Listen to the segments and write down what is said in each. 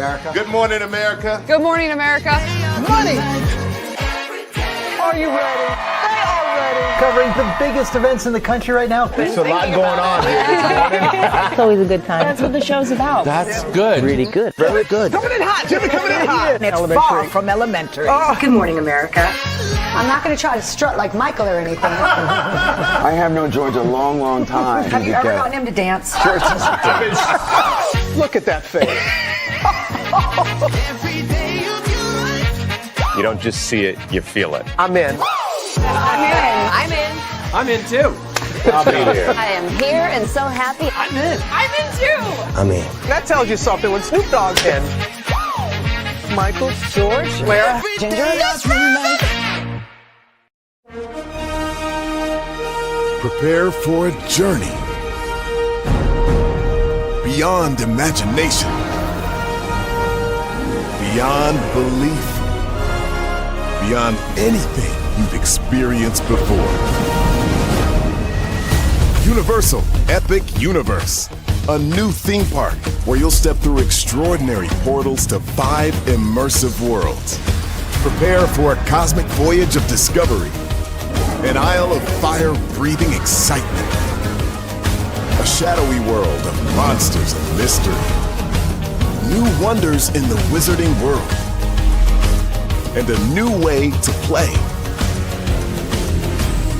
America. Good morning, America. Good morning, America. Money. Are you ready? They are ready. Covering the biggest events in the country right now. There's a lot going on here this morning. It's always a good time. That's what the show's about. That's good. Really good. Very good. Coming in hot. Jimmy coming in hot. It's far from elementary. Good morning, America. I'm not going to try to strut like Michael or anything. I have known George a long, long time. Have you ever gotten him to dance? Sure. Look at that face. You don't just see it, you feel it. I'm in. I'm in. I'm in too. I'll be there. I am here and so happy. I'm in. I'm in too. I'm in. That tells you something when Snoop Dogg's in. Michael, George, Lara, Ginger. Prepare for a journey beyond imagination, beyond belief, beyond anything you've experienced before. Universal Epic Universe, a new theme park where you'll step through extraordinary portals to 5 immersive worlds. Prepare for a cosmic voyage of discovery, an isle of fire-breathing excitement, a shadowy world of monsters and mystery, new wonders in the wizarding world, and a new way to play.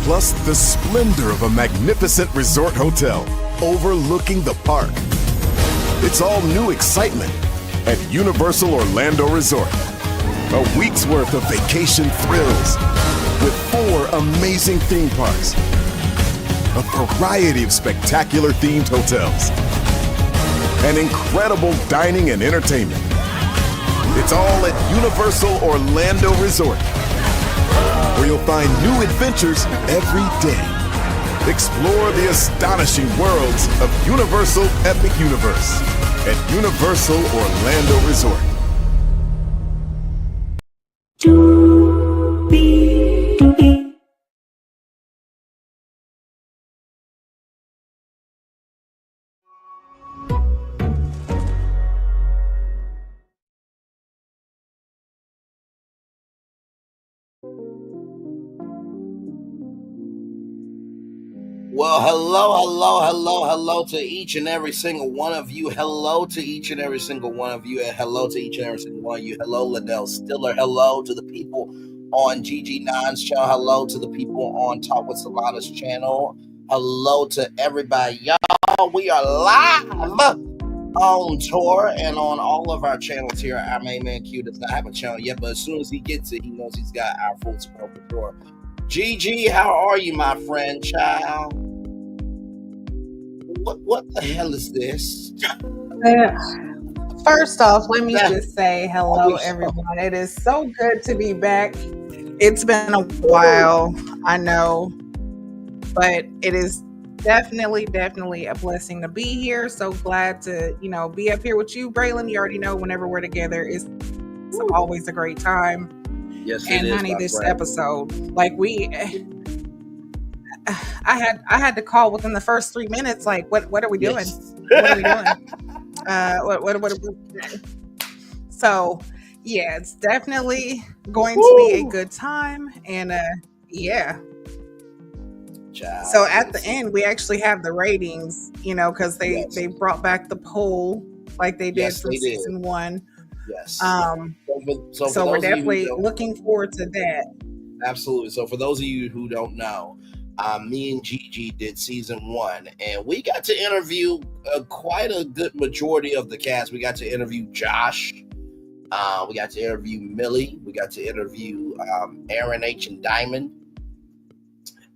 Plus the splendor of a magnificent resort hotel overlooking the park. It's all new excitement at Universal Orlando Resort. A week's worth of vacation thrills with 4 amazing theme parks, a variety of spectacular themed hotels, and incredible dining and entertainment. It's all at Universal Orlando Resort, where you'll find new adventures every day. Explore the astonishing worlds of Universal Epic Universe at Universal Orlando Resort. Well, hello to each and every single one of you. Hello to each and every single one of you. And hello to each and every single one of you. Hello, Liddell Stiller. Hello to the people on GG9's channel. Hello to the people on Talk with Solana's channel. Hello to everybody. Y'all, we are live on tour and on all of our channels here. Our main man Q does not have a channel yet, but as soon as he gets it, he knows he's got our full support for tour. GG, how are you, my friend, child? What the hell is this? First off, let me just say hello, everyone. It is so good to be back. It's been a while, I know, but it is definitely a blessing to be here. So glad to, be up here with you, Braylon. You already know whenever we're together, it's always a great time. Yes, and honey, this episode, I had to call within the first 3 minutes. Like, what are we doing? Yes. What are we doing? What are we doing? So, yeah, it's definitely going to be a good time, and yeah. Child. So at the end, we actually have the ratings, because they brought back the poll like they did from season 1. Yes. So we're definitely looking forward to that. Absolutely. So for those of you who don't know, me and Gigi did season 1, and we got to interview quite a good majority of the cast. We got to interview Josh. We got to interview Millie. We got to interview Aaron H. and Diamond.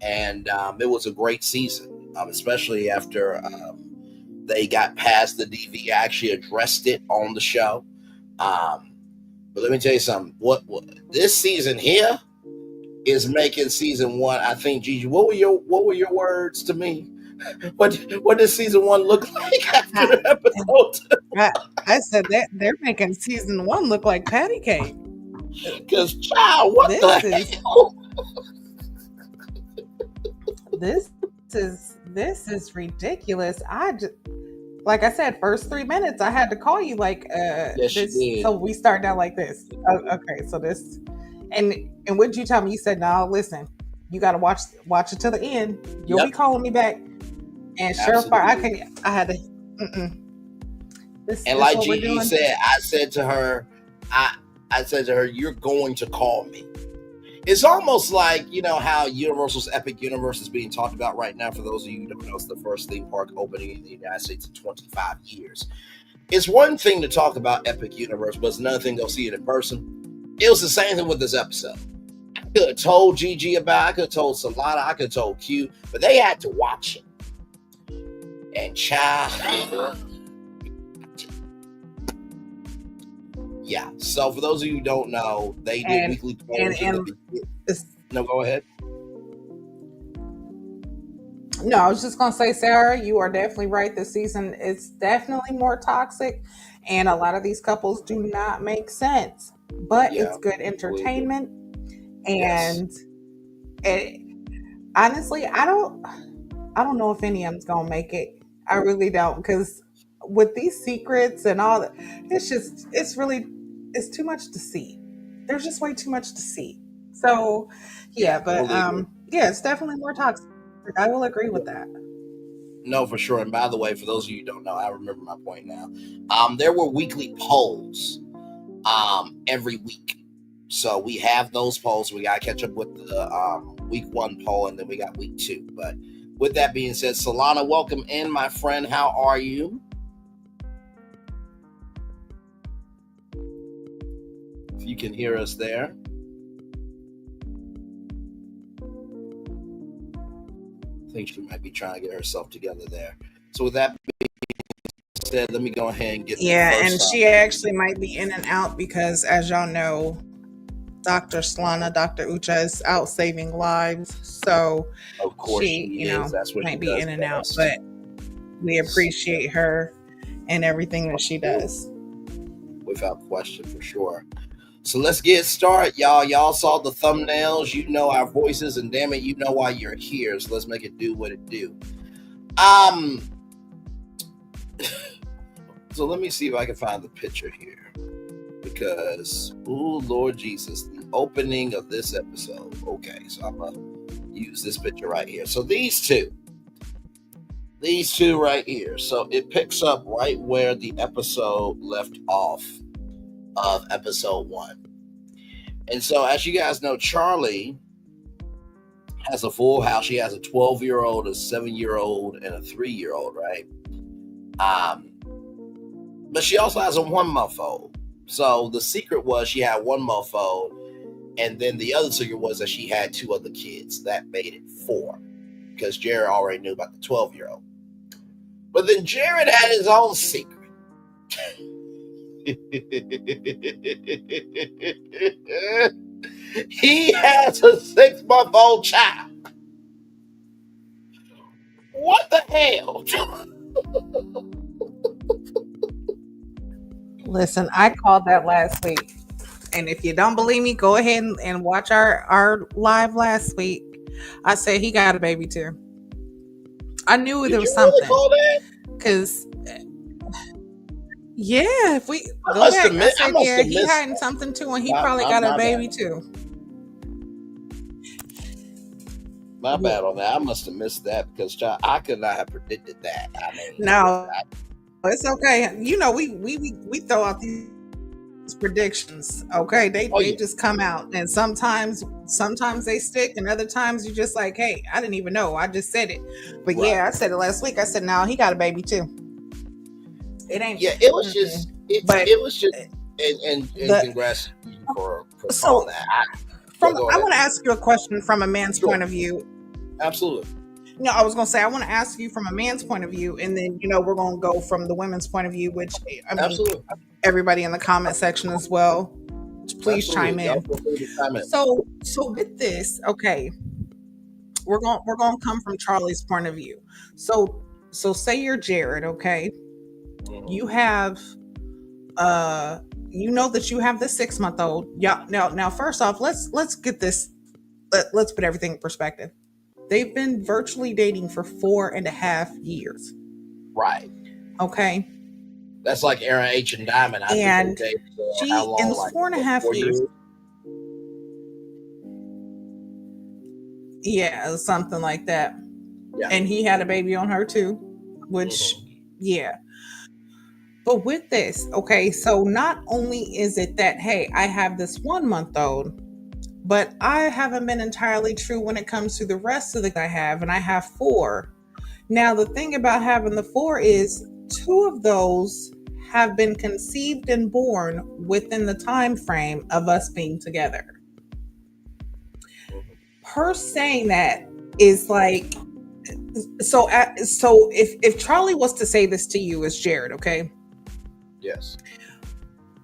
And it was a great season, especially after they got past the DV. I actually addressed it on the show. But let me tell you something. What this season here is making season 1. I think, Gigi, what were your words to me? What does season 1 look like after the episode? I said that they're making season 1 look like patty cake. Because, child, what the hell? This is ridiculous. Like I said, first 3 minutes, I had to call you like, Yes, she this. did. So we start out like this. Okay, so this, and what did you tell me? You said, no, listen, you got to watch it to the end. You'll be Yep. calling me back. And sure fire, Absolutely. I had to. This And is like what we're Gigi doing. said, I said to her, you're going to call me. It's almost like, you know, how Universal's Epic Universe is being talked about right now. For those of you who don't know, it's the first theme park opening in the United States in 25 years. It's one thing to talk about Epic Universe, but it's another thing to go see it in person. It was the same thing with this episode. I could have told Gigi about it, I could have told Solana, I could have told Q, but they had to watch it. And child. Yeah. So for those of you who don't know, they do weekly polls. No, go ahead. No, I was just gonna say, Sarah, you are definitely right. This season it's definitely more toxic, and a lot of these couples do not make sense. But it's good entertainment, and honestly, I don't know if any of them's gonna make it. I really don't, because with these secrets and all that, it's too much to see. There's just way too much to see. So yeah, but yeah, it's definitely more toxic. I will agree with that. No, for sure. And by the way, for those of you who don't know, I remember my point now. There were weekly polls every week. So we have those polls. We got to catch up with the week 1 poll, and then we got week 2. But with that being said, Solana, welcome in, my friend. How are you? If you can hear us there. I think she might be trying to get herself together there. So with that being said, let me go ahead and get and she actually might be in and out because, as y'all know, Dr. Slana, Dr. Ucha is out saving lives. So of course she is. That's what might she be does in and out, best. but we appreciate her and everything that she does. Without question, for sure. So let's get started, y'all. Y'all saw the thumbnails. You know our voices, and damn it, you know why you're here. So let's make it do what it do. So let me see if I can find the picture here. Because, ooh, Lord Jesus, the opening of this episode. Okay, so I'm going to use this picture right here. So these two right here. So it picks up right where the episode left off of episode 1. And so, as you guys know, Charlie has a full house. She has a 12-year-old, a 7-year-old, and a 3-year-old, right? But she also has a 1-month-old. So the secret was she had 1-month-old, and then the other secret was that she had 2 other kids. That made it 4, because Jared already knew about the 12-year-old. But then Jared had his own secret. He has a 6-month-old child. What the hell? Listen, I called that last week. And if you don't believe me, go ahead and watch our live last week. I said he got a baby too. I knew there was something. Because, yeah, if we go back, I said, yeah, he hiding something too, and he probably got a baby too. My bad on that. I must have missed that because I could not have predicted that. I mean, no, it's okay. You know, we throw out these predictions. Okay, they just come out, and sometimes they stick, and other times you're just like, hey, I didn't even know. I just said it. But yeah, I said it last week. I said, no, he got a baby too. It ain't. Yeah, it was just. It was just. And congrats for calling that. I want to ask you a question from a man's point of view. Absolutely. No, I was going to say, I want to ask you from a man's point of view, and then, we're going to go from the women's point of view, which, I mean, everybody in the comment section as well, please chime in. So with this, okay, we're going to come from Charlie's point of view. So say you're Jared, okay? You have, you know that you have the 6-month-old. Yeah. Now, first off, let's get this. Let's put everything in perspective. They've been virtually dating for 4.5 years. Right. Okay. That's like Aaron H and Diamond. I And think they dated for she, how long? in Like 4.5 4 years, years? yeah, something like that. Yeah. And he had a baby on her too, which, yeah. But with this, okay, so not only is it that, hey, I have this 1-month-old, but I haven't been entirely true when it comes to the rest of the I have, and I have 4. Now, the thing about having the 4 is 2 of those have been conceived and born within the time frame of us being together. Her saying that is like, so if Charlie was to say this to you as Jared, okay? Yes.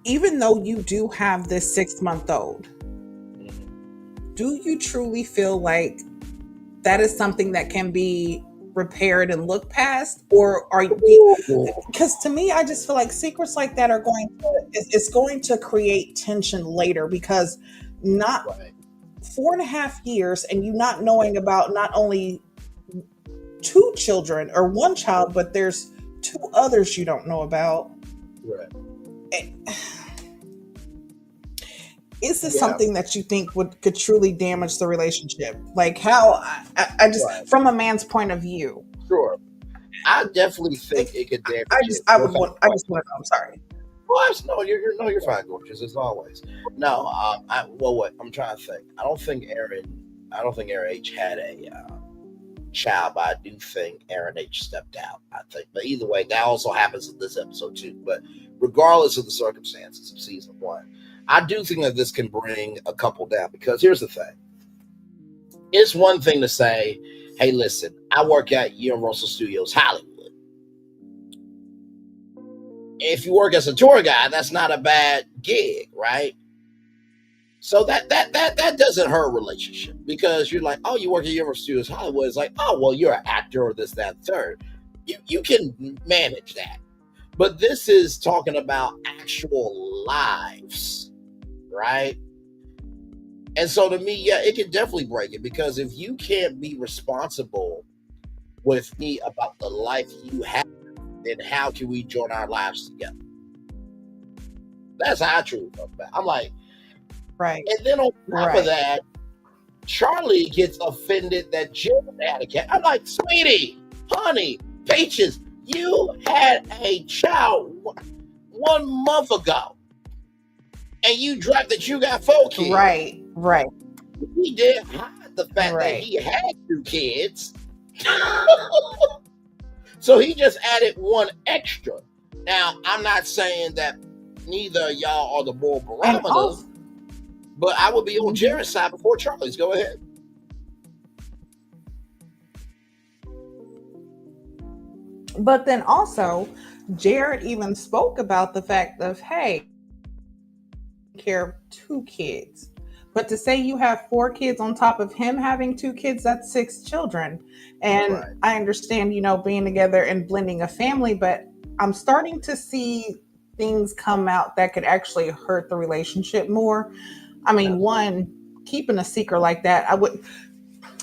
Even though you do have this 6-month-old, do you truly feel like that is something that can be repaired and looked past? Or are you, because to me, I just feel like secrets like that are it's going to create tension later, because not 4.5 years and you not knowing about not only 2 children or 1 child, but there's 2 others you don't know about. Right. Is this something that you think could truly damage the relationship? Like how I just from a man's point of view. Sure. I definitely think it could damage it. I just want to know. I'm sorry. Well, no, you're fine, gorgeous, as always. No, what I'm trying to think. I don't think Aaron H had a child, but I do think Aaron H stepped out. I think, but either way, that also happens in this episode too. But regardless of the circumstances of season 1, I do think that this can bring a couple down, because here's the thing. It's one thing to say, hey, listen, I work at Universal Studios Hollywood. If you work as a tour guide, that's not a bad gig, right? So that doesn't hurt a relationship, because you're like, oh, you work at Universal Studios Hollywood. It's like, oh, well, you're an actor or this, that, third. You can manage that. But this is talking about actual lives, right? And so to me, yeah, it can definitely break it, because if you can't be responsible with me about the life you have, then how can we join our lives together? That's how I truly felt about it. I'm like, right. And then on top of that, Charlie gets offended that Jill had a cat. I'm like, sweetie, honey, Peaches, you had a child 1 month ago, and you dropped that you got 4 kids. Right. He did hide the fact that he had 2 kids. So he just added 1 extra. Now, I'm not saying that neither of y'all are the moral barometers, but I would be on Jared's side before Charlie's. Go ahead. But then also, Jared even spoke about the fact of, hey, care of 2 kids. But to say you have 4 kids on top of him having 2 kids, that's 6 children. And I understand, being together and blending a family, but I'm starting to see things come out that could actually hurt the relationship more. I mean, one, keeping a secret like that,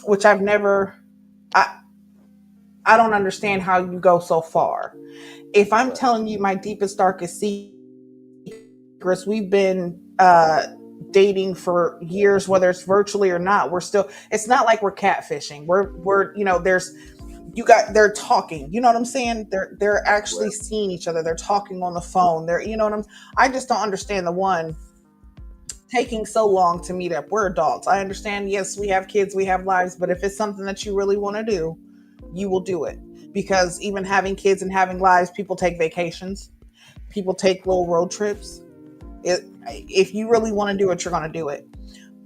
which I've never, I don't understand how you go so far. If I'm telling you my deepest, darkest secrets, we've been dating for years, whether it's virtually or not, it's not like we're catfishing. They're talking, you know what I'm saying? They're actually seeing each other. They're talking on the phone. I just don't understand the one taking so long to meet up. We're adults. I understand. Yes, we have kids, we have lives, but if it's something that you really want to do, you will do it. Because even having kids and having lives, people take vacations, people take little road trips. If you really want to do it, you're going to do it.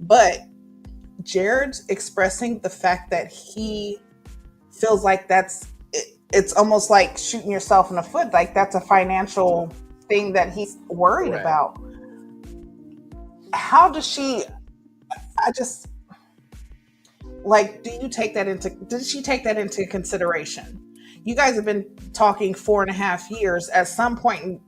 But Jared's expressing the fact that he feels like it's almost like shooting yourself in the foot. Like that's a financial thing that he's worried about. How does she, did she take that into consideration? You guys have been talking 4.5 years. At some point,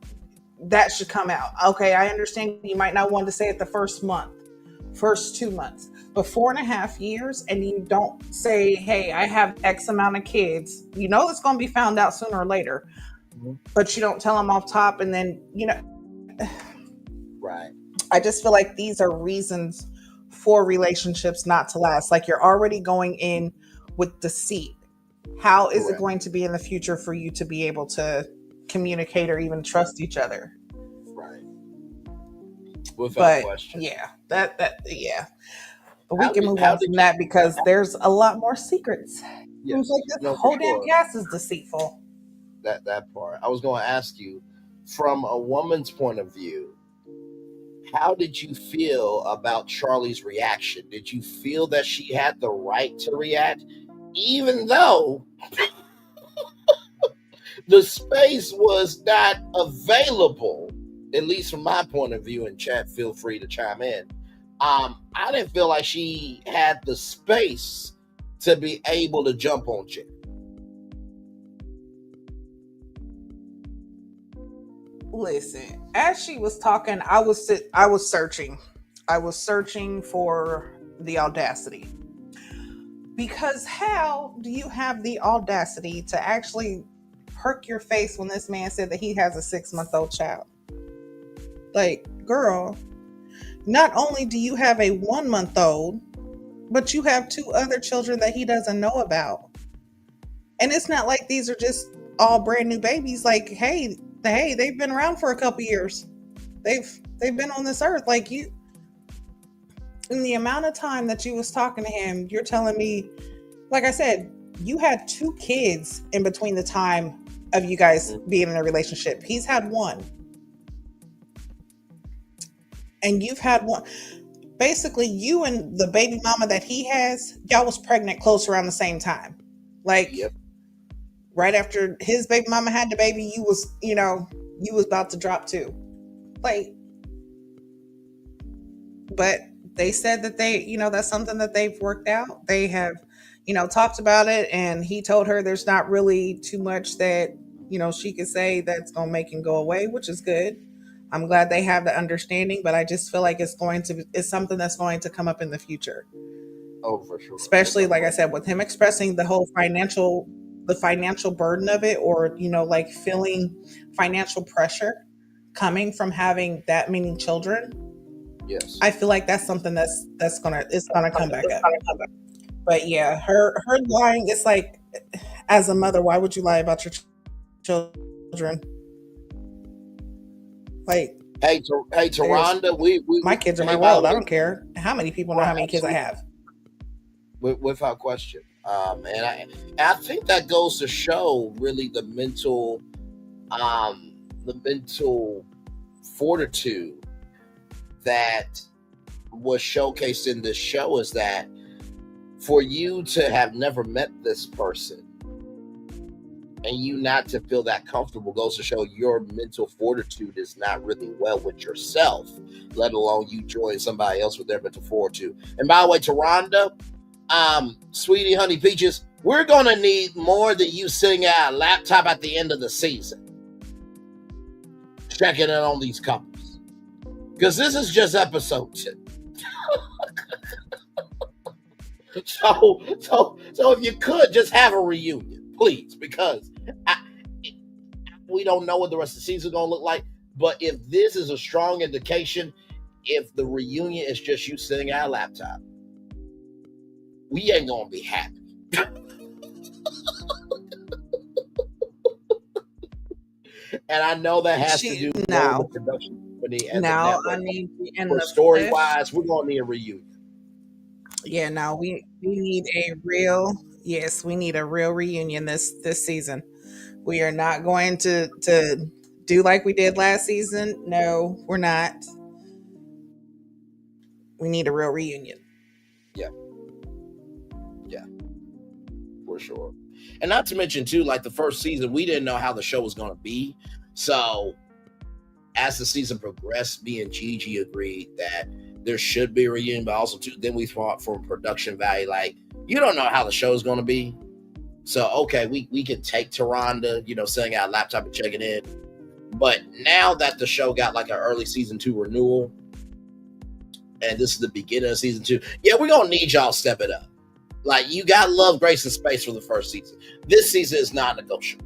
that should come out. Okay, I understand you might not want to say it the first 2 months, but 4.5 years, and you don't say, hey, I have X amount of kids. It's going to be found out sooner or later. but you don't tell them off top, and then Right. I just feel like these are reasons for relationships not to last. Like, you're already going in with deceit. How is it going to be in the future for you to be able to communicate or even trust each other? Right. Without question. Yeah, yeah. But we can move on from that because there's a lot more secrets. Yes. Seems like this No, whole for damn sure. cast is deceitful. That part. I was going to ask you, from a woman's point of view, how did you feel about Charlie's reaction? Did you feel that she had the right to react, even though the space was not available, at least from my point of view? And chat, feel free to chime in. I didn't feel like she had the space to be able to jump on Jen. Listen, as she was talking, I was searching. I was searching for the audacity. Because how do you have the audacity to actually perk your face when this man said that he has a 6-month-old child? Like, girl, not only do you have a 1-month-old, but you have 2 other children that he doesn't know about. And it's not like these are just all brand new babies. Like, hey, they've been around for a couple years. They've been on this earth. Like, you, in the amount of time that you was talking to him, you're telling me, like I said, you had 2 kids in between the time of you guys being in a relationship. He's had 1. And you've had 1. Basically, you and the baby mama that he has, y'all was pregnant close around the same time. Like, right after his baby mama had the baby, you was about to drop too. Like, but they said that that's something that they've worked out. They have, talked about it, and he told her there's not really too much that, she could say that's going to make him go away, which is good. I'm glad they have the understanding, but I just feel like it's something that's going to come up in the future. Oh, for sure. Especially, like I said, with him expressing the whole financial burden of it, or, like feeling financial pressure coming from having that many children. Yes. I feel like that's something that's gonna come back up. But yeah, her lying, it's like, as a mother, why would you lie about your children? Like, hey, Taronda, we my kids are my world. I don't care how many people know how many kids I have. Without question. And I think that goes to show really the mental fortitude that was showcased in this show, is that for you to have never met this person and you not to feel that comfortable goes to show your mental fortitude is not really well with yourself, let alone you join somebody else with their mental fortitude. And by the way, Taronda, sweetie, honey peaches, we're going to need more than you sitting at a laptop at the end of the season checking in on these couples, because this is just episode 2. So if you could just have a reunion, please, because we don't know what the rest of the season is going to look like. But if this is a strong indication, if the reunion is just you sitting at a laptop, we ain't going to be happy. And I know that has to do with the production company and the network. I mean, story wise, we're going to need a reunion. Yeah, no, we need a real reunion this season. We are not going to do like we did last season. No, we're not. We need a real reunion. Yeah, for sure. And not to mention too, like the first season, we didn't know how the show was going to be. So as the season progressed, me and Gigi agreed that there should be a reunion, but also too, then we thought from production value, like, you don't know how the show is going to be. So, okay, we can take Taronda, sitting at a laptop and checking in. But now that the show got like an early season 2 renewal, and this is the beginning of season 2, yeah, we're going to need y'all step it up. Like, you got love, grace, and space for the first season. This season is non-negotiable.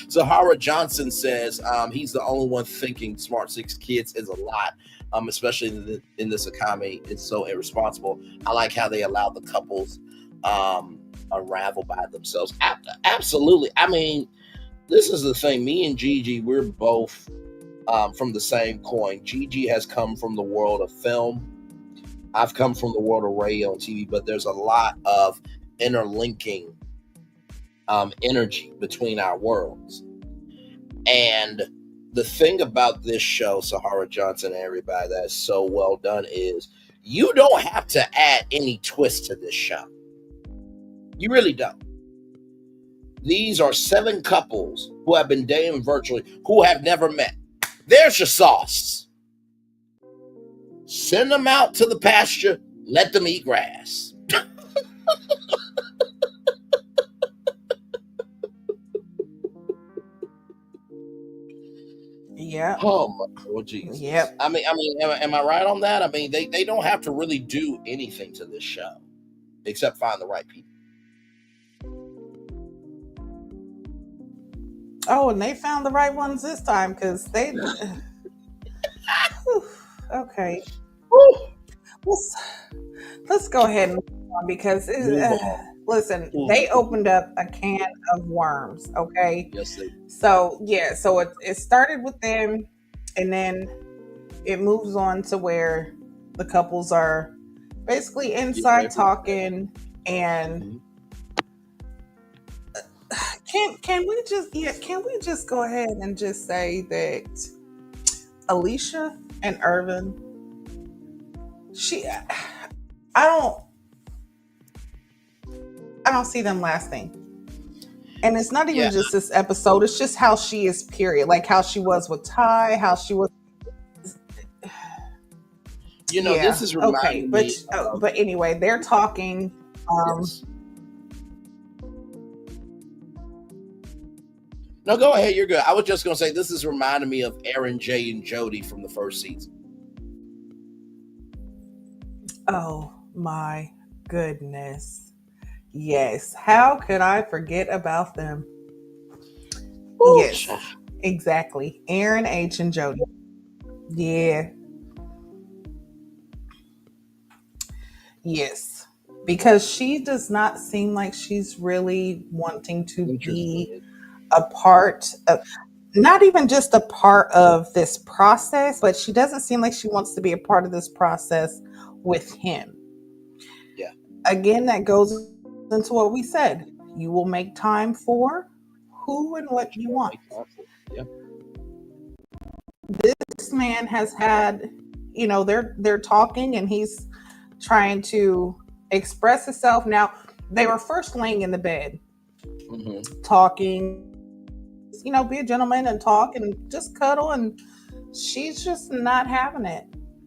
Zahara Johnson says he's the only one thinking Smart 6 kids is a lot, especially in this economy. It's so irresponsible. I like how they allow the couples unravel by themselves. Absolutely. I mean, this is the thing. Me and Gigi, we're both from the same coin. Gigi has come from the world of film. I've come from the world of radio and TV, but there's a lot of interlinking energy between our worlds. And the thing about this show, Zahara Johnson and everybody, that's so well done is you don't have to add any twist to this show. You really don't. These are 7 couples who have been dating virtually, who have never met. There's your sauce. Send them out to the pasture. Let them eat grass. Yeah. Oh my Lord Jesus. Yep. I mean, am I right on that? I mean, they don't have to really do anything to this show except find the right people. Oh, and they found the right ones this time because they. Okay. Let's go ahead and move on because listen, they opened up a can of worms. Okay. Yes, they. So yeah, so it started with them, and then it moves on to where the couples are basically inside talking, and can we just go ahead and just say that Alicia and Irvin, I don't see them lasting. And it's not even just this episode, it's just how she is, period. Like how she was with Ty, how she was. This is reminding me. But anyway, they're talking. Yes. No, go ahead. You're good. I was just going to say this is reminding me of Aaron, Jay, and Jody from the first season. Oh my goodness. Yes. How could I forget about them? Ooh, yes, exactly. Aaron H. and Jody. Yeah. Yes. Because she does not seem like she's really wanting to be a part of, not even just a part of this process, but she doesn't seem like she wants to be a part of this process with him. Yeah. Again, that goes into what we said. You will make time for who and what you want. Yeah. This man has had, they're talking and he's trying to express himself. Now, they were first laying in the bed, talking, be a gentleman and talk and just cuddle, and she's just not having it.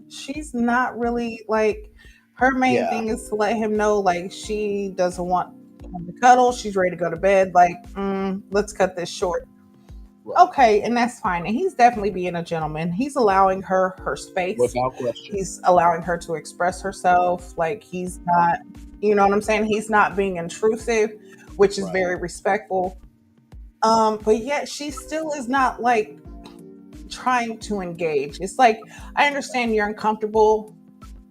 She's not really, like, her main thing is to let him know, like, she doesn't want to cuddle. She's ready to go to bed. Like, let's cut this short. Right. Okay, and that's fine. And he's definitely being a gentleman. He's allowing her space. Without question. He's allowing her to express herself. Like, he's not, you know what I'm saying? He's not being intrusive, which is very respectful. But yet she still is not, like, trying to engage. It's like, I understand you're uncomfortable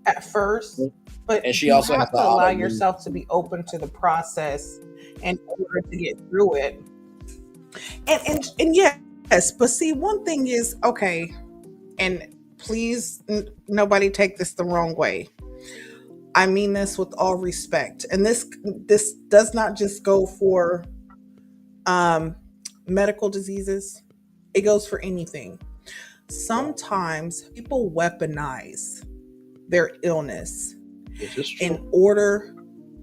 at first, but and she also have to allow yourself to be open to the process in order to get through it. And yes, but see, one thing is, okay, and please nobody take this the wrong way. I mean this with all respect. And this does not just go for medical diseases. It goes for anything. Sometimes people weaponize their illness in order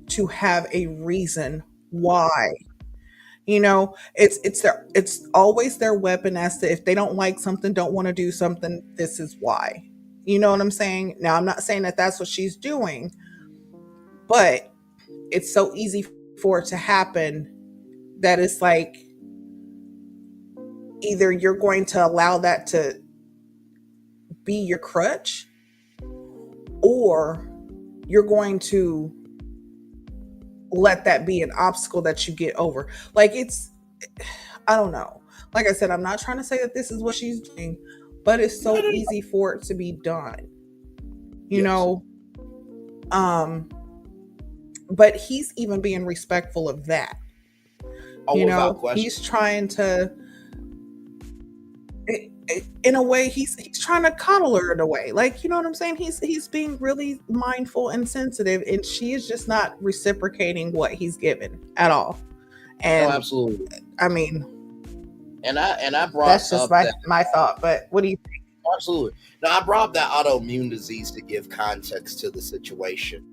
to have a reason why. It's always their weapon as to if they don't like something, don't want to do something, this is why. You know what I'm saying? Now, I'm not saying that that's what she's doing, but it's so easy for it to happen that it's like either you're going to allow that to be your crutch or you're going to let that be an obstacle that you get over. Like, it's I don't know. Like I said, I'm not trying to say that this is what she's doing, but it's so easy for it to be done. You know, but he's even being respectful of that. You know, he's trying to, in a way, he's trying to coddle her in a way. Like, you know what I'm saying? He's being really mindful and sensitive, and she is just not reciprocating what he's given at all. And absolutely. I mean, and I brought that's just up my thought. But what do you think? Absolutely. Now, I brought up that autoimmune disease to give context to the situation,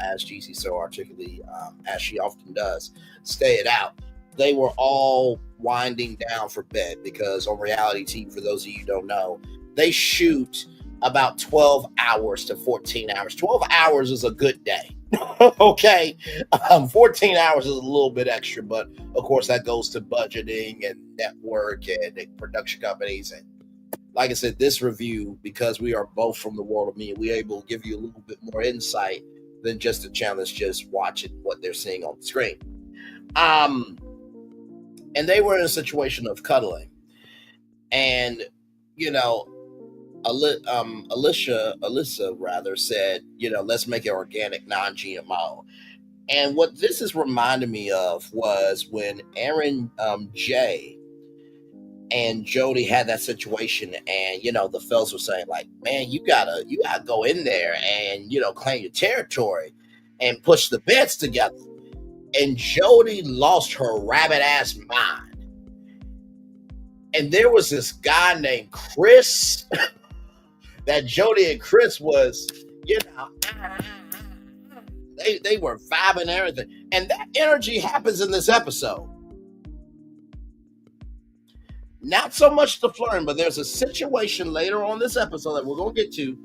as GC so articulately, as she often does, stay it out. They were all winding down for bed because on reality TV, for those of you who don't know, they shoot about 12 hours to 14 hours. 12 hours is a good day. Okay. 14 hours is a little bit extra, but of course that goes to budgeting and network and production companies. And like I said, this review, because we are both from the world of media, we're able to give you a little bit more insight than just a challenge, just watching what they're seeing on the screen. And they were in a situation of cuddling. And, you know, Alyssa rather said, you know, let's make it organic, non-GMO. And what this is reminding me of was when Aaron J and Jody had that situation, and you know the fellas were saying like, man, you gotta go in there and, you know, claim your territory and push the beds together. And Jody lost her rabbit ass mind. And there was this guy named Chris that Jody and Chris was, you know, they were vibing and everything. And that energy happens in this episode. Not so much the flirting, but there's a situation later on this episode that we're going to get to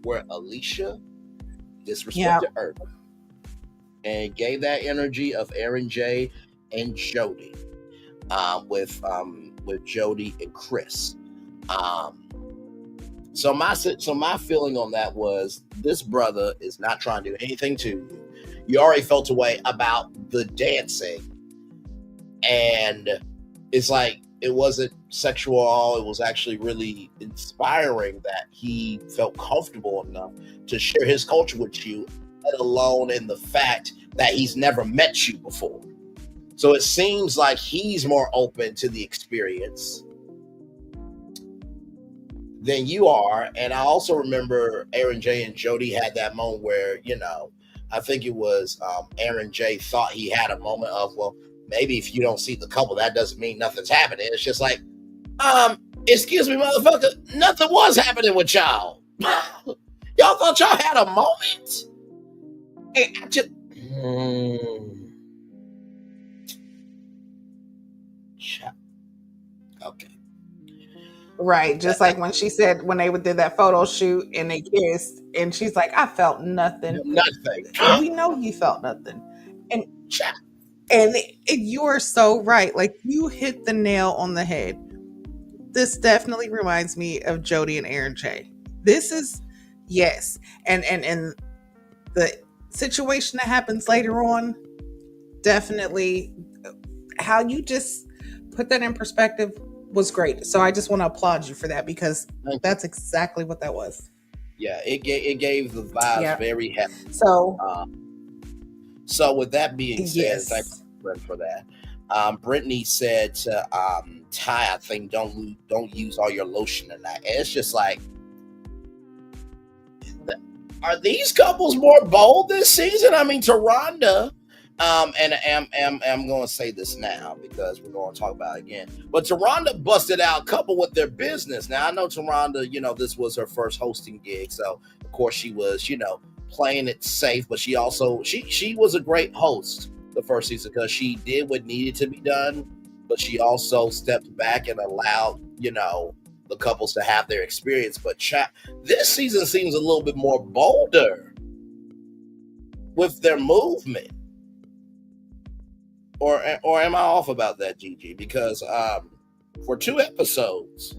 where Alicia disrespected Earth and gave that energy of Aaron J and Jody with Jody and Chris. So my feeling on that was this brother is not trying to do anything to you. You already felt a way about the dancing, and it's like it wasn't sexual. It was actually really inspiring that he felt comfortable enough to share his culture with you, let alone in the fact that he's never met you before. So it seems like he's more open to the experience than you are. And I also remember Aaron J and Jody had that moment where, you know, I think it was Aaron J thought he had a moment of, well, maybe if you don't see the couple, that doesn't mean nothing's happening. It's just like, excuse me, motherfucker, nothing was happening with y'all. Y'all thought y'all had a moment? And I just... Okay. Right. Just like when she said, when they did that photo shoot and they kissed, and she's like, I felt nothing. Nothing. We know you felt nothing. And you are so right. Like, you hit the nail on the head. This definitely reminds me of Jody and Aaron J. This is, yes. And the situation that happens later on, definitely how you just put that in perspective was great. So I just want to applaud you for that, because that's exactly what that was. Yeah, it gave the vibes very heavy. So with that being said, thank you, Brent, for that. Brittany said to Ty, I think, don't use all your lotion tonight. And it's just like, are these couples more bold this season? I mean, Taronda, and I'm going to say this now because we're going to talk about it again. But Taronda busted out a couple with their business. Now, I know Taronda, you know, this was her first hosting gig. So, of course, she was, you know, playing it safe, but she also she was a great host the first season because she did what needed to be done, but she also stepped back and allowed, you know, the couples to have their experience. But this season seems a little bit more bolder with their movement. Or am I off about that, Gigi? Because for 2 episodes,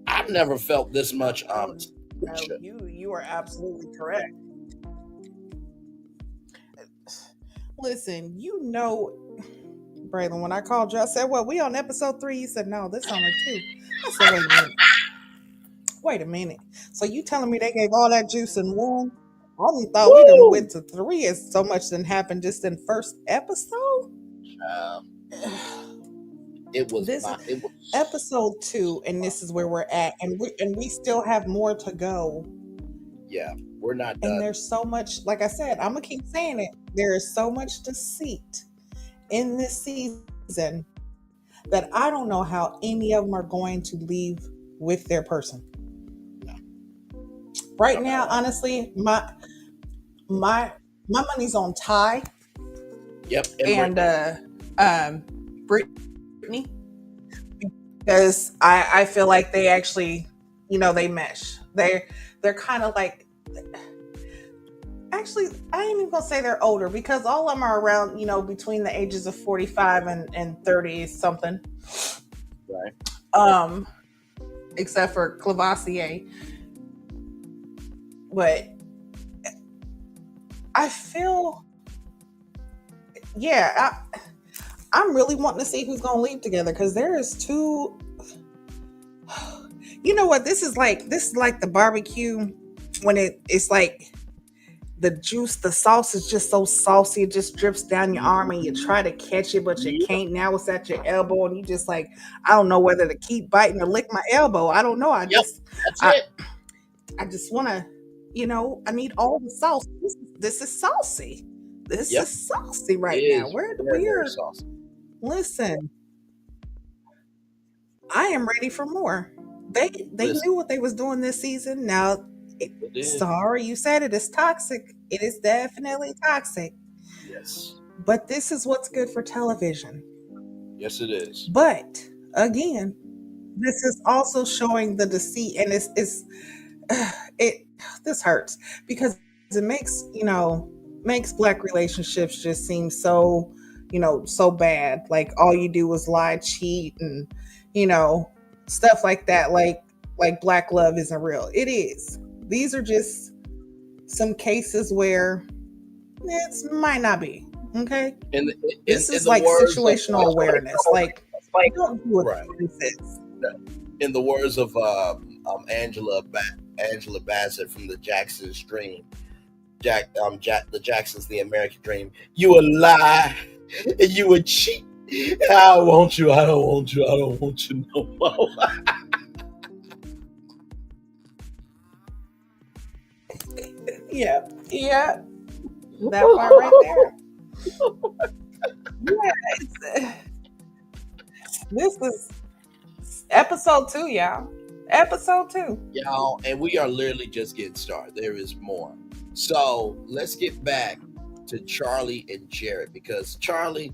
I've never felt this much no, you are absolutely correct. Listen, you know, Braylon, when I called you, I said, "Well, we on episode 3." You said, "No, this only 2." I said, "Wait a minute. Wait a minute. So you telling me they gave all that juice in one? I only thought we done went to 3 as so much done happened just in first episode." Um, it was This is it was episode 2, and this is where we're at, and we still have more to go. yeah, we're not And done. there's so much, like I said, I'm gonna keep saying it. There is so much deceit in this season that I don't know how any of them are going to leave with their person. Right now, honestly, my money's on Ty Yep, and Brittany, because I feel like they actually, they mesh. They're kind of like, actually, I ain't even gonna say they're older, because all of them are around, between the ages of 45 and 30 something. right. Except for Clavassier. But I feel, I'm really wanting to see who's gonna leave together, because there is 2. You know what? This is like the barbecue when it's like the juice, the sauce is just so saucy, it just drips down your arm, and you try to catch it, but you can't. Now it's at your elbow, and you just like, I don't know whether to keep biting or lick my elbow. I don't know. I just want to, I need all the sauce. This is saucy. This is saucy right now. We're saucy. Listen, I am ready for more. They knew what they was doing this season. Now, sorry, you said it is toxic. It is definitely toxic. Yes. But this is what's good for television. Yes, it is. But again, this is also showing the deceit, and this hurts, because it makes Black relationships just seem so, so bad. Like all you do is lie, cheat, and stuff like that. Like Black love isn't real. It is. These are just some cases where it might not be. Okay. This is like situational awareness. Like don't do what the says. In the words of Angela Bassett from the Jackson's Dream, the Jackson's The American Dream. You a lie and you a cheat. I want you. I don't want you. I don't want you no more. Yeah. That part right there. Yeah, this is episode 2, y'all. Episode 2. Y'all, and we are literally just getting started. There is more. So let's get back to Charlie and Jared, because Charlie,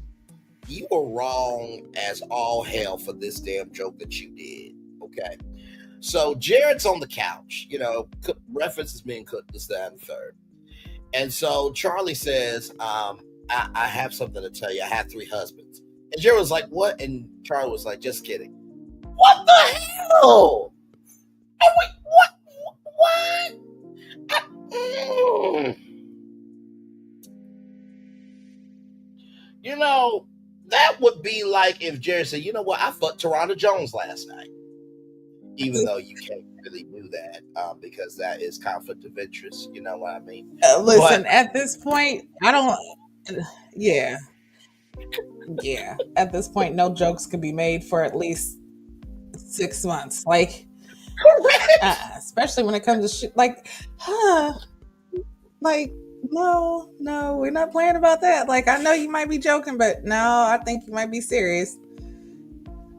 you were wrong as all hell for this damn joke that you did. Okay. So Jared's on the couch, reference is being cooked this, that, and third. And so Charlie says, I have something to tell you. I have 3 husbands. And Jared was like, what? And Charlie was like, just kidding. What the hell? Oh, wait, what? That would be like if Jared said, you know what? I fucked Toronto Jones last night. Even though you can't really do that because that is conflict of interest. You know what I mean? Listen, at this point, I don't. Yeah. At this point, no jokes can be made for at least 6 months. Like, especially when it comes to shit. Like, like, no, we're not playing about that. Like, I know you might be joking, but no, I think you might be serious.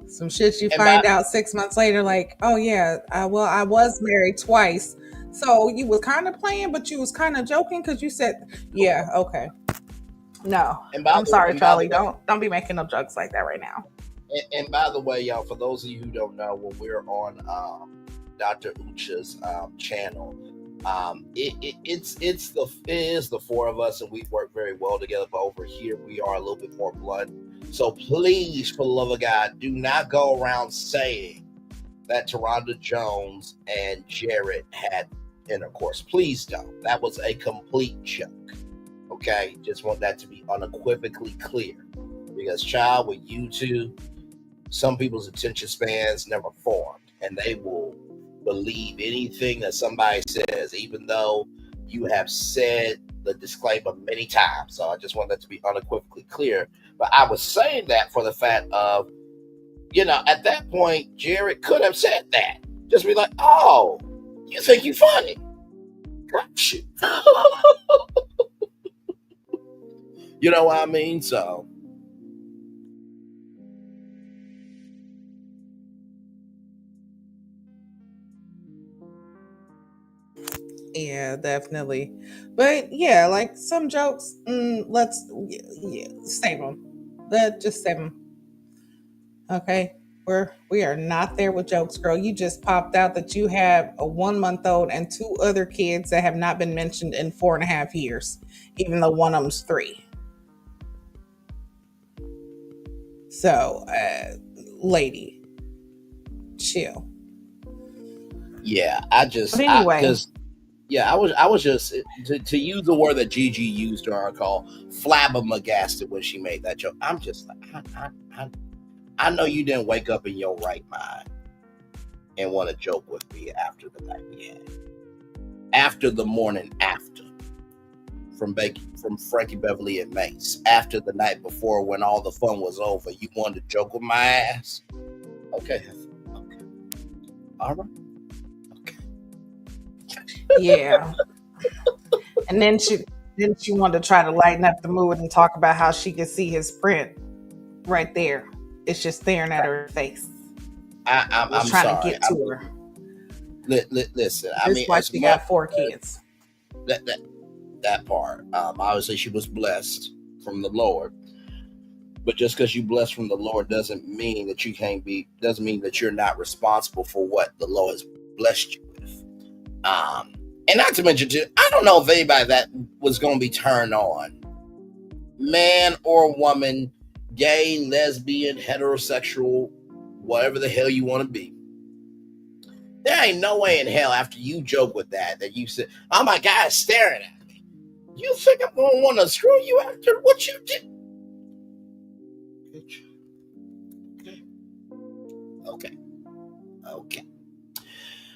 Some shit you find out 6 months later, like, oh yeah, I was married twice. So you was kind of playing, but you was kind of joking because you said, yeah, okay. No, I'm sorry, Charlie. Don't be making no jokes like that right now. And by the way, y'all, for those of you who don't know, when we're on Dr. Ucha's channel, it is the 4 of us, and we work very well together. But over here, we are a little bit more blunt. So please, for the love of God, do not go around saying that Toronto Jones and Jared had intercourse. Please don't. That was a complete joke. Okay? Just want that to be unequivocally clear. Because, child, with you two, some people's attention spans never formed, and they will believe anything that somebody says, even though you have said the disclaimer many times. So I just want that to be unequivocally clear. But I was saying that for the fact of, at that point, Jared could have said that. Just be like, oh, you think you funny? Gotcha. You know what I mean? So. Yeah, definitely. But yeah, like some jokes, let's save them. Just save them. Okay, we are not there with jokes, girl. You just popped out that you have a 1-month-old and 2 other kids that have not been mentioned in 4.5 years, even though one of them's 3. So, lady, chill. Yeah, I was just to use the word that Gigi used during our call, flabbergasted when she made that joke. I'm just like, I know you didn't wake up in your right mind and want to joke with me after the night we had, after the morning after, from Frankie Beverly and Mace, after the night before when all the fun was over. You wanted to joke with my ass? Okay, all right. Yeah. And then she wanted to try to lighten up the mood and talk about how she could see his print right there. It's just staring at her face. I'm trying sorry. to get to her. Listen, That's why she got 4 kids. That part. Obviously, she was blessed from the Lord. But just because you blessed from the Lord doesn't mean that you can't be. Doesn't mean that you're not responsible for what the Lord has blessed you with. And not to mention, too, I don't know if anybody that was going to be turned on, man or woman, gay, lesbian, heterosexual, whatever the hell you want to be. There ain't no way in hell after you joke with that you said, oh my God, it's staring at me. You think I'm going to want to screw you after what you did? Okay.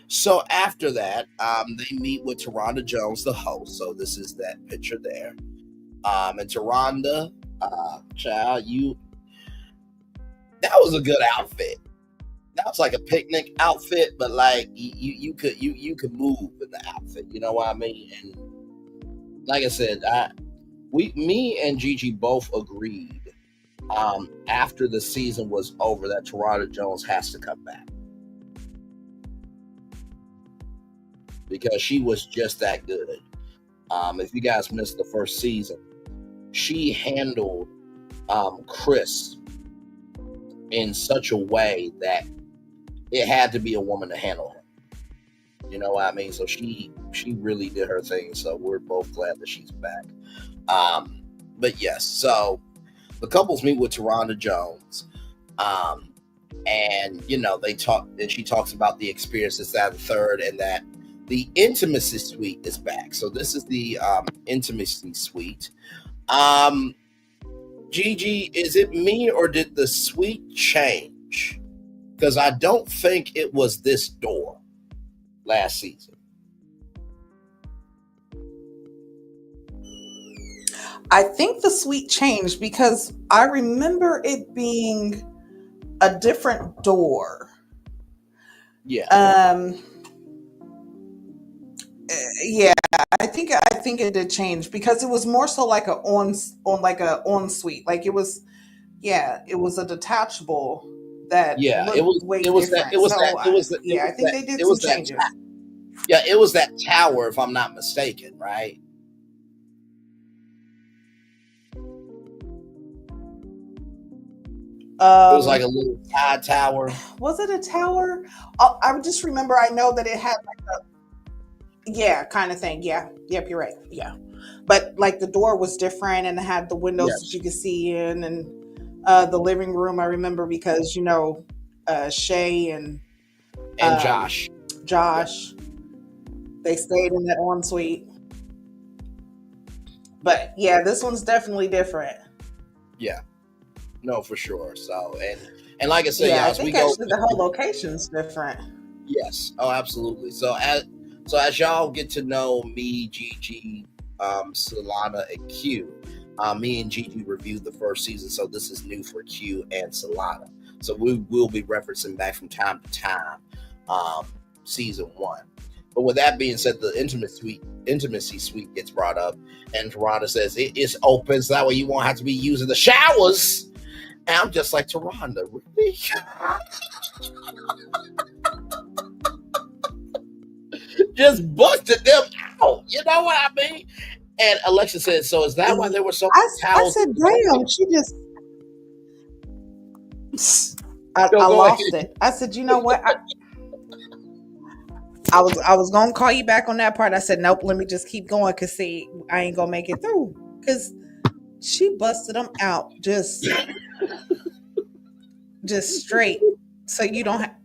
So after that, they meet with Taronda Jones, the host. So this is that picture there. And Taronda, child, that was a good outfit. That was like a picnic outfit, but like you could move in the outfit. You know what I mean? And like I said, me and Gigi both agreed after the season was over that Taronda Jones has to come back. Because she was just that good. If you guys missed the first season, she handled Chris in such a way that it had to be a woman to handle him. You know what I mean? So she really did her thing. So we're both glad that she's back. But yes, so the couples meet with Taronda Jones. And they talk, and she talks about the experiences that the third, and that the intimacy suite is back. So this is the intimacy suite. Gigi, is it me or did the suite change? Because I don't think it was this door last season. I think the suite changed because I remember it being a different door. Yeah. Yeah, I think it did change because it was more so like a on suite. Like it was a detachable that looked way different. I think they did some changes. It was that tower, if I'm not mistaken, right? It was like a little side tower. Was it a tower? I just remember. I know that it had like a kind of thing. Yeah, yep, you're right. Yeah, but like the door was different and it had the windows that you could see in, and the living room. I remember because Shay and Josh, they stayed in that ensuite. But yeah, this one's definitely different. Yeah. No, for sure. So and like I said, Yeah, I y'all, as we think go, actually the whole location's different. yes, oh, absolutely. So as y'all get to know me, Gigi, Solana, and Q, me and Gigi reviewed the first season, so this is new for Q and Solana. So we will be referencing back from time to time, season 1. But with that being said, the intimacy suite gets brought up, and Taronda says it's open, so that way you won't have to be using the showers. And I'm just like, Taronda, really? Just busted them out. You know what I mean? And Alexis said, so is that why there were so many I towels? said, damn, she just. I Go lost ahead. it. I said, you know what? I was gonna call you back on that part. I said, nope, let me just keep going because see, I ain't gonna make it through. Because she busted them out just straight. So you don't have,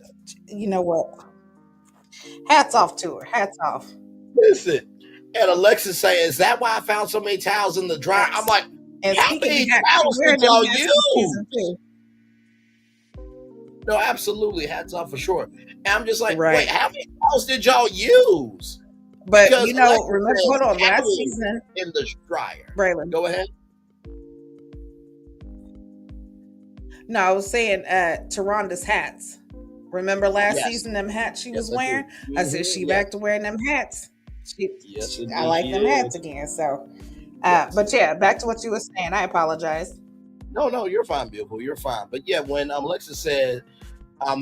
you know what? Hats off to her. Hats off. Listen. And Alexis saying, is that why I found so many towels in the dryer? I'm like, And how speaking many of hats, towels wearing did them y'all hats in use? season 2. No, absolutely. Hats off for sure. And I'm just like, Right. wait, how many towels did y'all use? But Because you know, Alexis remember, said hold on, last towels season, in the dryer. Braylon. Go ahead. No, I was saying Taronda's hats. Remember last Yes. season, them hats she Yes, was I do. wearing? I said she Yes. back to wearing them hats. Yes, I indeed like she them hats is. again. So, Yes. but yeah, back to what you were saying. I apologize. No, you're fine, beautiful. You're fine. But yeah, when Alexis said,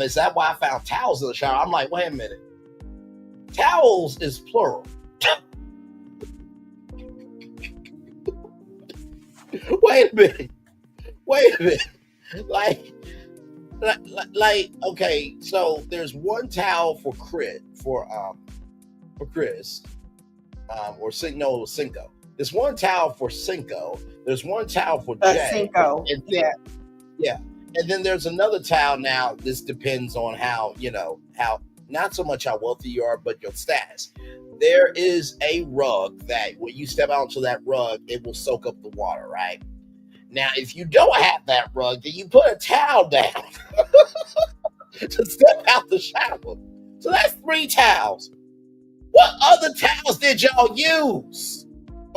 is that why I found towels in the shower? I'm like, wait a minute. Towels is plural. Wait a minute. Like, okay, so there's one towel for Chris, or Cinco. There's one towel for Cinco. There's one towel for Jay. Cinco. And then, yeah. And then there's another towel now. This depends on how not so much how wealthy you are, but your status. There is a rug that when you step out onto that rug, it will soak up the water, right? Now, if you don't have that rug, then you put a towel down to step out the shower. So that's 3 towels. What other towels did y'all use?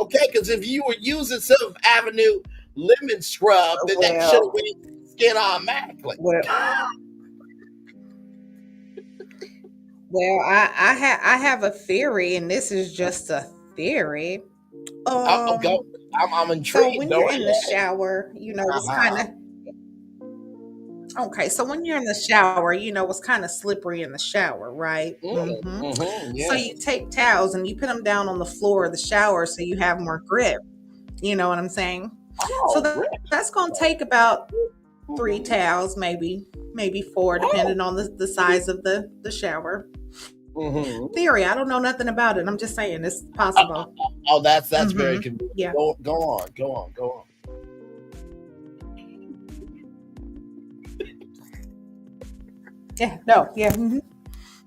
Okay, because if you were using Seventh Avenue lemon scrub, then that should have went skin automatically. Well, I have a theory, and this is just a theory. I'm intrigued. So when you're in the shower, it's kind of okay. So when you're in the shower, it's kind of slippery in the shower, right? Yeah. So you take towels and you put them down on the floor of the shower so you have more grip. You know what I'm saying? So that's going to take about 3 towels, maybe 4, depending on the size of the shower. Theory. I don't know nothing about it. I'm just saying it's possible. That's very convenient. Yeah. Go on. Yeah. No. Yeah.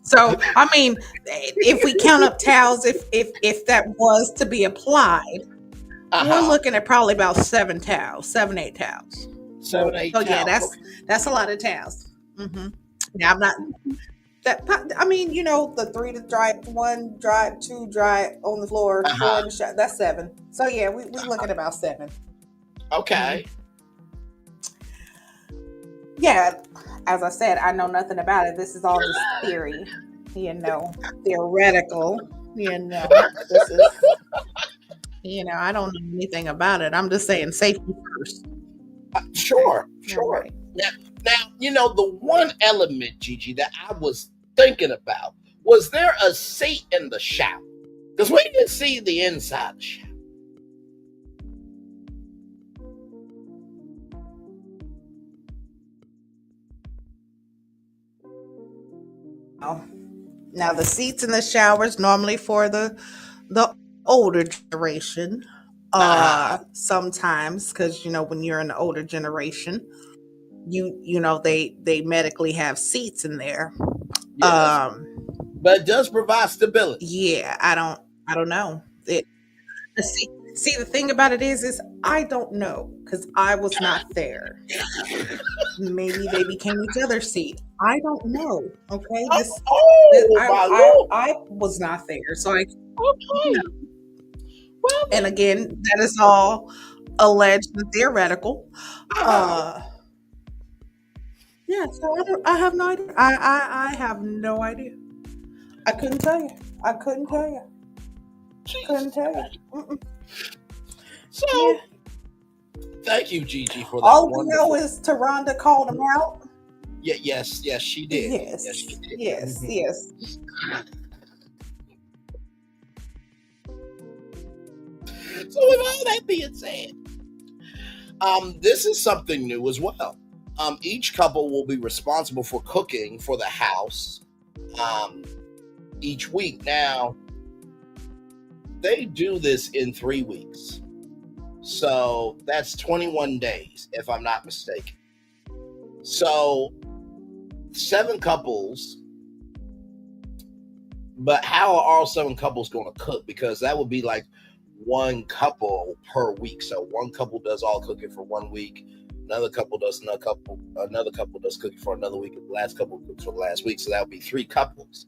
So I mean, if we count up towels, if that was to be applied, we're looking at probably about 7 towels, 7-8 towels. 7-8 So towels. yeah, that's a lot of towels. Now I'm not. I mean, the 3 to dry, 1 dry, 2 dry on the floor, 4 in the shower. That's 7. So yeah, we look at about 7. Okay. Yeah, as I said, I know nothing about it. This is all just theory, theoretical. This is, I don't know anything about it. I'm just saying safety first. Sure. Right. Now, the one element, Gigi, that I was thinking about, was there a seat in the shower? Because we didn't see the inside of the shower. Now the seats in the showers normally for the older generation. Sometimes because when you're in the older generation, they medically have seats in there. Yes. But it does provide stability. Yeah, I don't know. See, the thing about it is I don't know because I was not there. Maybe they became each other's seed. I don't know. Okay, Oh, my Lord. I was not there, so I Okay. Well, and again that is all alleged and theoretical. Yeah, so I have no idea. I have no idea. I couldn't tell you. I couldn't tell you. Couldn't tell you. Mm-mm. so Yeah. thank you, Gigi, for that. All we wonderful. know is Taronda called him out. Yeah, yes, she did. Yes, Yes, she did. yes, yes. So with all that being said, this is something new as well. Each couple will be responsible for cooking for the house each week. Now, they do this in 3 weeks. So that's 21 days, if I'm not mistaken. So 7 couples, but how are all 7 couples going to cook? Because that would be like one couple per week. So one couple does all cooking for 1 week. Another couple does another couple does cooking for another week. And the last couple cooks for the last week. So that would be 3 couples.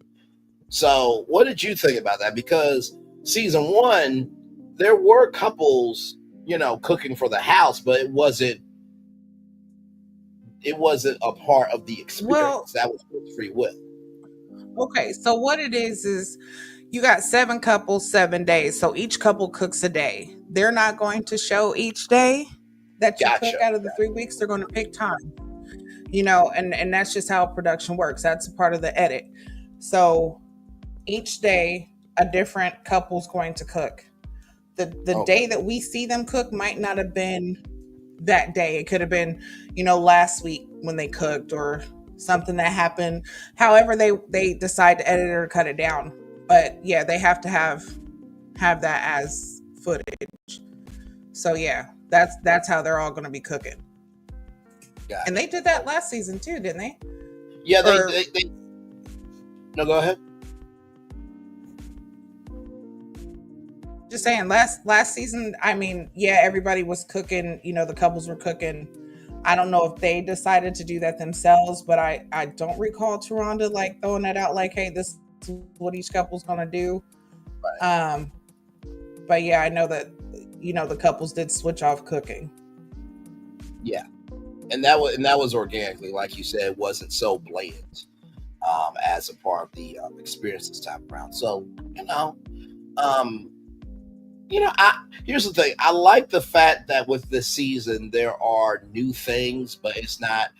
So what did you think about that? Because season 1, there were couples, cooking for the house, but it wasn't a part of the experience. Well, that was free will. Okay, so what it is you got 7 couples, 7 days. So each couple cooks a day. They're not going to show each day that you cook out of the 3 weeks. They're going to pick time, and that's just how production works. That's a part of the edit. So each day, a different couple's going to cook. The day that we see them cook might not have been that day. It could have been, last week when they cooked or something that happened. However, they decide to edit it or cut it down. But yeah, they have to have that as footage. So yeah, that's how they're all going to be cooking. And they did that last season too, didn't they? Yeah, they No, go ahead. Just saying, last season, I mean, yeah, everybody was cooking, the couples were cooking. I don't know if they decided to do that themselves, but I don't recall Taronda like throwing that out like, hey, this is what each couple's gonna do. Right. But yeah, I know that the couples did switch off cooking. Yeah. And that was organically, like you said, it wasn't so blatant as a part of the experience this time around. So, here's the thing. I like the fact that with this season there are new things, but it's not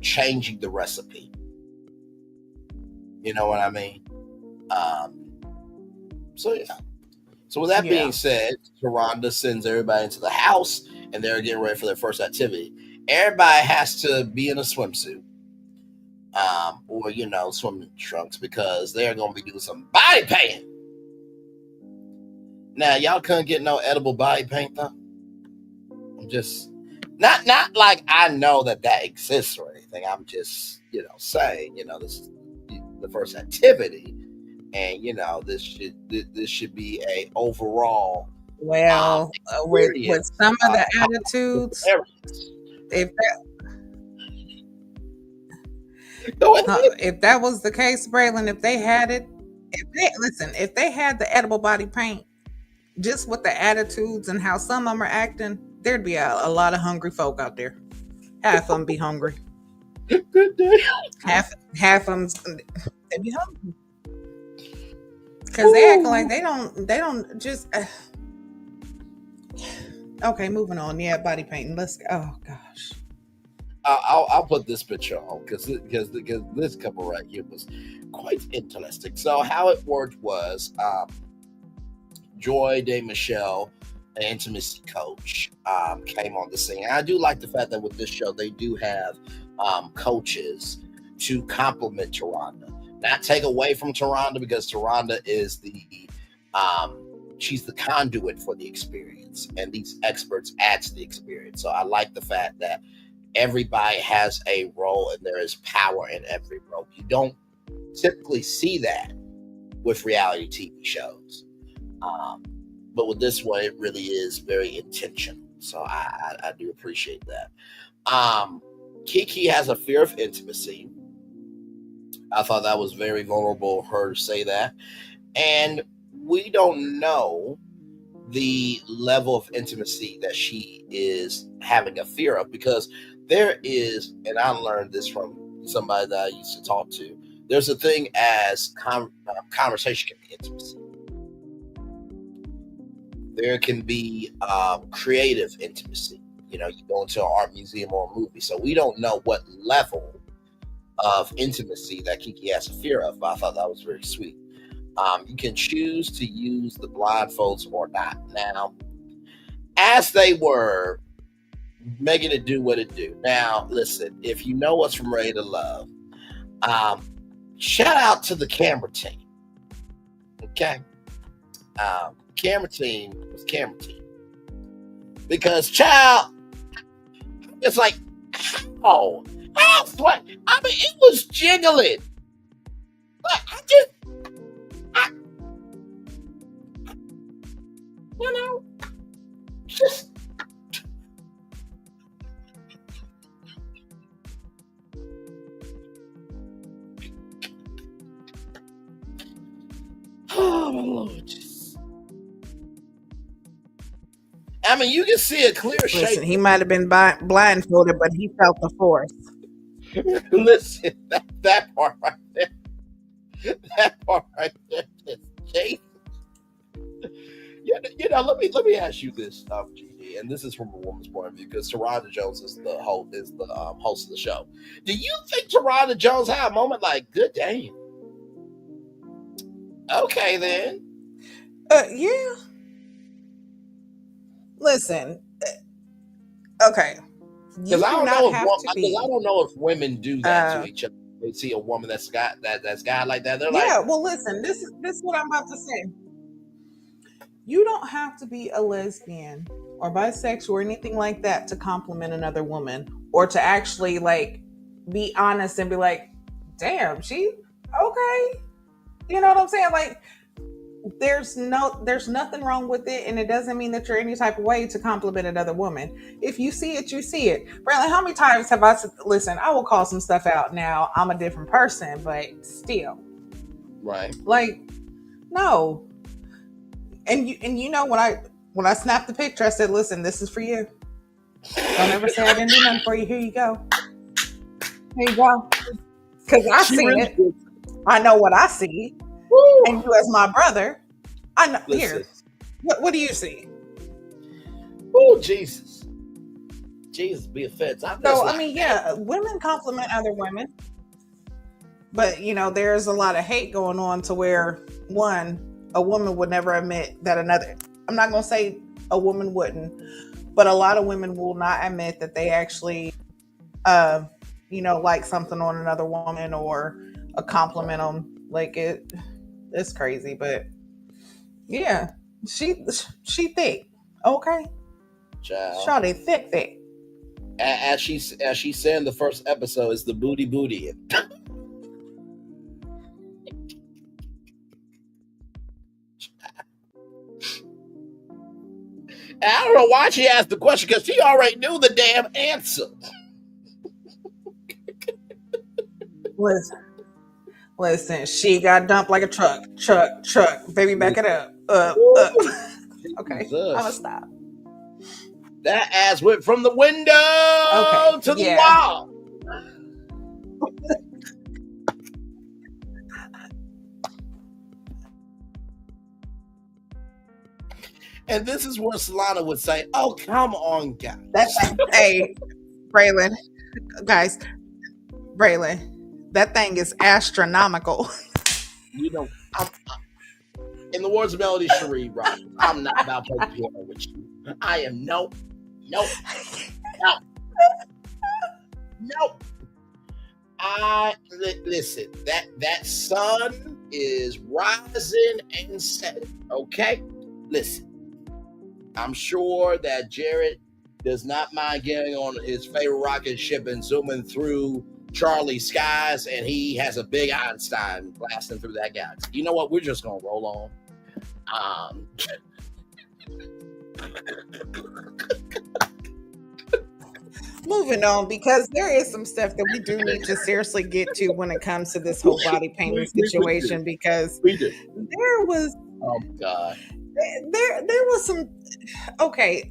changing the recipe. You know what I mean? So yeah. So with that being said, Taronda sends everybody into the house and they're getting ready for their first activity. Everybody has to be in a swimsuit. Or swimming trunks, because they're gonna be doing some body painting. Now, y'all couldn't get no edible body paint, though? I'm just... Not like I know that exists or anything. I'm just, saying, this is the first activity. And, this should be a overall... Well, with some of the attitudes... If that was the case, Braylon, if they had it... If they had the edible body paint, just with the attitudes and how some of them are acting, there'd be a lot of hungry folk out there. Half of them be hungry. Good day. Half of them they be hungry because they acting like they don't just. Okay, moving on. Yeah, body painting. Let's go. Oh gosh. I'll put this picture on because this couple right here was quite interesting. So how it worked was. Joy De Michelle, an intimacy coach, came on the scene. And I do like the fact that with this show, they do have coaches to complement Taronda. Not take away from Taronda, because Taronda is she's the conduit for the experience. And these experts add to the experience. So I like the fact that everybody has a role and there is power in every role. You don't typically see that with reality TV shows. But with this one, it really is very intentional. So I do appreciate that. Keke has a fear of intimacy. I thought that was very vulnerable of her to say that. And we don't know the level of intimacy that she is having a fear of, because there is, and I learned this from somebody that I used to talk to, there's a thing as conversation can be intimacy. There can be creative intimacy. You know, you go into an art museum or a movie. So we don't know what level of intimacy that Keke has a fear of, but I thought that was very sweet. You can choose to use the blindfolds or not. Now, as they were making it do what it do. Now, listen, if you know what's from Ready to Love, shout out to the camera team. Okay? Camera team was camera team. Because, child, it's like, how? What? I mean, it was jiggling. But you know, just. Oh, my Lord. I mean, you can see a clear shape. Listen, he might have been blindfolded, but he felt the force. Listen, that part right there. That part right there. Jesus. You know, let me ask you this, GD, and this is from a woman's point of view, because Taronda Jones is the host of the show. Do you think Taronda Jones had a moment like, good damn? Okay, then. Yeah. Listen. Okay. Because I don't know if women do that to each other. They see a woman that's got like that. They're like, yeah. Well, listen. This is what I'm about to say. You don't have to be a lesbian or bisexual or anything like that to compliment another woman, or to actually like be honest and be like, damn, she okay. You know what I'm saying? Like, there's nothing wrong with it, and it doesn't mean that you're any type of way to compliment another woman. If you see it, you see it. Braylon, how many times have I said, listen, I will call some stuff out now. I'm a different person, but still. Right. Like, no. And you know, when I snapped the picture, I said, listen, this is for you. Don't ever say I didn't do nothing for you. Here you go. Here you go. Because I see it. I know what I see. Woo. And you as my brother, I know. Listen. Here, what do you see? Oh, Jesus. Jesus be offense. I mean, yeah, women compliment other women. But, you know, there's a lot of hate going on to where, a woman would never admit that another, I'm not going to say a woman wouldn't, but a lot of women will not admit that they actually, like something on another woman or a compliment them. Like, it's crazy, but yeah, she thick, okay? Child. Shawty thick. As she said in the first episode, is the booty. I don't know why she asked the question, because she already knew the damn answer. Listen, she got dumped like a truck. Baby, back it up. Okay, I'm gonna stop. That ass went from the window to the wall. And this is where Solana would say, oh, come on, guys. Hey, Braylon. Guys, Braylon, that thing is astronomical. You know, in the words of Melody Cherie, right? I'm not about to play piano with you. I am no. Listen, that sun is rising and setting, okay? Listen, I'm sure that Jared does not mind getting on his favorite rocket ship and zooming through Charlie's skies, and he has a big Einstein blasting through that galaxy. You know what? We're just gonna roll on. Moving on, because there is some stuff that we do need to seriously get to when it comes to this whole body painting situation, because We do. there was Oh God. there was some okay.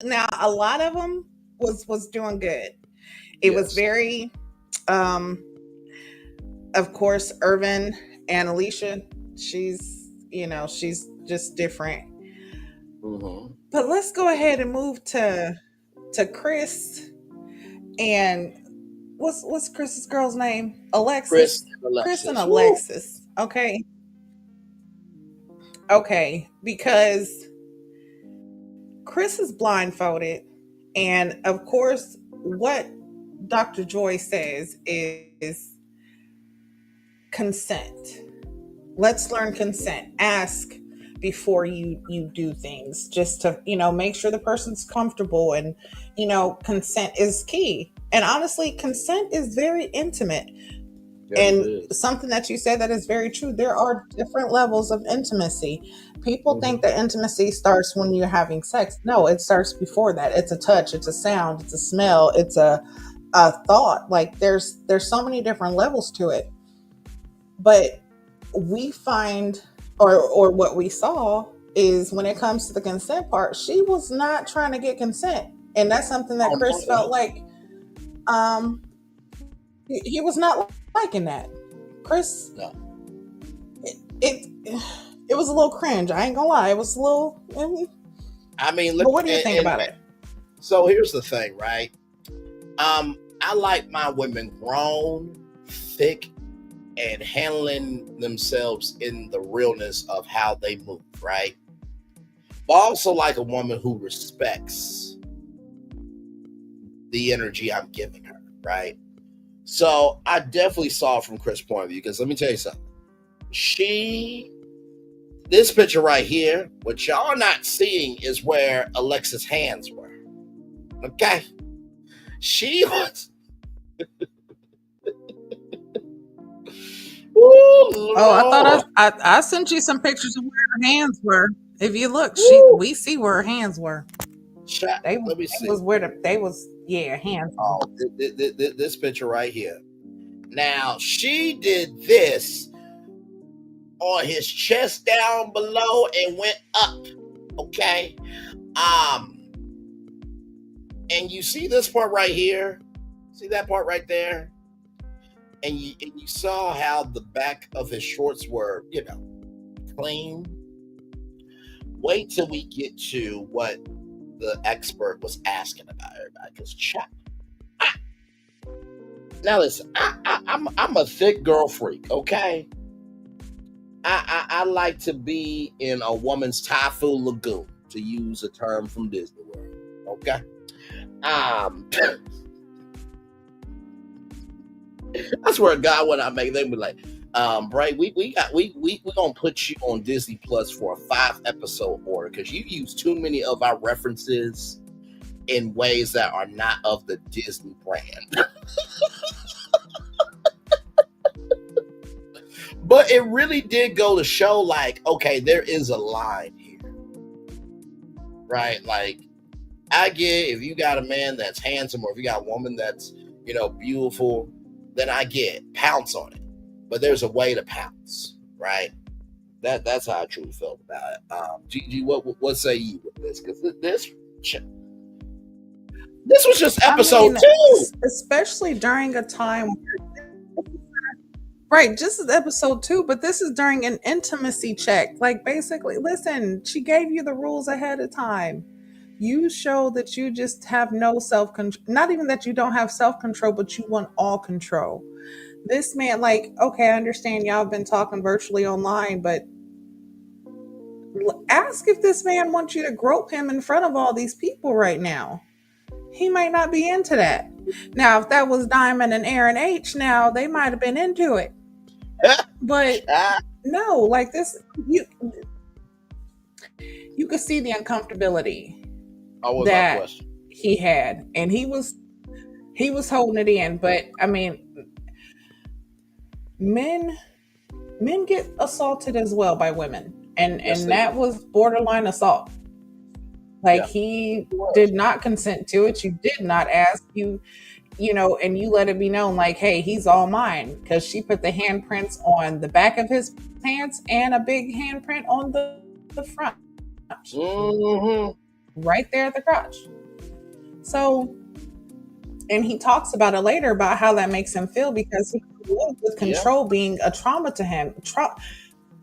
Now a lot of them was doing good. It was very of course Irvin and Alicia, she's just different. Mm-hmm. But let's go ahead and move to Chris and what's Chris's girl's name? Alexis. Chris and Alexis. Okay. Okay, because Chris is blindfolded, and of course what Dr. Joy says is consent. Let's learn consent. Ask before you do things, just to make sure the person's comfortable, and consent is key. And honestly, consent is very intimate. And something that you said that is very true. There are different levels of intimacy. People think that intimacy starts when you're having sex. No, it starts before that. It's a touch, it's a sound, it's a smell, it's a thought. Like there's so many different levels to it. But we find, or what we saw is, when it comes to the consent part, she was not trying to get consent. And that's something that Chris felt like he was not liking that. Chris, no. It was a little cringe. I ain't gonna lie. It was a little. I mean, look, but what do you think about it? So here's the thing, right? I like my women grown, thick, and handling themselves in the realness of how they move, right? But also like a woman who respects the energy I'm giving her, right? So I definitely saw it from Chris' point of view, because let me tell you something. This picture right here, what y'all not seeing is where Alexis' hands were. Okay? She was... Ooh, I thought I sent you some pictures of where her hands were. If you look, we see where her hands were. Let me see. Hands. Oh, this picture right here. Now, she did this on his chest down below and went up. Okay? And you see this part right here? See that part right there? And you saw how the back of his shorts were, clean. Wait till we get to what the expert was asking about everybody. Because now listen, I'm a thick girl freak, okay? I like to be in a woman's Typhoon Lagoon, to use a term from Disney World, okay? I swear to God, when I make them be like, Bray, we gonna put you on Disney Plus for a 5-episode order, because you use too many of our references in ways that are not of the Disney brand. But it really did go to show, like, okay, there is a line here, right? Like, I get if you got a man that's handsome, or if you got a woman that's beautiful, then I get pounce on it. But there's a way to pounce, right? That's how I truly felt about it. Gigi, what say you with this? Because this was just episode 2, especially during a time. Right, just as episode 2, but this is during an intimacy check. Like, basically, listen, she gave you the rules ahead of time. You show that you just have no self-control. Not even that you don't have self-control, but you want all control. This man, like, okay, I understand y'all have been talking virtually online, but ask if this man wants you to grope him in front of all these people right now. He might not be into that. Now, if that was Diamond and Aaron H, now they might have been into it. But no, like this, you could see the uncomfortability that he had, and he was holding it in. But I mean, men get assaulted as well by women, and Yes, and they that did. was borderline assault. Like Yeah, he it was. did not consent to it. You did not ask. And you let it be known, like, hey, he's all mine, because she put the handprints on the back of his pants and a big handprint on the front, Mm-hmm. right there at the crotch. So, and he talks about it later about how that makes him feel, because he lived with Yeah. control being a trauma to him.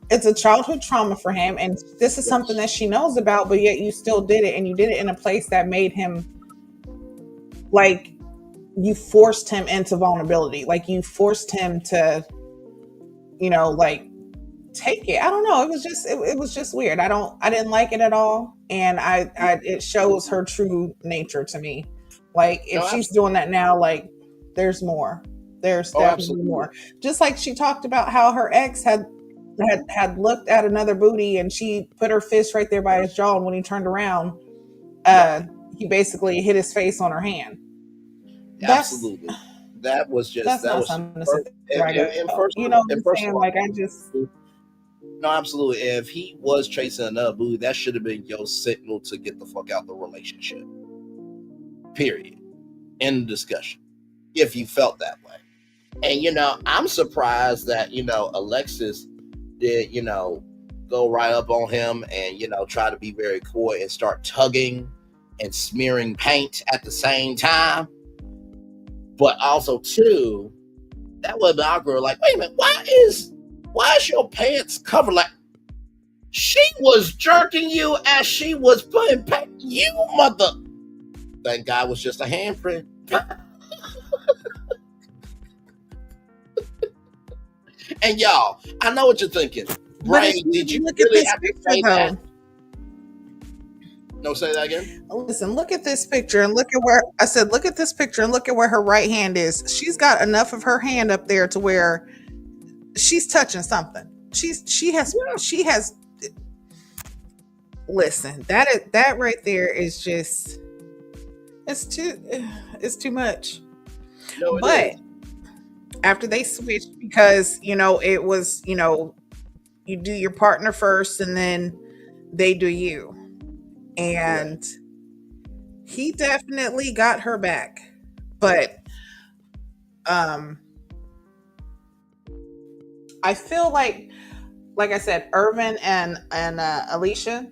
It's a childhood trauma for him, and this is something that she knows about, but yet you still did it, and you did it in a place that made him, like, you forced him into vulnerability. Like, you forced him to, like, take it. I don't know. It was just weird. I didn't like it at all. And it shows her true nature to me. Like, if No, she's doing that now, like, there's more. There's definitely absolutely. more. Just like she talked about how her ex had looked at another booty, and she put her fist right there by his jaw, and when he turned around, he basically hit his face on her hand. Absolutely. That was That's not was something to sit there and, and and, go, and first you know what and I'm first of saying? all, Like, I just, no, absolutely. If he was chasing another boo, that should have been your signal to get the fuck out the relationship. Period. End discussion. If you felt that way. And I'm surprised that, Alexis did, go right up on him and, try to be very coy and start tugging and smearing paint at the same time. But also, too, that was our girl. Like, wait a minute, why is your pants covered? Like, she was jerking you as she was putting paint. You mother. Thank God it was just a handprint. And y'all, I know what you're thinking. Bray, did you look really at this have to picture, say that? though? No, say that again. Listen, look at this picture and look at where I said, look at this picture and look at where her right hand is. She's got enough of her hand up there to where she's touching something. She has. Listen, that right there is just, it's too much. No, it But is. after they switched, because it was, you do your partner first and then they do you. And he definitely got her back. But I feel like I said, Irvin and Alicia,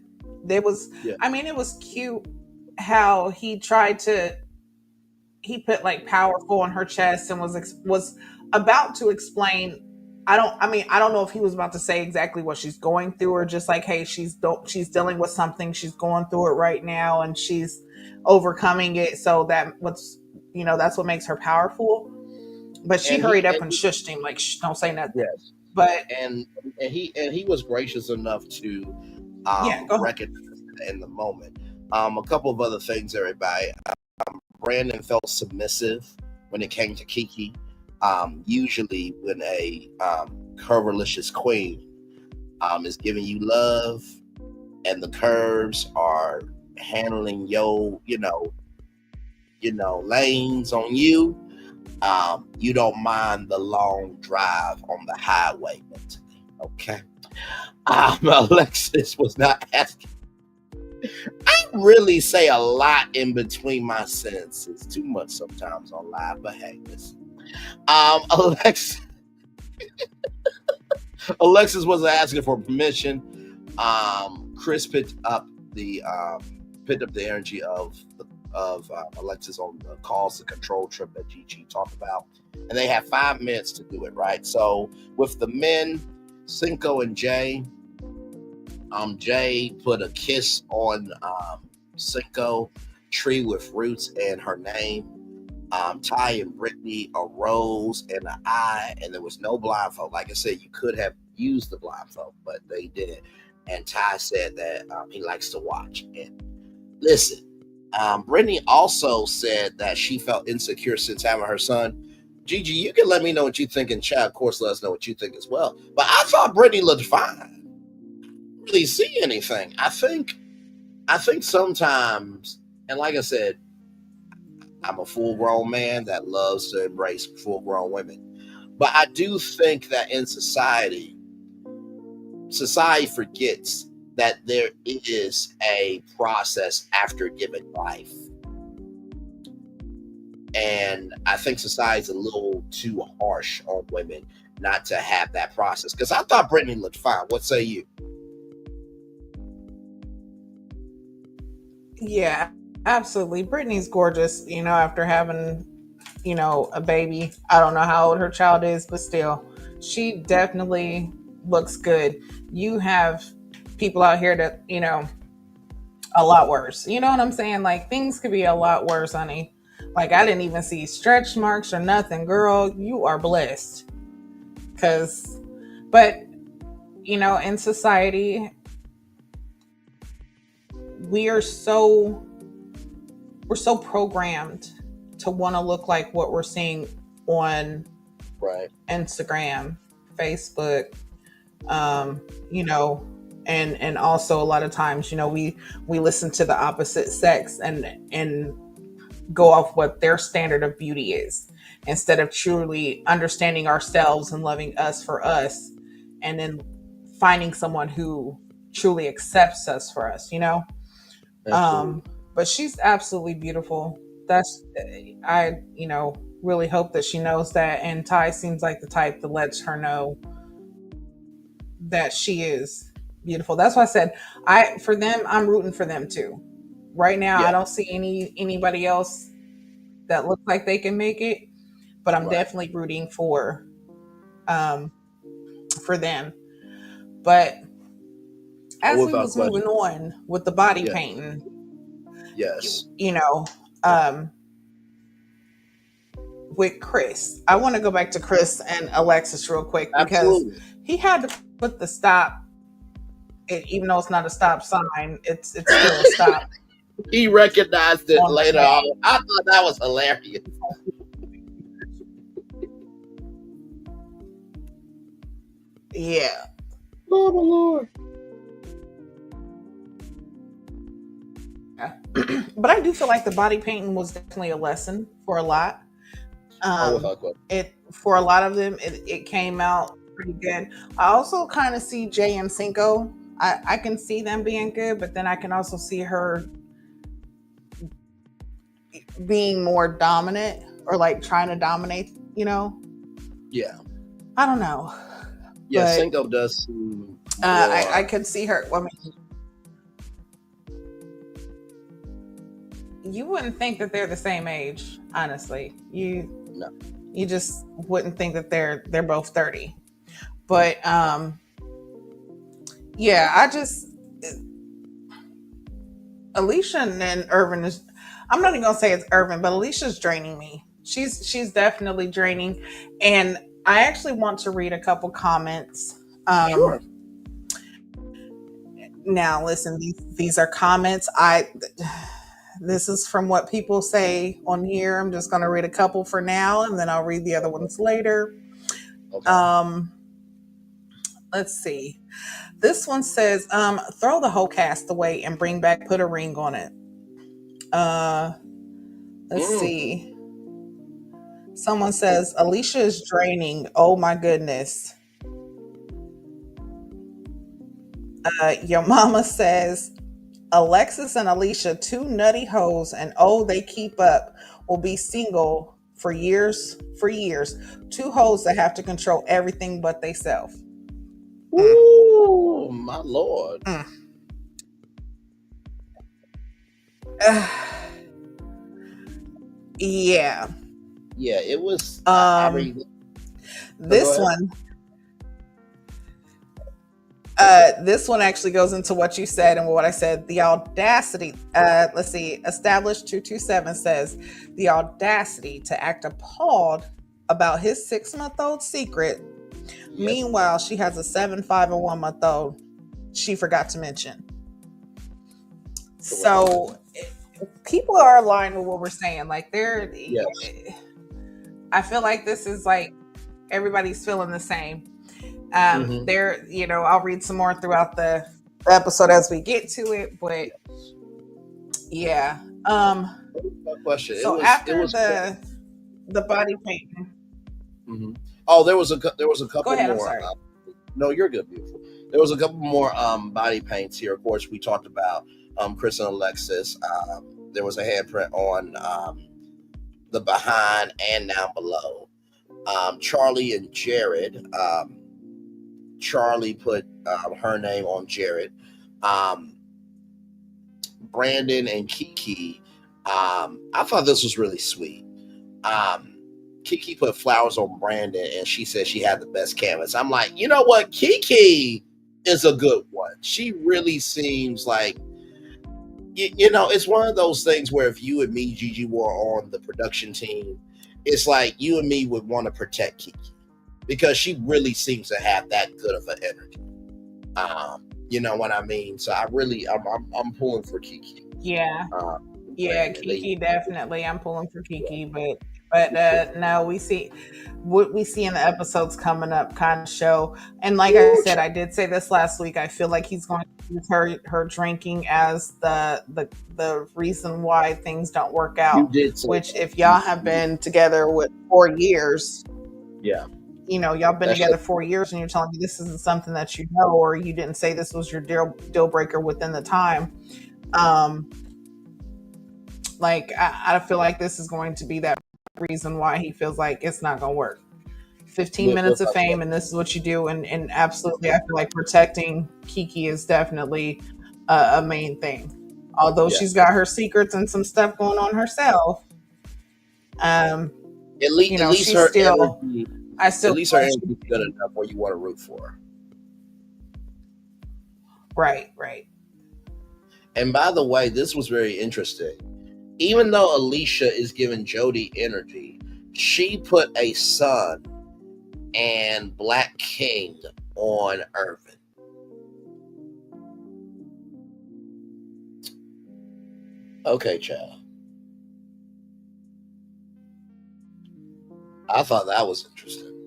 it was cute how he put like powerful on her chest and was about to explain. I don't know if he was about to say exactly what she's going through, or just like, hey, she's dealing with something, she's going through it right now, and she's overcoming it. So that's what makes her powerful. But she hurried up and shushed him, like, shh, don't say nothing. Yes. But and he was gracious enough to recognize that in the moment. A couple of other things, everybody. Brandon felt submissive when it came to Keke. Usually when a curvilicious queen is giving you love and the curves are handling your lanes on you, you don't mind the long drive on the highway mentally. Okay. Alexis was not asking. I really say a lot in between my sentences. Too much sometimes on live, but hey, listen. Alexis wasn't asking for permission. Chris picked up the energy of Alexis on the calls to control trip that Gigi talked about, and they had 5 minutes to do it, right? So with the men, Cinco and Jay, Jay put a kiss on Cinco, tree with roots and her name. Ty and Brittany, a rose and an eye, and there was no blindfold. Like I said, you could have used the blindfold, but they didn't. And Ty said that he likes to watch. And listen, Brittany also said that she felt insecure since having her son. Gigi, you can let me know what you think in chat. Of course, let us know what you think as well. But I thought Brittany looked fine. Really see anything. I think sometimes, and like I said, I'm a full-grown man that loves to embrace full-grown women. But I do think that in society, society forgets that there is a process after giving life. And I think society's a little too harsh on women not to have that process. Because I thought Brittany looked fine. What say you? Yeah, absolutely. Brittany's gorgeous, after having, a baby. I don't know how old her child is, but still, she definitely looks good. You have people out here that, a lot worse. You know what I'm saying? Like, things could be a lot worse, honey. Like, I didn't even see stretch marks or nothing. Girl, you are blessed. But, in society, we're so programmed to want to look like what we're seeing on Instagram, Facebook, and also a lot of times, we listen to the opposite sex and go off what their standard of beauty is, instead of truly understanding ourselves and loving us for us, and then finding someone who truly accepts us for us, but she's absolutely beautiful. I really hope that she knows that, and Ty seems like the type that lets her know that she is beautiful. That's why I said I'm rooting for them too. Right now, I don't see anybody else that looks like they can make it, but I'm definitely rooting for them. But as we was moving on with the body painting, with Chris, I want to go back to Chris and Alexis real quick, because he had to put the stop. Even though it's not a stop sign, it's still a stop. He recognized it later on. I thought that was hilarious. Yeah. Oh my Lord. Yeah. But I do feel like the body painting was definitely a lesson for a lot. For a lot of them, it came out pretty good. I also kind of see Jay and Cinco. I can see them being good, but then I can also see her being more dominant, or like trying to dominate, Yeah. I don't know. Yeah, but, Cinco does seem I could see her. I mean, you wouldn't think that they're the same age, honestly. You just wouldn't think that they're both 30. But I just Alicia and Irvin is, I'm not even gonna say it's Irvin, but Alicia's draining me. She's definitely draining. And I actually want to read a couple comments. Sure. Now listen, these are comments. This is from what people say on here. I'm just gonna read a couple for now, and then I'll read the other ones later. Okay. Let's see. This one says, throw the whole cast away and put a ring on it. Let's see. Someone says, Alicia is draining. Oh my goodness. Your mama says, Alexis and Alicia, two nutty hoes, and they keep up, will be single for years. Two hoes that have to control everything but they self. Ooh, my Lord. Yeah. Yeah, it was. This one. This one actually goes into what you said and what I said. The audacity. Let's see. Established 227 says the audacity to act appalled about his 6-month-old secret. Yep. Meanwhile, she has a 7, 5, and 1-month-old. She forgot to mention. So people are aligned with what we're saying. Like I feel like this is like everybody's feeling the same. There, I'll read some more throughout the episode as we get to it, but yeah. Question. So after the body painting. Mm-hmm. Oh, there was a couple Go ahead, more. I'm sorry. No, you're good, beautiful. There was a couple more body paints here. Of course, we talked about Chris and Alexis. There was a handprint on the behind and down below. Charlie and Jared. Charlie put her name on Jared. Brandon and Keke. I thought this was really sweet. Keke put flowers on Brandon, and she said she had the best canvas. I'm like, you know what? Keke is a good one. She really seems like, you know, it's one of those things where if you and me, Gigi, were on the production team, it's like you and me would want to protect Keke because she really seems to have that good of an energy. You know what I mean? So I'm pulling for Keke. Yeah. Brandon, Keke definitely. I'm pulling for Keke, but no, we see what we see in the episodes coming up kind of show. And like I said, I did say this last week. I feel like he's going to use her drinking as the reason why things don't work out. Which, if y'all have been together with 4 years, yeah, you know, y'all been together 4 years, and you're telling me this isn't something that you know, or you didn't say this was your deal breaker within the time. Like I feel like this is going to be that reason why he feels like it's not going to work. 15 minutes of fame, and this is what you do. And absolutely, I feel like protecting Keke is definitely a main thing. Although she's got her secrets and some stuff going on herself. At least her energy. At least her energy is good enough where you want to root for her. Right. And by the way, this was very interesting. Even though Alicia is giving Jody energy, she put a sun and Black King on Irvin. Okay, child. I thought that was interesting.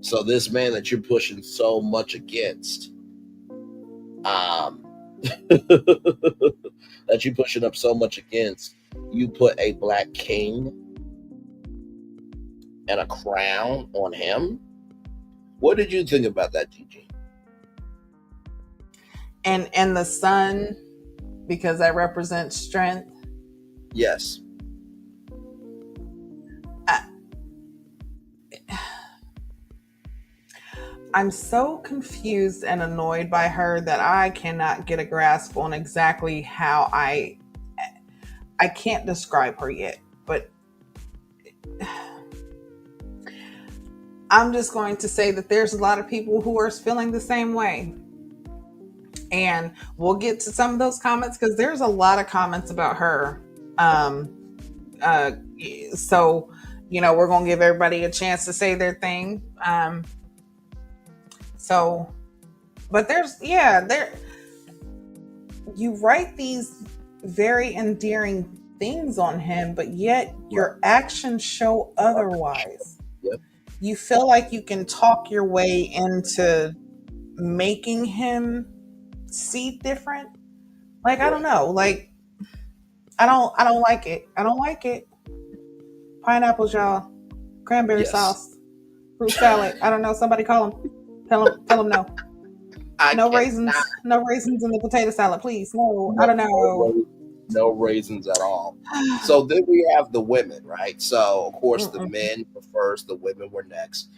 So this man that you're pushing so much against, that you're pushing up so much against, you put a Black King and a crown on him. What did you think about that, Gigi? And the sun, because that represents strength. Yes. I'm so confused and annoyed by her that I cannot get a grasp on exactly how I can't describe her yet, but I'm just going to say that there's a lot of people who are feeling the same way. And we'll get to some of those comments because there's a lot of comments about her. So, you know, we're going to give everybody a chance to say their thing. You write these very endearing things on him, but yet your actions show otherwise. Yep. You feel like you can talk your way into making him see different. Like, I don't know. Like, I don't like it. I don't like it. Pineapples, y'all. Cranberry sauce. Fruit salad. I don't know. Somebody call him. Tell him no. No raisins in the potato salad, please. No, I don't know. No raisins at all. So then we have the women, right? So of course the men were first, the women were next.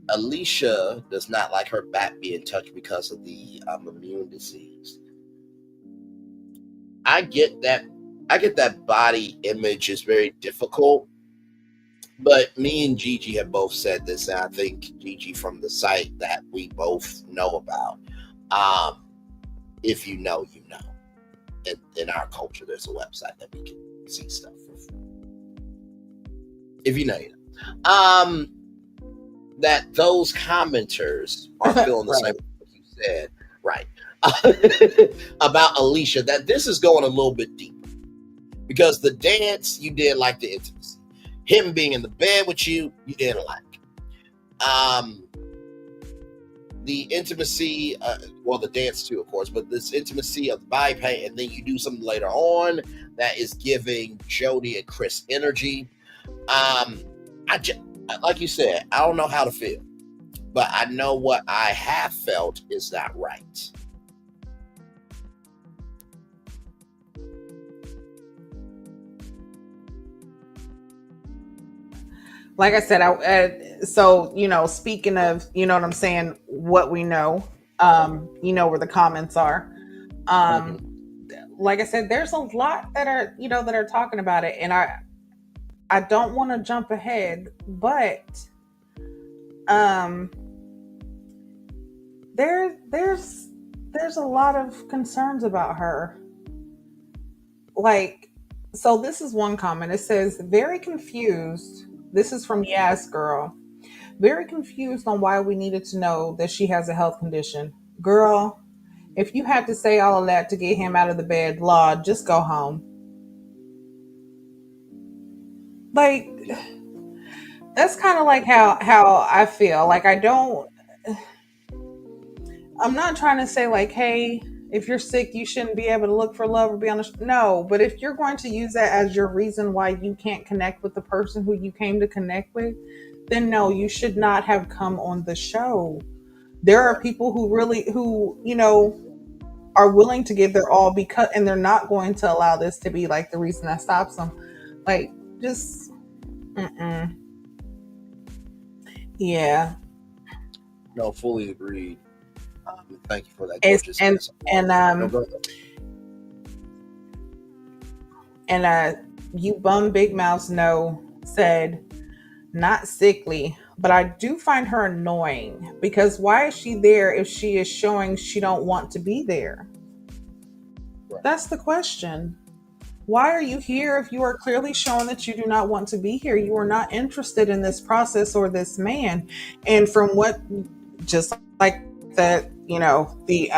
Alicia does not like her back being touched because of the immune disease. I get that body image is very difficult. But me and Gigi have both said this, and I think Gigi from the site that we both know about. If you know, you know. In our culture, there's a website that we can see stuff for free. If you know, you know. That those commenters are feeling the same way you said, right? About Alicia, that this is going a little bit deeper. Because the dance, you did like the intimacy. Him being in the bed with you, you didn't like. The intimacy, the dance too, of course, but this intimacy of the body paint, and then you do something later on that is giving Jody and Chris energy. Like you said, I don't know how to feel. but I know what I have felt is not right. Like I said, so speaking of, you know what I'm saying, what we know, where the comments are. Like I said, there's a lot that are, that are talking about it, and I don't want to jump ahead, but there's a lot of concerns about her. Like, so this is one comment. It says, very confused. This is from Yas Girl. Very confused on why we needed to know that she has a health condition. Girl, if you had to say all of that to get him out of the bed, Lord, just go home. Like, that's kind of like how I feel. Like, I'm not trying to say like, hey, if you're sick, you shouldn't be able to look for love or be on no, but if you're going to use that as your reason why you can't connect with the person who you came to connect with, then no, you should not have come on the show. There are people who are willing to give their all because, and they're not going to allow this to be like the reason that stops them. Like, just, yeah. No, fully agreed. Thank you for that. You bum big mouths said, not sickly, but I do find her annoying because why is she there if she is showing she don't want to be there? Right. That's the question. Why are you here if you are clearly showing that you do not want to be here? You are not interested in this process or this man. And from what, just like that, the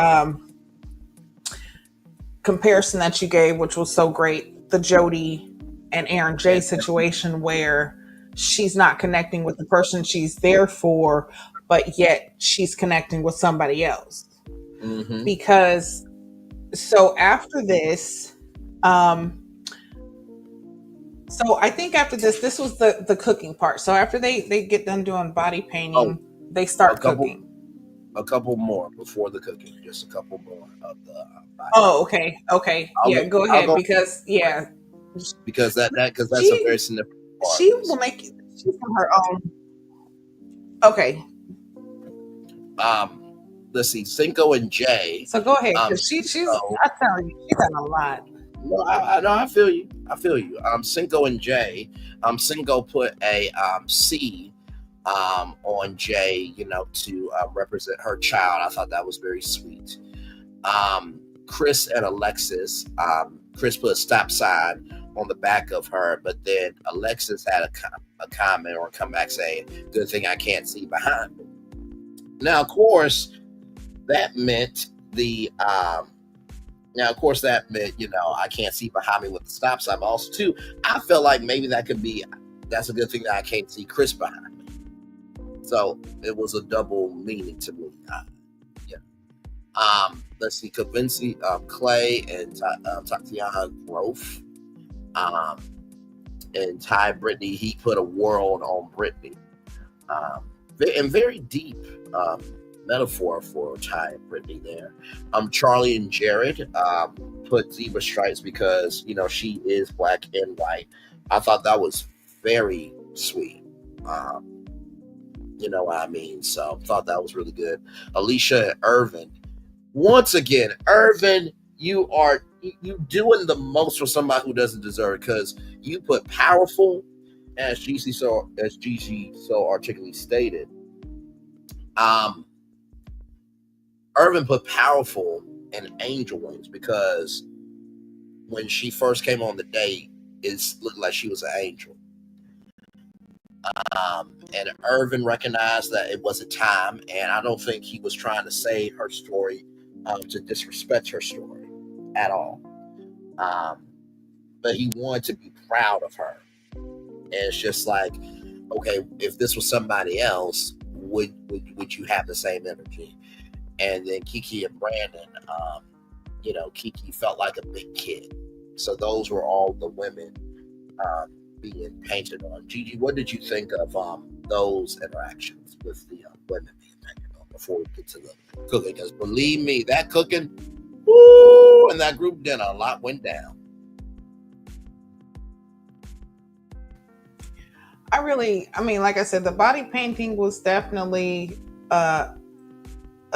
comparison that you gave, which was so great, the Jody and Aaron J situation where she's not connecting with the person she's there for, but yet she's connecting with somebody else. Mm-hmm. Because so after this, so I think after this was the cooking part. So after they get done doing body painting, they start cooking. A couple more before the cooking, just a couple more of the body. Oh, okay. Go ahead because that's a very significant part. She will make it. She's on her own. Okay. Let's see, Cinco and Jay. So go ahead, because she's. I tell you, she's done a lot. No, I feel you. Cinco and Jay. Cinco put a C on Jay, to represent her child. I thought that was very sweet. Chris and Alexis. Chris put a stop sign on the back of her, but then Alexis had a comment or comeback saying, "Good thing I can't see behind me." Now, of course, that meant I can't see behind me with the stop sign. But also, too, I felt like maybe that's a good thing that I can't see Chris behind me. So it was a double meaning to me. Let's see, Convinci, Clay and Tatiana Grove. And Ty Brittany, he put a world on Brittany. And very deep metaphor for Ty and Brittany there. Charlie and Jared put zebra stripes because, she is black and white. I thought that was very sweet. You know what I mean? So thought that was really good. Alicia and Irvin. Once again, Irvin, you doing the most for somebody who doesn't deserve it, because you put powerful, as Gigi so articulately stated. Irvin put powerful and angel wings because when she first came on the date, it looked like she was an angel. And Irvin recognized that it wasn't time, and I don't think he was trying to say her story to disrespect her story at all. But he wanted to be proud of her. And it's just like, okay, if this was somebody else, would you have the same energy? And then Keke and Brandon, Keke felt like a big kid. So those were all the women being painted on. Gigi, what did you think of those interactions with the women being pregnant before we get to the cooking. Because believe me, that cooking, woo, and that group dinner, a lot went down. Like I said, the body painting was definitely a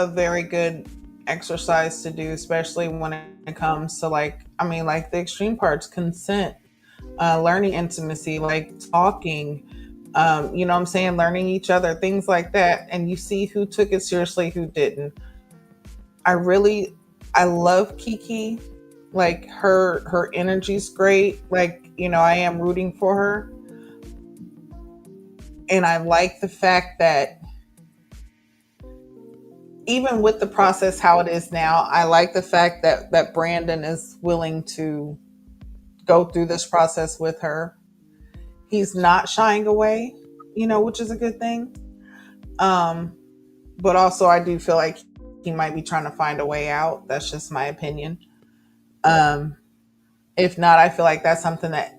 very good exercise to do, especially when it comes to the extreme parts, consent, learning intimacy, like talking, you know what I'm saying, learning each other, things like that. And you see who took it seriously, who didn't. I love Keke. Like her energy's great. Like, I am rooting for her. And I like the fact that even with the process how it is now, I like the fact that Brandon is willing to go through this process with her. He's not shying away, which is a good thing. But also I do feel like he might be trying to find a way out. That's just my opinion. If not, I feel like that's something that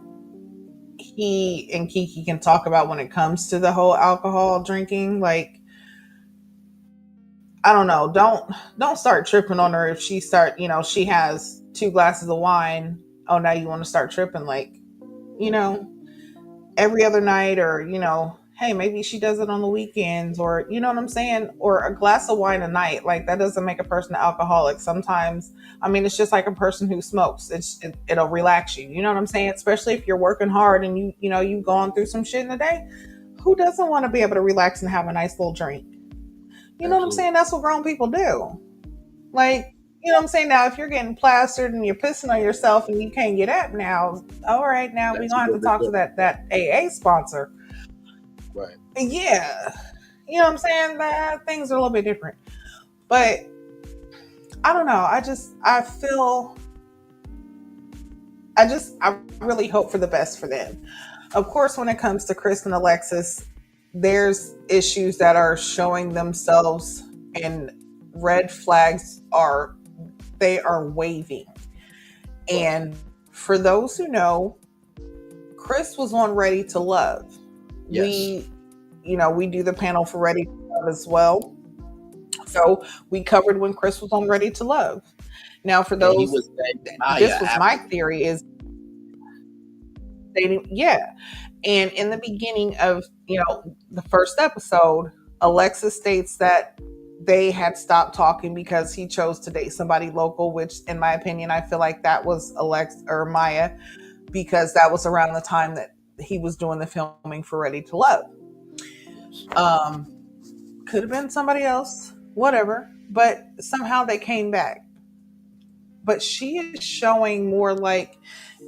he and Keke can talk about when it comes to the whole alcohol drinking. Like, I don't know. Don't start tripping on her if she she has 2 glasses of wine. Oh, now you want to start tripping, like, every other night, or, hey, maybe she does it on the weekends, or, you know what I'm saying? Or a glass of wine a night. Like, that doesn't make a person an alcoholic. Sometimes, it's just like a person who smokes. It'll relax you. You know what I'm saying? Especially if you're working hard and you've gone through some shit in a day. Who doesn't want to be able to relax and have a nice little drink? You know what I'm saying? That's what grown people do. Like, you know what I'm saying? Now, if you're getting plastered and you're pissing on yourself and you can't get up now, all right, now we're going to have to talk to that AA sponsor. Right. Yeah. You know what I'm saying? Things are a little bit different. But I don't know. I really hope for the best for them. Of course, when it comes to Chris and Alexis, there's issues that are showing themselves, and red flags are waving. And for those who know, Chris was on Ready to Love. Yes. We do the panel for Ready to Love as well. So we covered when Chris was on Ready to Love. Now, for those, this was my theory, is dating. Yeah. And in the beginning of, the first episode, Alexis states that they had stopped talking because he chose to date somebody local, which in my opinion, I feel like that was Alex or Maya, because that was around the time that he was doing the filming for Ready to Love. Could have been somebody else, whatever, but somehow they came back. But she is showing more like,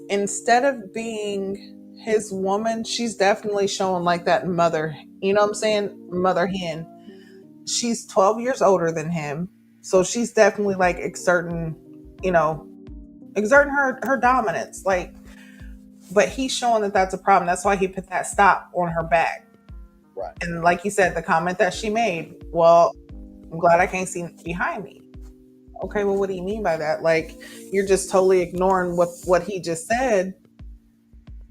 instead of being his woman, she's definitely showing like that mother, you know what I'm saying? Mother hen. She's 12 years older than him. So she's definitely like exerting her dominance. Like, but he's showing that that's a problem. That's why he put that stop on her back. Right. And like you said, the comment that she made, well, I'm glad I can't see behind me. Okay, well, what do you mean by that? Like, you're just totally ignoring what he just said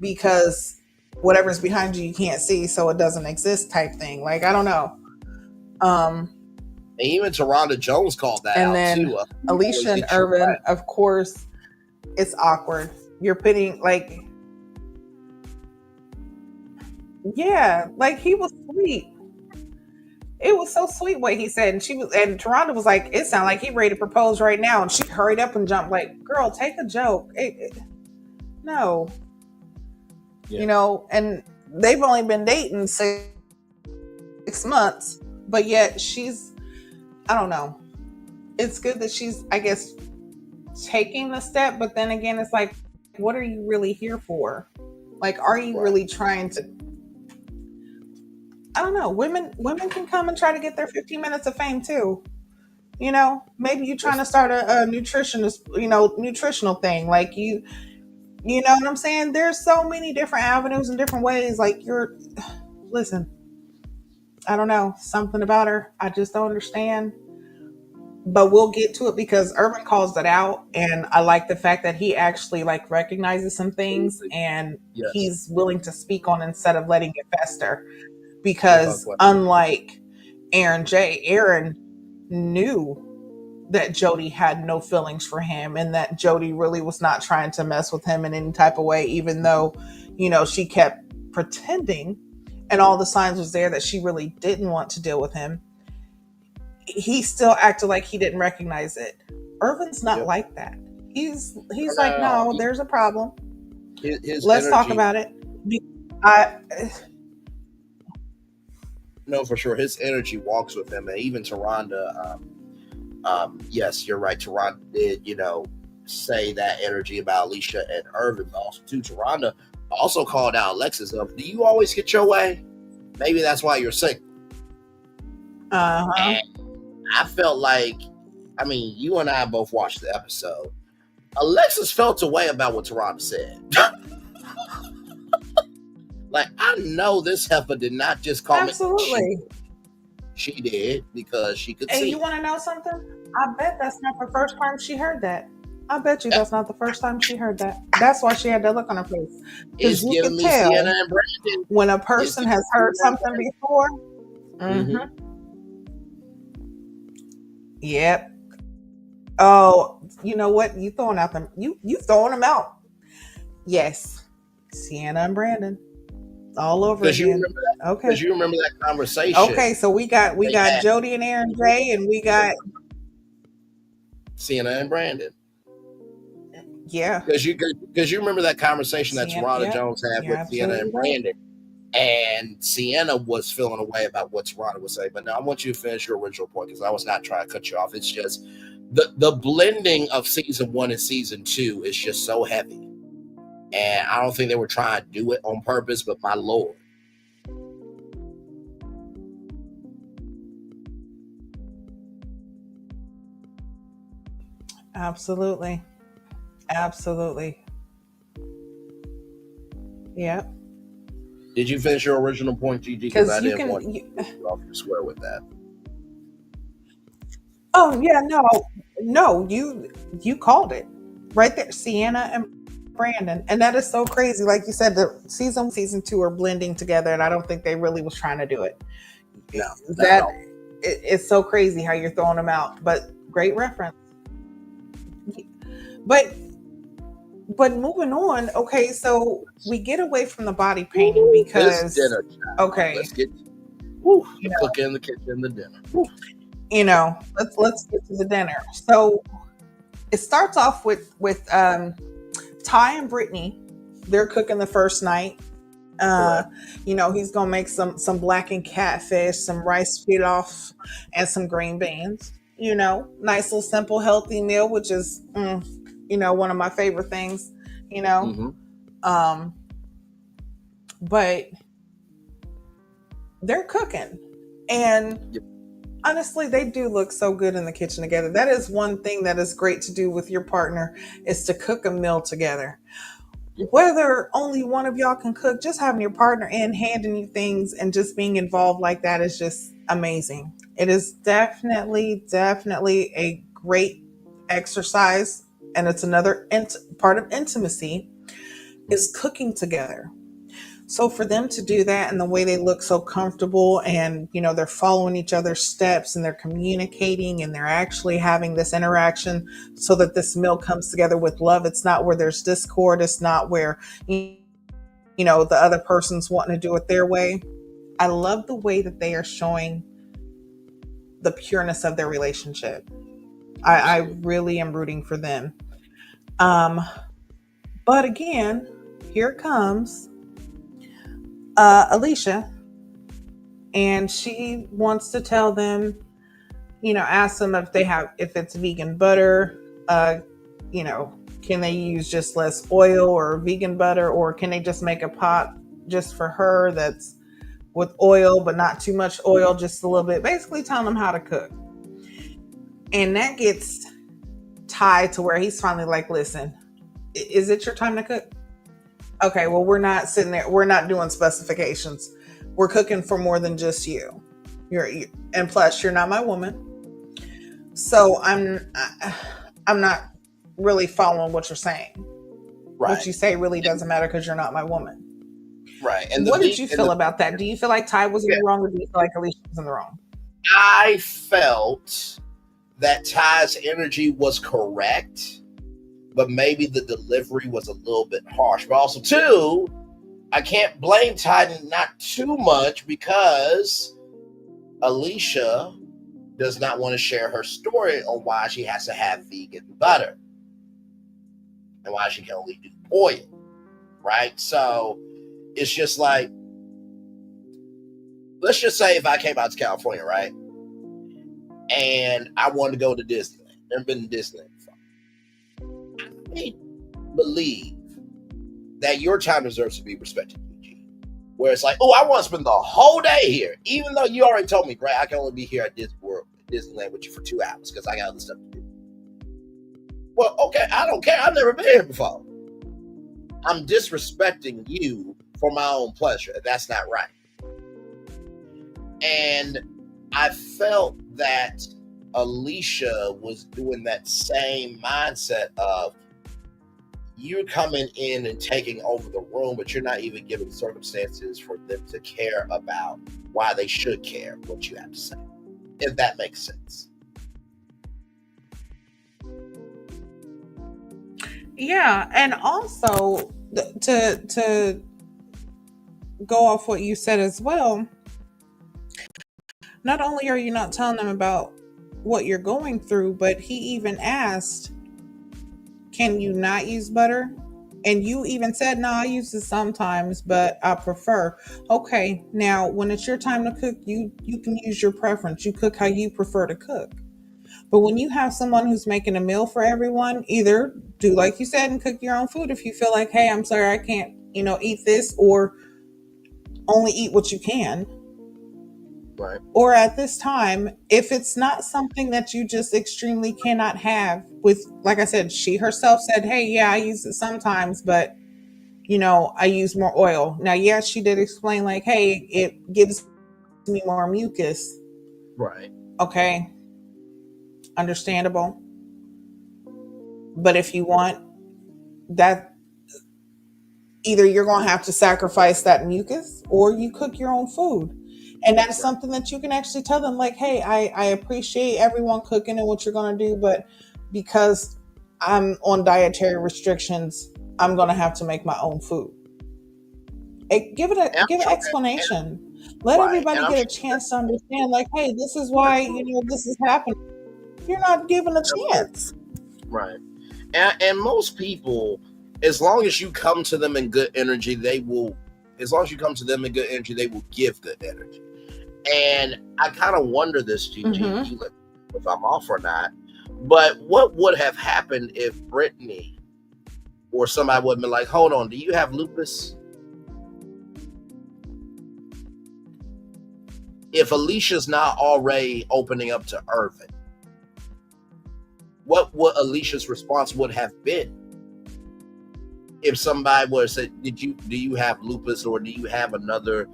because whatever's behind you can't see, so it doesn't exist type thing. Like, I don't know. And even Taronda Jones called that out then too. Alicia and Irvin, of course, it's awkward. You're putting like, yeah, like he was sweet. It was so sweet what he said, and Taronda was like, it sounded like he ready to propose right now, and she hurried up and jumped. Like, girl, take a joke. No, Yeah. And they've only been dating 6 months, but yet she's, I don't know. It's good that she's, I guess, taking the step, but then again, it's like, what are you really here for? Like, are you really trying to? I don't know. Women can come and try to get their 15 minutes of fame too. Maybe you're trying to start a nutritionist, nutritional thing. Like you know what I'm saying? There's so many different avenues and different ways. Like listen, I don't know. Something about her, I just don't understand. But we'll get to it because Urban calls it out. And I like the fact that he actually like recognizes some things and Yes. he's willing to speak on instead of letting it fester. because unlike Aaron knew that Jody had no feelings for him and that Jody really was not trying to mess with him in any type of way, even though, she kept pretending and all the signs was there that she really didn't want to deal with him. He still acted like he didn't recognize it. Irvin's not like that. He's like, no, there's a problem. Let's talk about it. No, for sure. His energy walks with him. And even Taronda, yes, you're right. Taronda did, say that energy about Alicia and Irvin also too. Taronda also called out Alexis of, do you always get your way? Maybe that's why you're sick. And I felt like, you and I both watched the episode. Alexis felt a way about what Taronda said. Like, I know this heifer did not just call Absolutely. me. She did because she could see. And you want to know something? I bet that's not the first time she heard that. I bet you that's not the first time she heard that. That's why she had that look on her face. It's you giving can me tell Sienna and Brandon. when a person has heard something before. Mm-hmm. Yep. Oh, you know what? You throwing out them. You throwing them out. Yes. Sienna and Brandon. All over again. Okay. Because you remember that conversation. Okay, so we got Jody and Aaron J, and we got Sienna and Brandon. Yeah. Because you remember that conversation that Taronda Jones had with Sienna and Brandon. And Sienna was feeling a way about what Taronda was saying. But now I want you to finish your original point because I was not trying to cut you off. It's just the blending of season 1 and season 2 is just so heavy. And I don't think they were trying to do it on purpose, but my Lord. Absolutely. Yep. Did you finish your original point, Gigi? Because I didn't want you off your square with that. Oh yeah, no, you called it right there, Sienna and Brandon, and that is so crazy. Like you said, the season 2 are blending together, and I don't think they really was trying to do it. No, it's so crazy how you're throwing them out, but great reference. But moving on, okay, so we get away from the body painting because dinner time. Okay, let's get the cooking in the kitchen, the dinner. Let's get to the dinner. So it starts off with Ty and Brittany. They're cooking the first night. He's gonna make some blackened catfish, some rice pilaf, and some green beans. Nice little simple healthy meal, which is one of my favorite things. But they're cooking, and honestly, they do look so good in the kitchen together. That is one thing that is great to do with your partner, is to cook a meal together. Whether only one of y'all can cook, just having your partner in, handing you things, and just being involved like that is just amazing. It is definitely a great exercise, and it's another part of intimacy is cooking together. So for them to do that, and the way they look so comfortable, and they're following each other's steps, and they're communicating, and they're actually having this interaction so that this meal comes together with love. It's not where there's discord. It's not where the other person's wanting to do it their way. I love the way that they are showing the pureness of their relationship. I really am rooting for them. But again, here comes Alicia, and she wants to tell them, ask them if it's vegan butter, can they use just less oil or vegan butter, or can they just make a pot just for her that's with oil, but not too much oil, just a little bit, basically telling them how to cook. And that gets tied to where he's finally like, listen, is it your time to cook? Okay, well, we're not sitting there. We're not doing specifications. We're cooking for more than just you. And plus, you're not my woman. So I'm not really following what you're saying. Right. What you say really doesn't matter because you're not my woman. Right. And What did you feel about that? Do you feel like Ty was in the wrong, or do you feel like Alicia was in the wrong? I felt that Ty's energy was correct, but maybe the delivery was a little bit harsh. But also, too, I can't blame Ty not too much because Alicia does not want to share her story on why she has to have vegan butter and why she can only do oil, right? So it's just like, let's just say if I came out to California, right, and I wanted to go to Disneyland. Never been to Disneyland before. I believe that your time deserves to be respected, Eugene. Where it's like, oh, I want to spend the whole day here, even though you already told me, Bray, I can only be here at Disneyland with you for 2 hours because I got other stuff to do. Well, okay, I don't care. I've never been here before. I'm disrespecting you for my own pleasure. That's not right. And I felt that Alicia was doing that same mindset of you're coming in and taking over the room, but you're not even giving circumstances for them to care about why they should care what you have to say, if that makes sense. Yeah, and also to go off what you said as well, not only are you not telling them about what you're going through, but he even asked, can you not use butter? And you even said, no, I use it sometimes, but I prefer. Okay, now when it's your time to cook, you can use your preference. You cook how you prefer to cook. But when you have someone who's making a meal for everyone, either do like you said and cook your own food if you feel like, hey, I'm sorry, I can't, eat this, or only eat what you can. Right. Or at this time, if it's not something that you just extremely cannot have with, like I said, she herself said, hey, yeah, I use it sometimes, but, I use more oil. Now, yes, she did explain like, hey, it gives me more mucus. Right. Okay. Understandable. But if you want that, either you're going to have to sacrifice that mucus or you cook your own food. And that's something that you can actually tell them like, hey, I appreciate everyone cooking and what you're going to do, but because I'm on dietary restrictions, I'm going to have to make my own food. Give an explanation. Let everybody get a chance to understand like, hey, this is why, this is happening. You're not given a chance. Right. And most people, as long as you come to them in good energy, they will give good energy. And I kind of wonder this, Gigi, if I'm off or not, but what would have happened if Brittany or somebody would have been like, hold on, do you have lupus? If Alicia's not already opening up to Irvin, what would Alicia's response would have been? If somebody would have said, do you have lupus or do you have another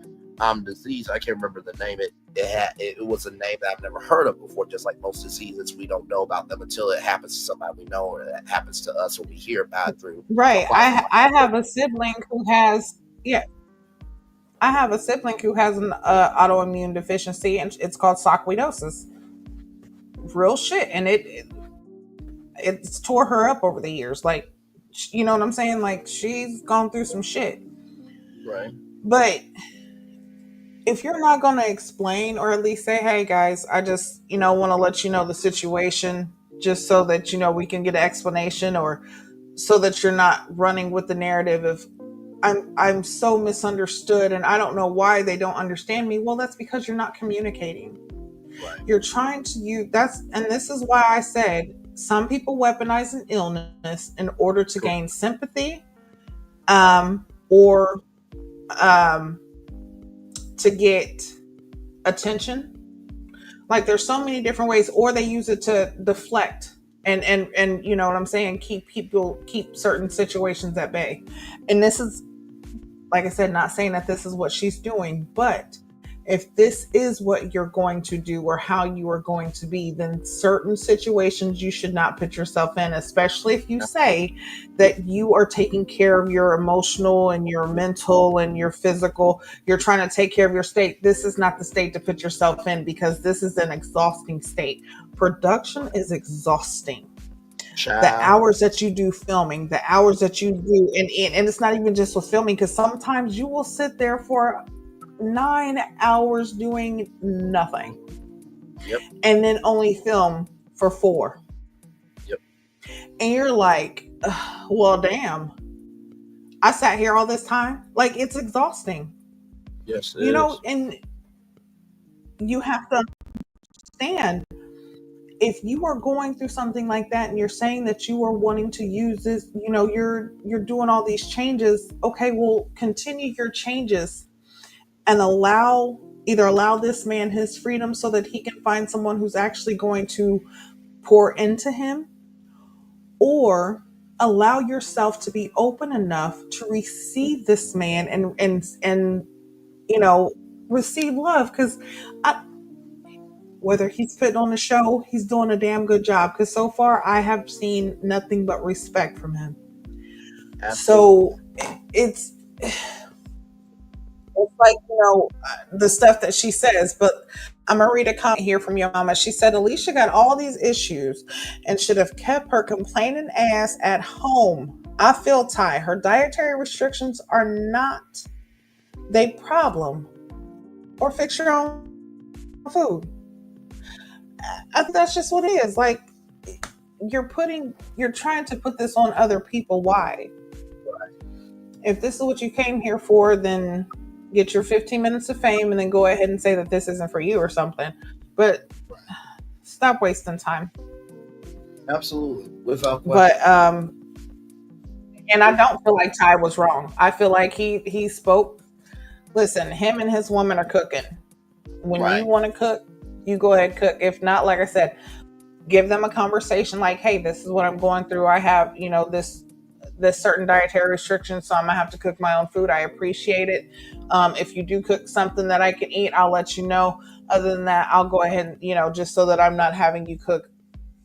disease? I can't remember the name. It was a name that I've never heard of before, just like most diseases, we don't know about them until it happens to somebody we know, or that happens to us when we hear about it through. Right. I have a sibling who has, I have a sibling who has an autoimmune deficiency, and it's called sarcoidosis. Real shit. And it's tore her up over the years. Like, you know what I'm saying? Like, she's gone through some shit. Right. But if you're not going to explain, or at least say, hey guys, I just, want to let you know the situation, just so that, we can get an explanation, or so that you're not running with the narrative of, I'm so misunderstood and I don't know why they don't understand me. Well, that's because you're not communicating. Right. You're trying to use and this is why I said some people weaponize an illness in order to gain sympathy, or to get attention. Like, there's so many different ways, or they use it to deflect and you know what I'm saying, keep certain situations at bay. And this is, like I said, not saying that this is what she's doing, but if this is what you're going to do or how you are going to be, then certain situations you should not put yourself in, especially if you say that you are taking care of your emotional and your mental and your physical. You're trying to take care of your state. This is not the state to put yourself in, because this is an exhausting state. Production is exhausting. The hours that you do filming, the hours that you do, and it's not even just with filming, because sometimes you will sit there for 9 hours doing nothing. Yep. And then only film for 4. Yep. And you're like, well, damn, I sat here all this time. Like, it's exhausting. Yes, you know, and you have to understand, if you are going through something like that and you're saying that you are wanting to use this, you know, you're doing all these changes. Okay, well, continue your changes and either allow this man his freedom so that he can find someone who's actually going to pour into him, or allow yourself to be open enough to receive this man and you know, receive love. Because whether he's putting on a show, he's doing a damn good job, because so far I have seen nothing but respect from him. Absolutely. So it's like, you know, the stuff that she says, but I'm going to read a comment here from your mama. She said, Alicia got all these issues and should have kept her complaining ass at home. I feel Ty. Her dietary restrictions are not the problem. Or fix your own food. I think that's just what it is. Like, you're trying to put this on other people. Why? If this is what you came here for, then get your 15 minutes of fame and then go ahead and say that this isn't for you or something. But stop wasting time. Absolutely. Without question. But and I don't feel like Ty was wrong. I feel like he spoke. Listen, him and his woman are cooking. When you want to cook, you go ahead and cook. If not, like I said, give them a conversation like, hey, this is what I'm going through. I have, you know, this certain dietary restrictions, so I'm gonna have to cook my own food. I appreciate it. If you do cook something that I can eat, I'll let you know. Other than that, I'll go ahead and, you know, just so that I'm not having you cook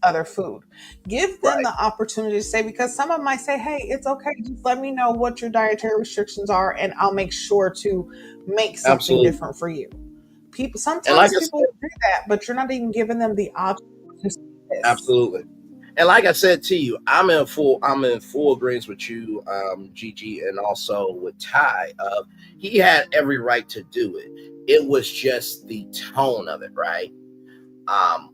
other food. Give them the opportunity to say, because some of them might say, hey, it's okay. Just let me know what your dietary restrictions are, and I'll make sure to make something different for you. Sometimes people do that, but you're not even giving them the option to say this. Absolutely. And like I said to you, I'm in full agreement with you, Gigi, and also with Ty. He had every right to do it. It was just the tone of it, right?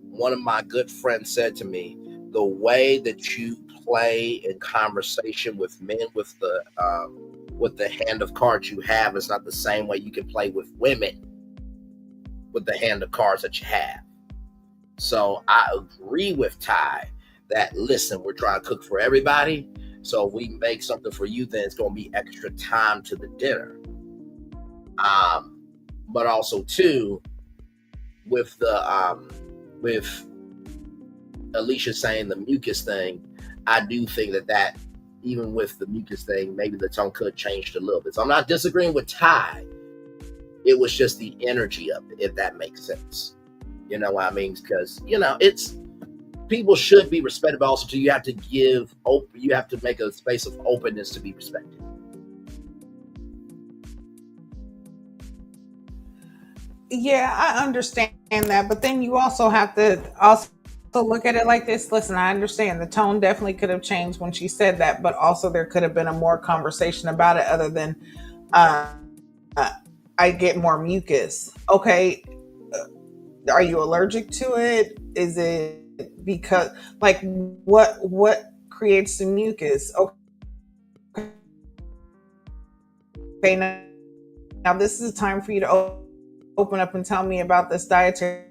One of my good friends said to me, the way that you play in conversation with men with the hand of cards you have is not the same way you can play with women with the hand of cards that you have. So I agree with Ty that, listen, we're trying to cook for everybody. So if we make something for you, then it's going to be extra time to the dinner. But also too, with Alicia saying the mucus thing, I do think that even with the mucus thing, maybe the tone could change a little bit. So I'm not disagreeing with Ty. It was just the energy of it, if that makes sense. You know what I mean? Because, you know, people should be respected, but also too, you have to make a space of openness to be respected. Yeah, I understand that, but then you also have to also look at it like this. Listen, I understand the tone definitely could have changed when she said that, but also there could have been a more conversation about it other than I get more mucus. Okay, are you allergic to it? Is it because, like, what creates the mucus? Okay, now this is a time for you to open up and tell me about this dietary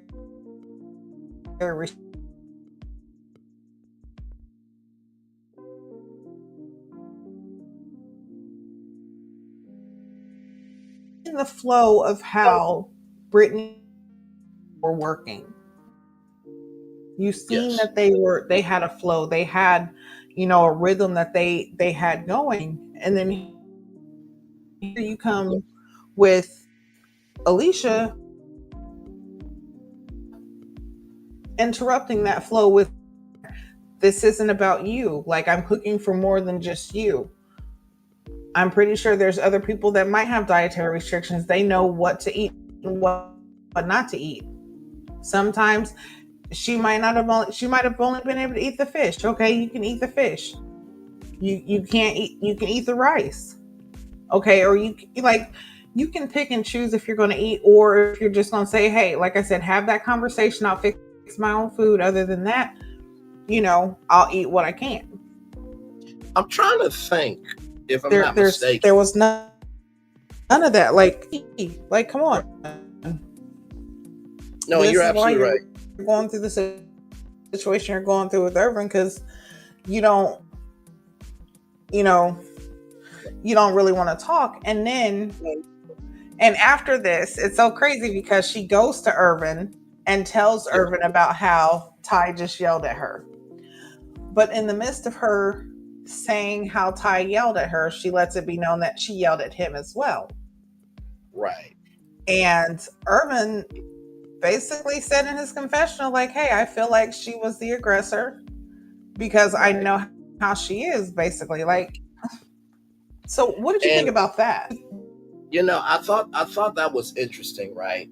restriction. In the flow of how Brittany were working, you've seen that they had a flow, they had, you know, a rhythm that they had going, and then here you come with Alicia, interrupting that flow with, this isn't about you. Like, I'm cooking for more than just you. I'm pretty sure there's other people that might have dietary restrictions. They know what to eat and what not to eat. Sometimes she might have only been able to eat the fish. Okay, you can eat the fish. You can eat the rice. Okay, or you can pick and choose if you're going to eat, or if you're just going to say, hey, like I said, have that conversation. I'll fix my own food. Other than that, I'll eat what I can. I'm trying to think if I'm not mistaken. There was none of that. Like, come on. No, you're absolutely right. You're going through the situation you're going through with Irvin because you don't really want to talk. And after this, it's so crazy because she goes to Irvin and tells Irvin about how Ty just yelled at her. But in the midst of her saying how Ty yelled at her, she lets it be known that she yelled at him as well. Right. And Irvin basically said in his confessional, like, hey, I feel like she was the aggressor because I know how she is, basically. Like, so what did you think about that? I thought that was interesting, right?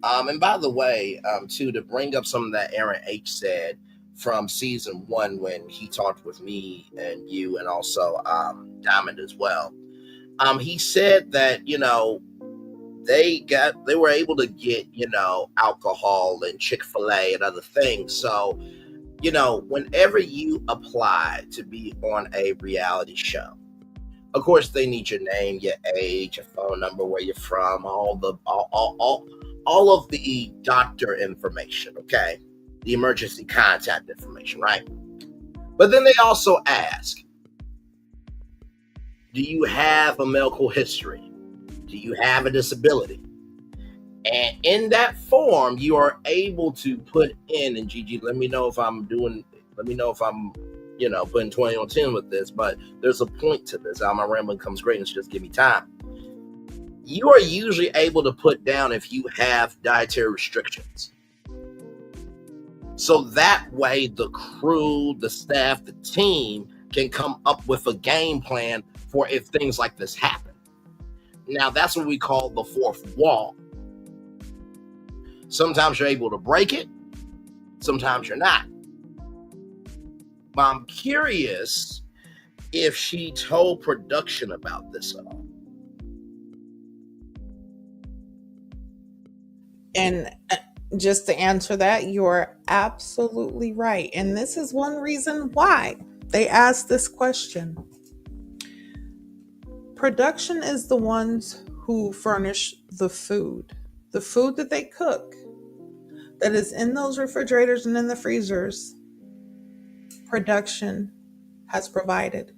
And by the way, too, to bring up something that Aaron H said from season 1 when he talked with me and you and also Diamond as well. He said that, they were able to get, alcohol and Chick-fil-A and other things. So, whenever you apply to be on a reality show, of course, they need your name, your age, your phone number, where you're from, all of the doctor information, okay? The emergency contact information, right? But then they also ask, do you have a medical history? Do you have a disability? And in that form, you are able to put in, and Gigi, let me know if I'm putting 20 on 10 with this, but there's a point to this. How my rambling comes greatness, just give me time. You are usually able to put down if you have dietary restrictions. So that way the crew, the staff, the team can come up with a game plan for if things like this happen. Now, that's what we call the fourth wall. Sometimes you're able to break it. Sometimes you're not. But I'm curious if she told production about this at all. And just to answer that, you're absolutely right. And this is one reason why they asked this question. Production is the ones who furnish the food that they cook, that is in those refrigerators and in the freezers. Production has provided.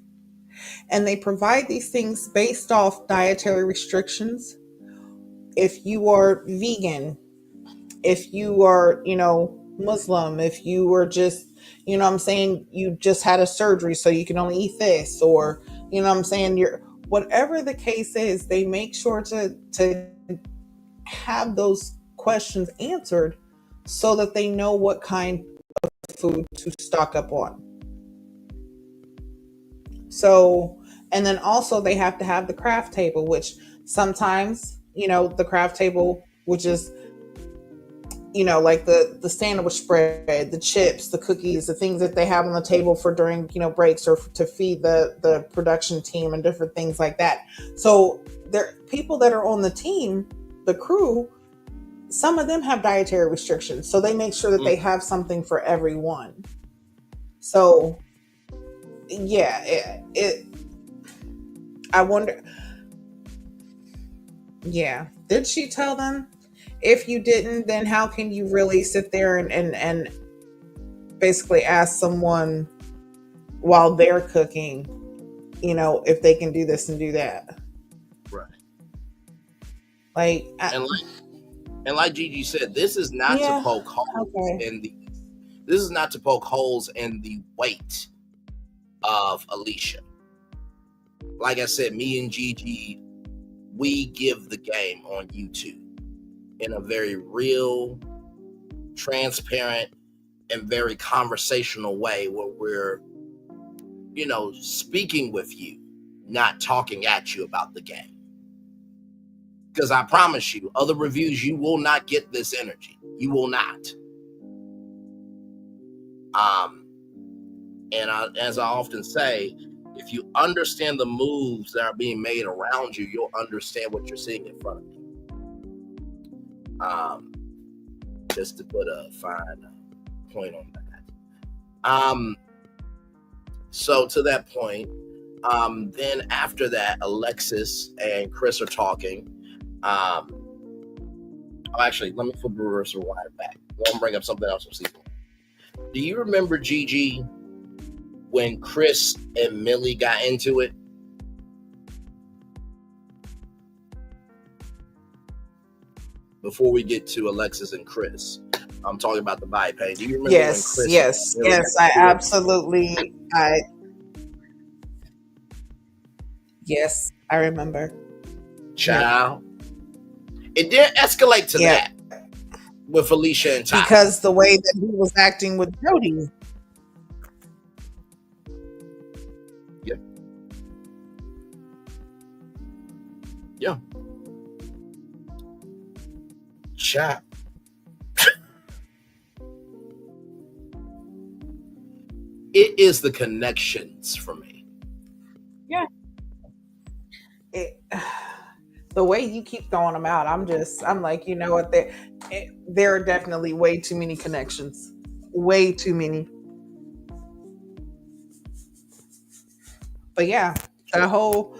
And they provide these things based off dietary restrictions. If you are vegan, if you are, Muslim, if you were just, you just had a surgery so you can only eat this, or, whatever the case is, they make sure to have those questions answered so that they know what kind of food to stock up on. So, and then also they have to have the craft table, which sometimes, the craft table, which is, like the sandwich spread, the chips, the cookies, the things that they have on the table for during, breaks or to feed the production team and different things like that. So there people that are on the team, the crew, some of them have dietary restrictions. So they make sure that they have something for everyone. So yeah, I wonder, did she tell them? If you didn't, then how can you really sit there and basically ask someone while they're cooking, if they can do this and do that? Right. And like Gigi said, this is not to poke holes this is not to poke holes in the weight of Alicia. Like I said, me and Gigi, we give the game on YouTube in a very real, transparent, and very conversational way where we're, speaking with you, not talking at you about the game. Because I promise you, other reviews, you will not get this energy. You will not. As I often say, if you understand the moves that are being made around you, you'll understand what you're seeing in front of you. Just to put a fine point on that. So to that point, then after that, Alexis and Chris are talking. Actually, let me flip reverse rewind back. I want to bring up something else from season 1. Do you remember, Gigi, when Chris and Millie got into it? Before we get to Alexis and Chris, I'm talking about the body pain. Do you remember when Chris? Yes. I absolutely. Yes, I remember. Child, it didn't escalate to that with Alicia and Ty. Because the way that he was acting with Jody. Yeah. Chat. It is the connections for me. Yeah. The way you keep throwing them out, I'm like, you know what? There are definitely way too many connections. Way too many. But yeah, that whole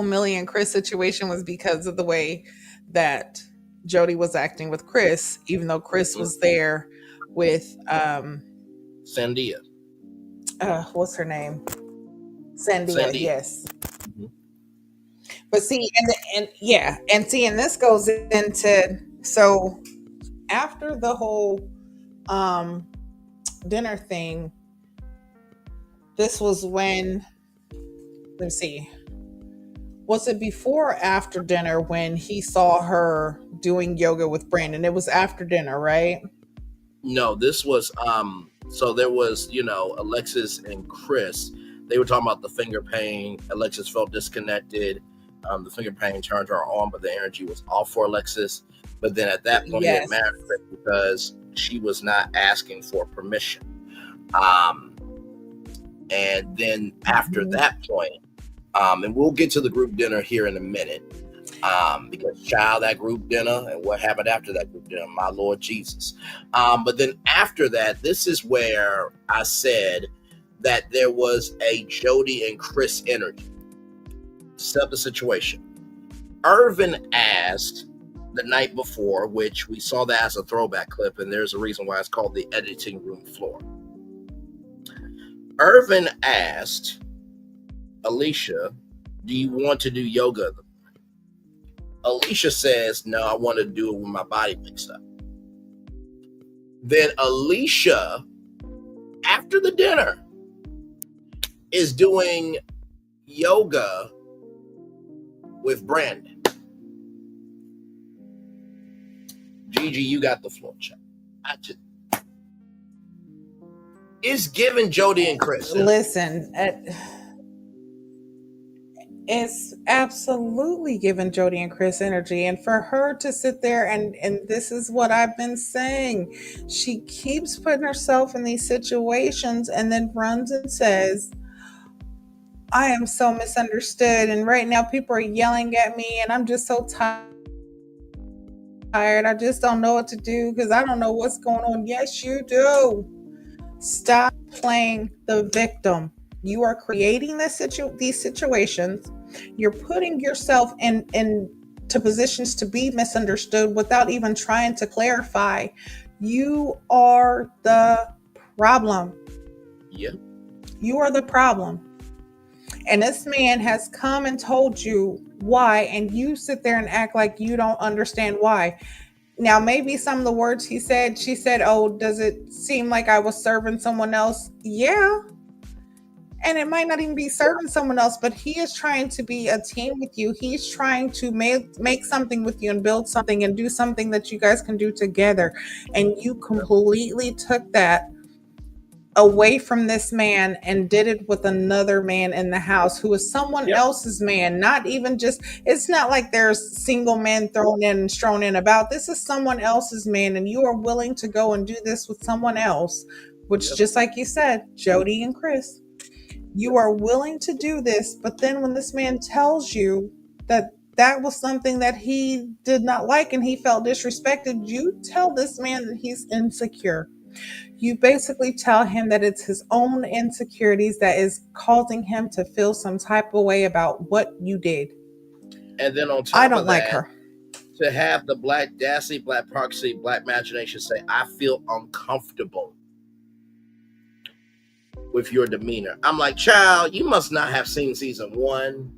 Millie and Chris situation was because of the way that Jody was acting with Chris, even though Chris was there with Sandia. What's her name? Sandia. Yes. Mm-hmm. But see, and this goes into, so after the whole dinner thing, this was when, let's see, was it before or after dinner when he saw her doing yoga with Brandon? It was after dinner, right? No, this was so there was, Alexis and Chris. They were talking about the finger pain. Alexis felt disconnected. The finger pain turned her on, but the energy was off for Alexis. But then at that point, it mattered because she was not asking for permission. And then after that point, and we'll get to the group dinner here in a minute, because that group dinner and what happened after that group dinner, my Lord Jesus. But then after that, this is where I said that there was a Jody and Chris energy. Set up the situation. Irvin asked the night before, which we saw that as a throwback clip, and there's a reason why it's called the editing room floor. Irvin asked Alicia, do you want to do yoga? Alicia says, no, I want to do it with my body mixed up. Then Alicia, after the dinner, is doing yoga with Brandon. Gigi, you got the floor, check. It's giving Jody and Chris. Listen, it's absolutely giving Jody and Chris energy. And for her to sit there and this is what I've been saying, she keeps putting herself in these situations and then runs and says, I am so misunderstood. And right now people are yelling at me and I'm just so tired. I just don't know what to do because I don't know what's going on. Yes, you do. Stop playing the victim. You are creating these situations. You're putting yourself into positions to be misunderstood without even trying to clarify. You are the problem. Yeah. You are the problem. And this man has come and told you why, and you sit there and act like you don't understand why. Now, maybe some of the words she said, oh, does it seem like I was serving someone else? Yeah. and it might not even be serving someone else, but he is trying to be a team with you. He's trying to make something with you and build something and do something that you guys can do together. And you completely took that away from this man and did it with another man in the house who is someone else's man. Not even just, it's not like there's single men thrown in and strewn in about. This is someone else's man, and you are willing to go and do this with someone else, which just like you said, Jody and Chris, you are willing to do this. But then when this man tells you that that was something that he did not like and he felt disrespected, you tell this man that he's insecure. You basically tell him that it's his own insecurities that is causing him to feel some type of way about what you did. And then on top I don't of like that, her. To have the Black Dassy, Black Proxy, Black Imagination say, I feel uncomfortable with your demeanor. I'm like, child, you must not have seen season 1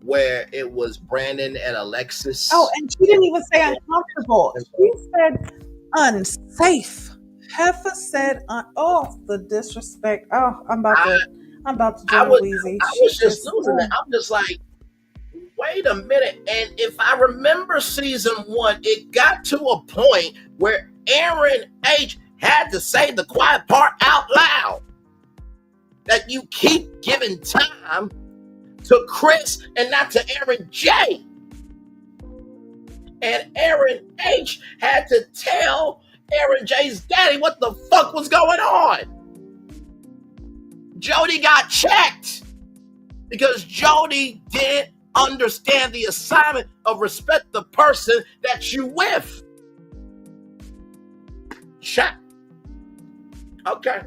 where it was Brandon and Alexis. Oh, and she didn't even say uncomfortable. She said unsafe. Heifer said, oh, the disrespect. Oh, I'm about to join Weezy. I was just losing it. I'm just like, wait a minute. And if I remember season 1, it got to a point where Aaron H had to say the quiet part out loud. That you keep giving time to Chris and not to Aaron J. And Aaron H had to tell Aaron J's daddy what the fuck was going on. Jody got checked because Jody didn't understand the assignment of respect the person that you with. Check. Okay.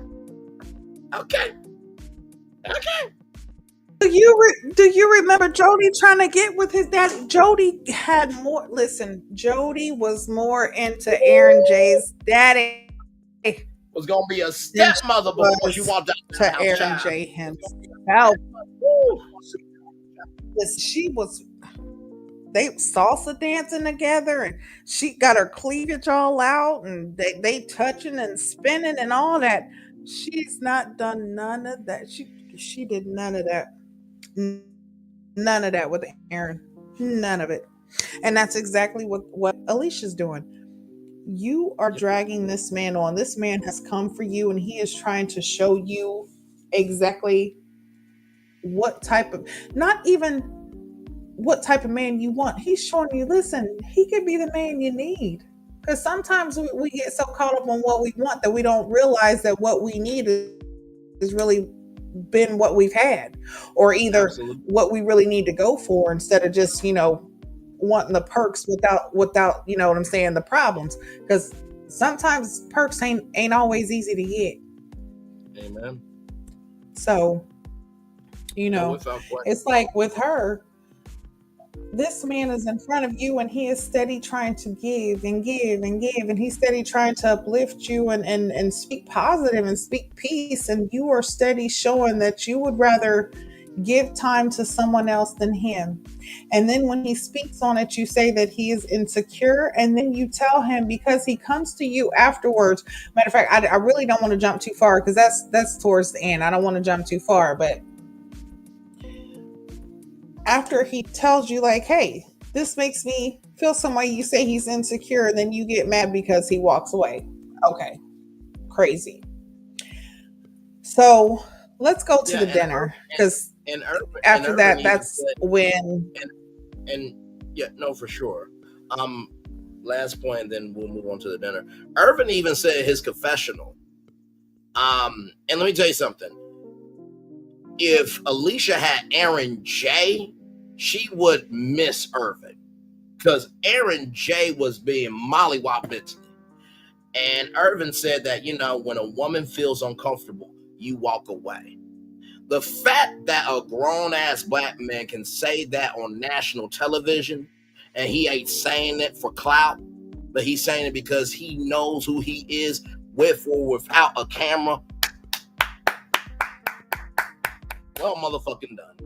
Do you remember Jody trying to get with his daddy? Jody had more. Listen, Jody was more into Aaron J's daddy. Was gonna be a stepmother before you walked out to the house, Aaron child. J himself. Listen, she was. They salsa dancing together, and she got her cleavage all out, and they touching and spinning and all that. She's not done none of that. She did none of that. None of that with Aaron. None of it. And that's exactly what Alicia's doing. You are dragging this man on. This man has come for you, and he is trying to show you exactly what type of, not even what type of man you want. He's showing you, listen, he could be the man you need. Because sometimes we get so caught up on what we want that we don't realize that what we need is really been what we've had, or either what we really need to go for, instead of just, wanting the perks without, you know what I'm saying, the problems. Because sometimes perks ain't always easy to get. Amen. So, it's like with her, this man is in front of you and he is steady trying to give and give and give, and he's steady trying to uplift you and speak positive and speak peace, and you are steady showing that you would rather give time to someone else than him. And then when he speaks on it, you say that he is insecure, and then you tell him, because he comes to you afterwards. Matter of fact, I really don't want to jump too far, because that's towards the end. I don't want to jump too far, but after he tells you, like, hey, this makes me feel some way, you say he's insecure, and then you get mad because he walks away. Okay. Crazy. So let's go to the dinner, because after that, that's when. And yeah, no, for sure. Last point, then we'll move on to the dinner. Irvin even said his confessional. And let me tell you something. If Alicia had Aaron J, she would miss Irvin, because Aaron J was being mollywopped mentally. And Irvin said that, when a woman feels uncomfortable, you walk away. The fact that a grown-ass black man can say that on national television, and he ain't saying it for clout, but he's saying it because he knows who he is, with or without a camera, well, motherfucking done.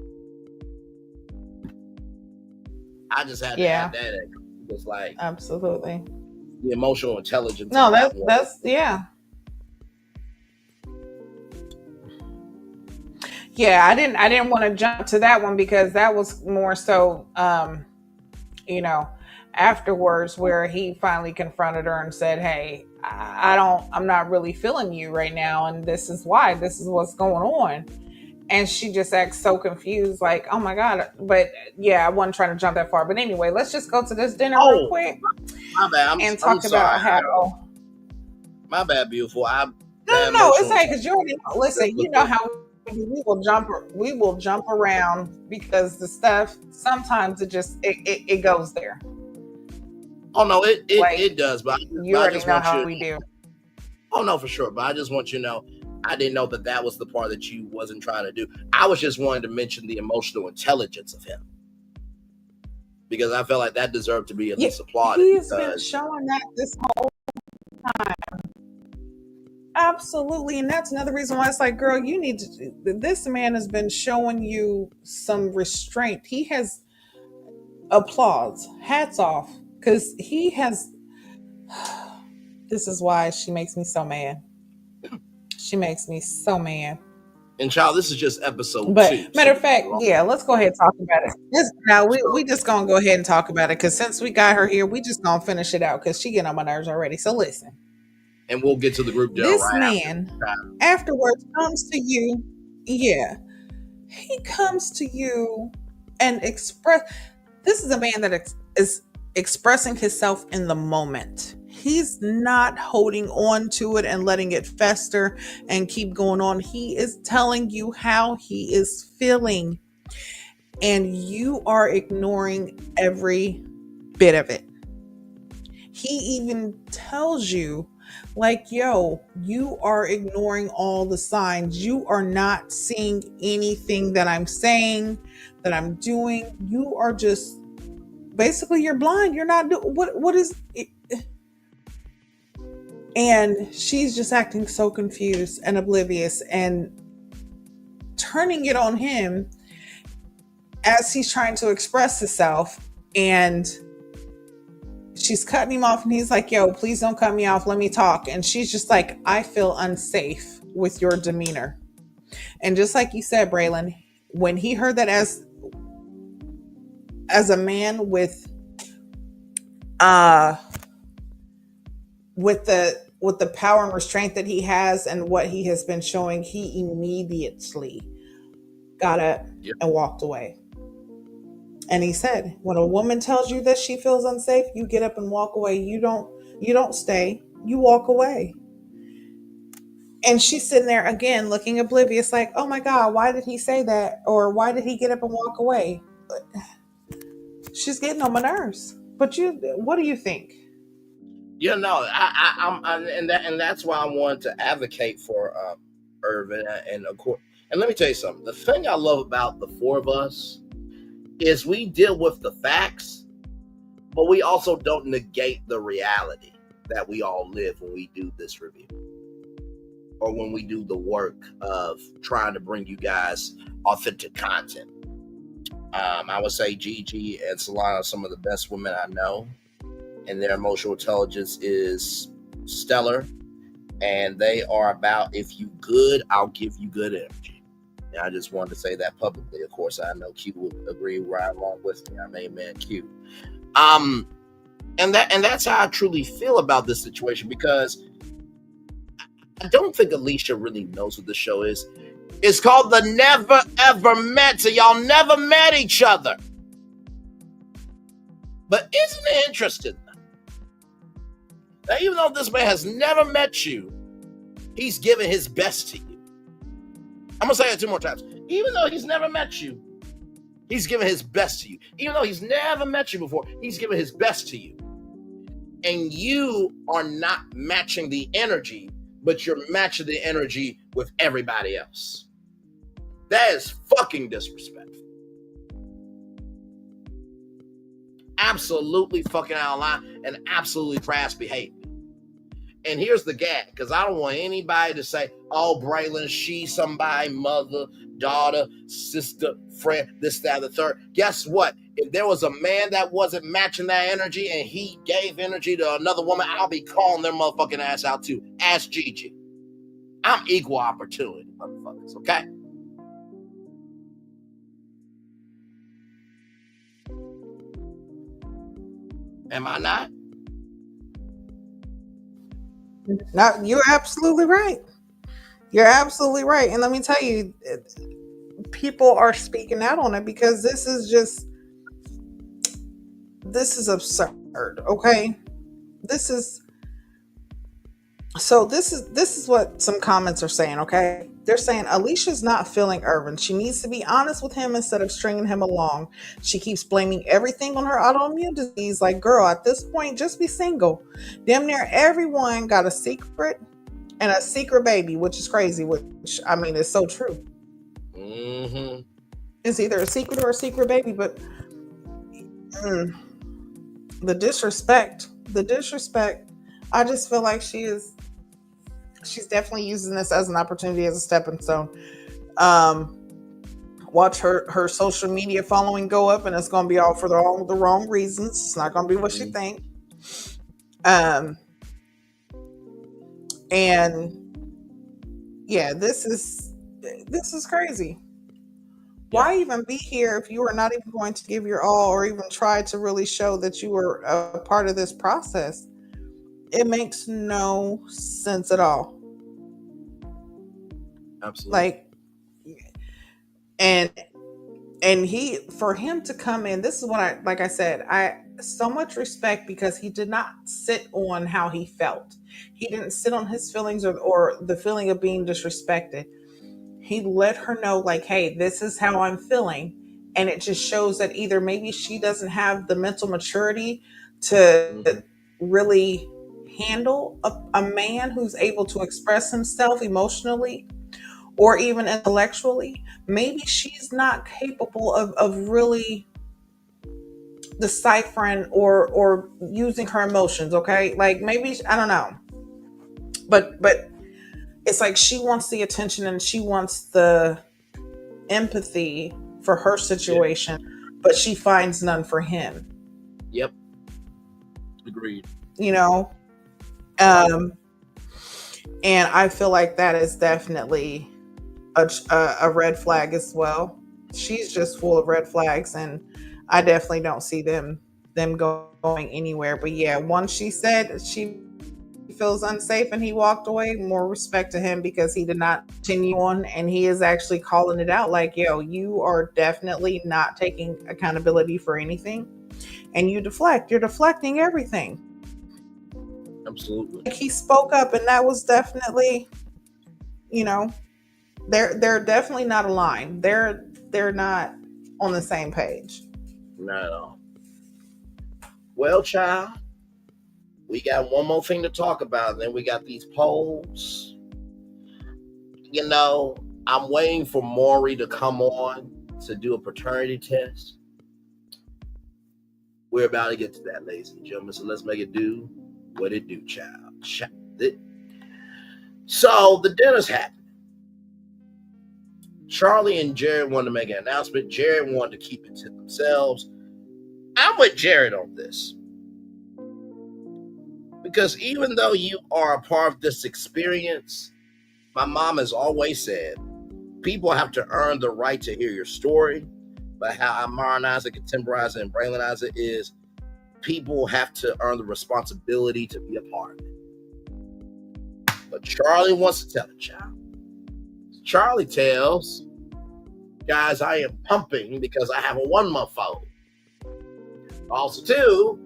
I just had to add that. It was like, absolutely, the emotional intelligence. No, that's yeah. Yeah, I didn't want to jump to that one because that was more so, you know, afterwards where he finally confronted her and said, "Hey, I'm not really feeling you right now, and this is why. This is what's going on." And she just acts so confused, like, "Oh my God!" But yeah, I wasn't trying to jump that far. But anyway, let's just go to this dinner real quick My bad. and talk about how. My bad, beautiful. No, it's okay because you already know. Listen, you know how we will jump around because the stuff sometimes it goes there. Oh no, it Like, does, but You I already just know want how you. we do. Oh no, for sure. But I just want you to know, I didn't know that was the part that you wasn't trying to do. I was just wanting to mention the emotional intelligence of him because I felt like that deserved to be at least applauded. He's been showing that this whole time. Absolutely, and that's another reason why it's like, girl, you need to. This man has been showing you some restraint. He has applause, hats off, because he has. This is why she makes me so mad. She makes me so mad. And child, this is just episode But 2. matter of fact, yeah, let's go ahead and talk about it. Now we just gonna go ahead and talk about it because since we got her here, we just gonna finish it out because she getting on my nerves already. So listen. And we'll get to the group This man afterwards comes to you. Yeah. He comes to you and express. This is a man that is expressing himself in the moment. He's not holding on to it and letting it fester and keep going on. He is telling you how he is feeling. And you are ignoring every bit of it. He even tells you, like, yo, you are ignoring all the signs. You are not seeing anything that I'm saying, that I'm doing. You are just, basically, you're blind. You're not doing, what is it? And she's just acting so confused and oblivious and turning it on him as he's trying to express himself. And she's cutting him off and he's like, yo, please don't cut me off. Let me talk. And she's just like, I feel unsafe with your demeanor. And just like you said, Braylon, when he heard that as a man with the power and restraint that he has and what he has been showing, he immediately got up and walked away. And he said, when a woman tells you that she feels unsafe, you get up and walk away. You don't stay. You walk away. And she's sitting there again, looking oblivious, like, oh my God, why did he say that? Or why did he get up and walk away? She's getting on my nerves. But what do you think? Yeah, no, and that's why I wanted to advocate for Irvin and of course. And let me tell you something. The thing I love about the four of us is we deal with the facts, but we also don't negate the reality that we all live when we do this review or when we do the work of trying to bring you guys authentic content. I would say Gigi and Solana are some of the best women I know, and their emotional intelligence is stellar, and they are about, if you good, I'll give you good energy. And I just wanted to say that publicly. Of course, I know Q would agree right along with me. I'm amen Q. And that's how I truly feel about this situation, because I don't think Alicia really knows what the show is. It's called The Never Ever Met, so y'all never met each other. But isn't it interesting that even though this man has never met you, he's given his best to you? I'm going to say it 2 more times. Even though he's never met you, he's given his best to you. Even though he's never met you before, he's given his best to you. And you are not matching the energy, but you're matching the energy with everybody else. That is fucking disrespectful. Absolutely fucking out of line and absolutely crass behavior. And here's the gag, because I don't want anybody to say, oh, Braylon, she's somebody, mother, daughter, sister, friend, this, that, the third. Guess what? If there was a man that wasn't matching that energy and he gave energy to another woman, I'll be calling their motherfucking ass out too. Ask Gigi. I'm equal opportunity, motherfuckers, okay? Am I not? No, you're absolutely right. You're absolutely right. And let me tell you, people are speaking out on it because this is absurd. Okay. This is what some comments are saying. Okay. They're saying Alicia's not feeling Irvin. She needs to be honest with him instead of stringing him along. She keeps blaming everything on her autoimmune disease. Like, girl, at this point, just be single. Damn near everyone got a secret and a secret baby, which is crazy, which I mean is so true. Mm-hmm. It's either a secret or a secret baby, but the disrespect. I just feel like she's definitely using this as an opportunity, as a stepping stone. Watch her social media following go up, and it's going to be all for the wrong reasons. It's not going to be what she think. And yeah, this is crazy. Why even be here if you are not even going to give your all or even try to really show that you were a part of this process? It makes no sense at all. Absolutely. Like, and for him to come in, this is what I said, I so much respect, because he did not sit on how he felt. He didn't sit on his feelings or the feeling of being disrespected. He let her know, like, hey, this is how I'm feeling. And it just shows that either maybe she doesn't have the mental maturity to really handle a man who's able to express himself emotionally or even intellectually. Maybe she's not capable of really deciphering or using her emotions. Okay. Like, maybe, I don't know, but it's like she wants the attention and she wants the empathy for her situation, but she finds none for him. Yep. Agreed. You know? And I feel like that is definitely a red flag as well. She's just full of red flags, and I definitely don't see them going anywhere. But yeah, once she said she feels unsafe and he walked away, more respect to him, because he did not continue on, and he is actually calling it out like, yo, you are definitely not taking accountability for anything, and you're deflecting everything. Absolutely. Like, he spoke up, and that was definitely, they're definitely not aligned. They're not on the same page. Not at all. Well, child, we got one more thing to talk about, and then we got these polls. I'm waiting for Maury to come on to do a paternity test. We're about to get to that, ladies and gentlemen, so let's make it do what it do, child. So the dinner's happening. Charlie and Jared wanted to make an announcement. Jared wanted to keep it to themselves. I'm with Jared on this. Because even though you are a part of this experience, my mom has always said, people have to earn the right to hear your story. But how I modernize it, contemporize it, and Braylonize it is, people have to earn the responsibility to be a part of it. But Charlie wants to tell it, child. Charlie tells, guys, I am pumping because I have a 1-month-old. Also, too,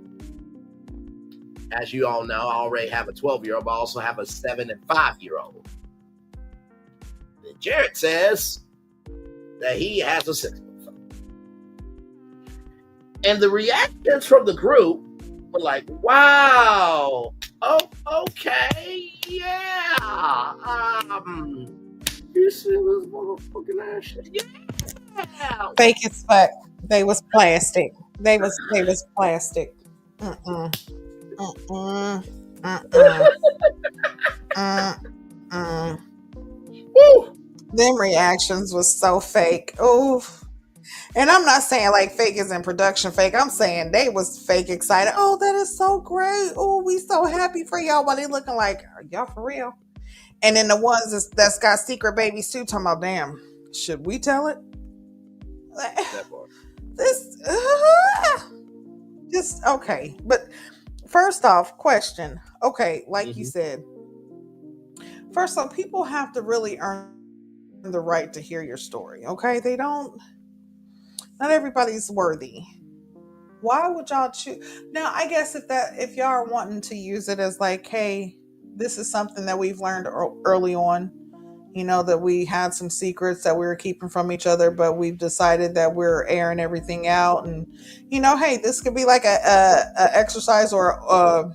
as you all know, I already have a 12-year-old, but I also have a 7 and 5-year-old. Then Jared says that he has a 6-month-old. And the reactions from the group were like, wow, oh, okay, yeah, this is motherfucking ass shit. Yeah. Fake as fuck. They was plastic. They was plastic. Mm-mm. Mm-mm. Mm-mm. Mm-mm. Woo. Them reactions was so fake. Oof. And I'm not saying like fake is in production fake. I'm saying they was fake excited. Oh, that is so great. Oh, we so happy for y'all. While they looking like, are y'all for real? And then the ones that's got secret babies too, talking about, damn, should we tell it? That part. This just okay. But first off, question. Okay, like you said, first off, people have to really earn the right to hear your story. Okay, they don't. Not everybody's worthy. Why would y'all choose? Now, I guess if y'all are wanting to use it as like, hey, this is something that we've learned early on. You know, that we had some secrets that we were keeping from each other, but we've decided that we're airing everything out. And, you know, hey, this could be like a exercise or a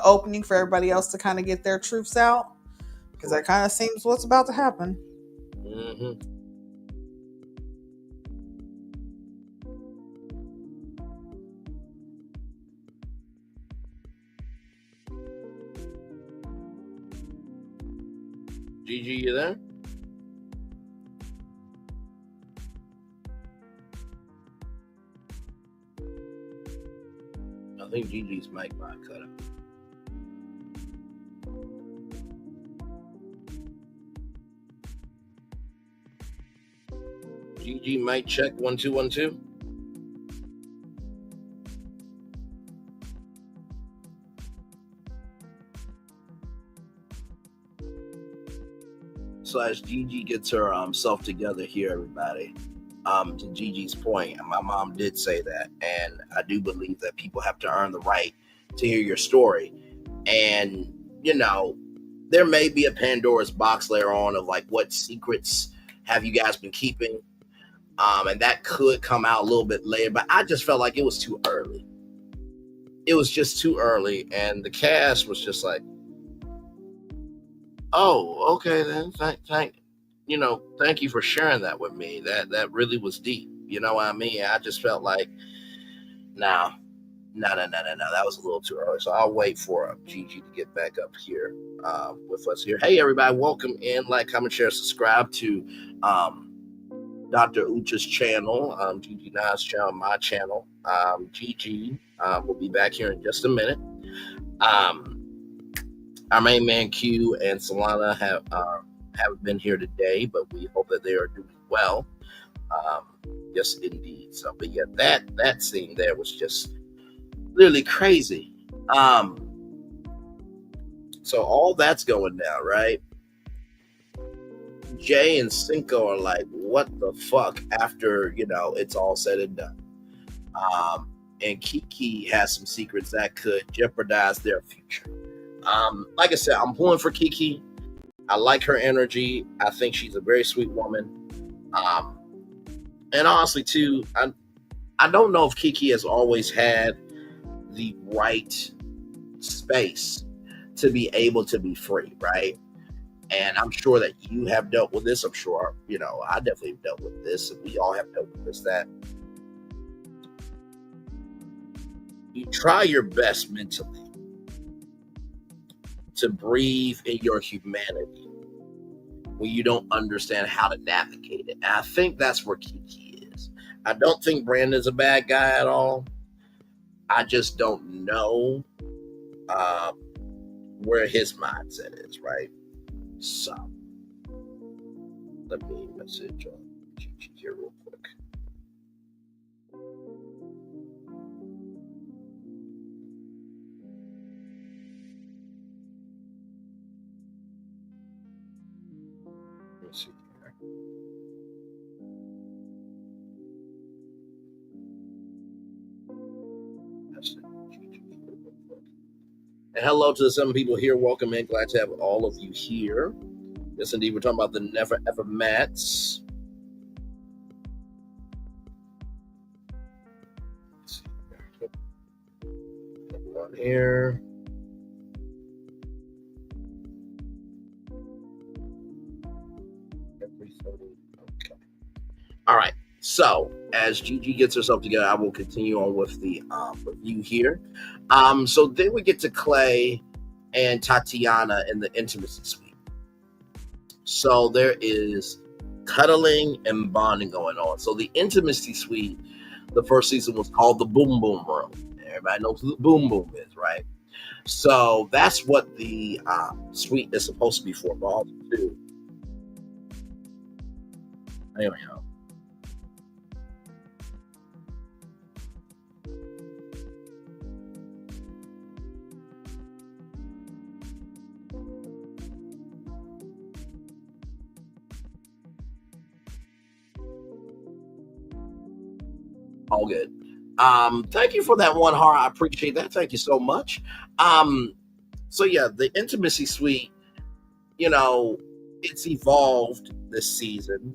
opening for everybody else to kind of get their truths out. Because that kind of seems what's about to happen. Mm-hmm. Gigi, you there? I think Gigi's mic might cut up. Gigi mic check 1 2 1 2. So as Gigi gets her self together here, everybody. To Gigi's point, my mom did say that, and I do believe that people have to earn the right to hear your story. And you know, there may be a Pandora's box later on of like, what secrets have you guys been keeping? And that could come out a little bit later, but I just felt like it was too early. It was just too early, and the cast was just like, "Oh, okay then. Thank you for sharing that with me. That really was deep. You know what I mean? I just felt like, no. That was a little too early. So I'll wait for Gigi to get back up here with us here. Hey, everybody, welcome in. Like, comment, share, subscribe to Dr. Ucha's channel, Gigi Na's channel, my channel. Gigi will be back here in just a minute. Our main man Q and Solana haven't been here today, but we hope that they are doing well. Yes, indeed. So, but yeah, that scene there was just really crazy. So all that's going down, right? Jay and Cinco are like, what the fuck, after, it's all said and done. And Keke has some secrets that could jeopardize their future. Like I said, I'm pulling for Keke. I like her energy. I think she's a very sweet woman. And honestly, too, I don't know if Keke has always had the right space to be able to be free, right? And I'm sure that you have dealt with this. I'm sure, I definitely have dealt with this, and we all have dealt with this, that you try your best mentally to breathe in your humanity when you don't understand how to navigate it. And I think that's where Keke is. I don't think Brandon's a bad guy at all. I just don't know where his mindset is, right? So, let me message on Gigi here real quick. Let's see here. And hello to the 7 people here. Welcome in. Glad to have all of you here. Yes, indeed. We're talking about the Never Ever Mats. Let's see here. On here. Okay. All right. So, as Gigi gets herself together, I will continue on with the review here. So then we get to Clay and Tatiana in the intimacy suite. So there is cuddling and bonding going on. So the intimacy suite, the first season was called the Boom Boom Room. Everybody knows who the Boom Boom is, right? So that's what the suite is supposed to be for. But also too. Anyway, All good. Thank you for that one, Har. I appreciate that. Thank you so much. So yeah, the intimacy suite, you know, it's evolved this season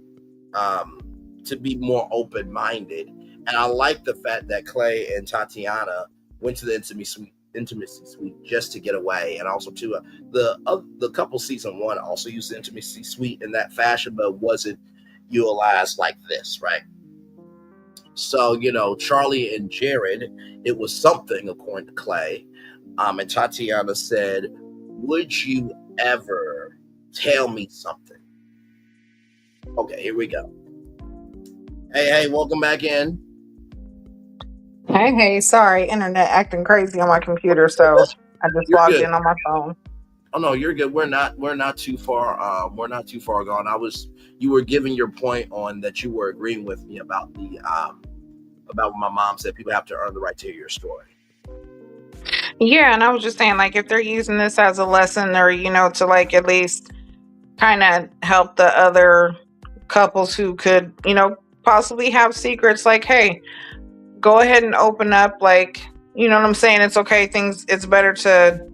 to be more open-minded, and I like the fact that Clay and Tatiana went to the intimacy suite just to get away, and also too the couple season one also used the intimacy suite in that fashion, but wasn't utilized like this, right? So, Charlie and Jared, it was something, according to Clay. And Tatiana said, would you ever tell me something? Okay, here we go. Hey, welcome back in. Hey, sorry, internet acting crazy on my computer, so I just You're logged good. in on my phone. Oh no, you're good. We're not too far. We're not too far gone. You were giving your point on that. You were agreeing with me about the about what my mom said. People have to earn the right to hear your story. Yeah, and I was just saying, like, if they're using this as a lesson, or to like at least kind of help the other couples who could, possibly have secrets, like, hey, go ahead and open up, like, you know what I'm saying? It's okay. It's better to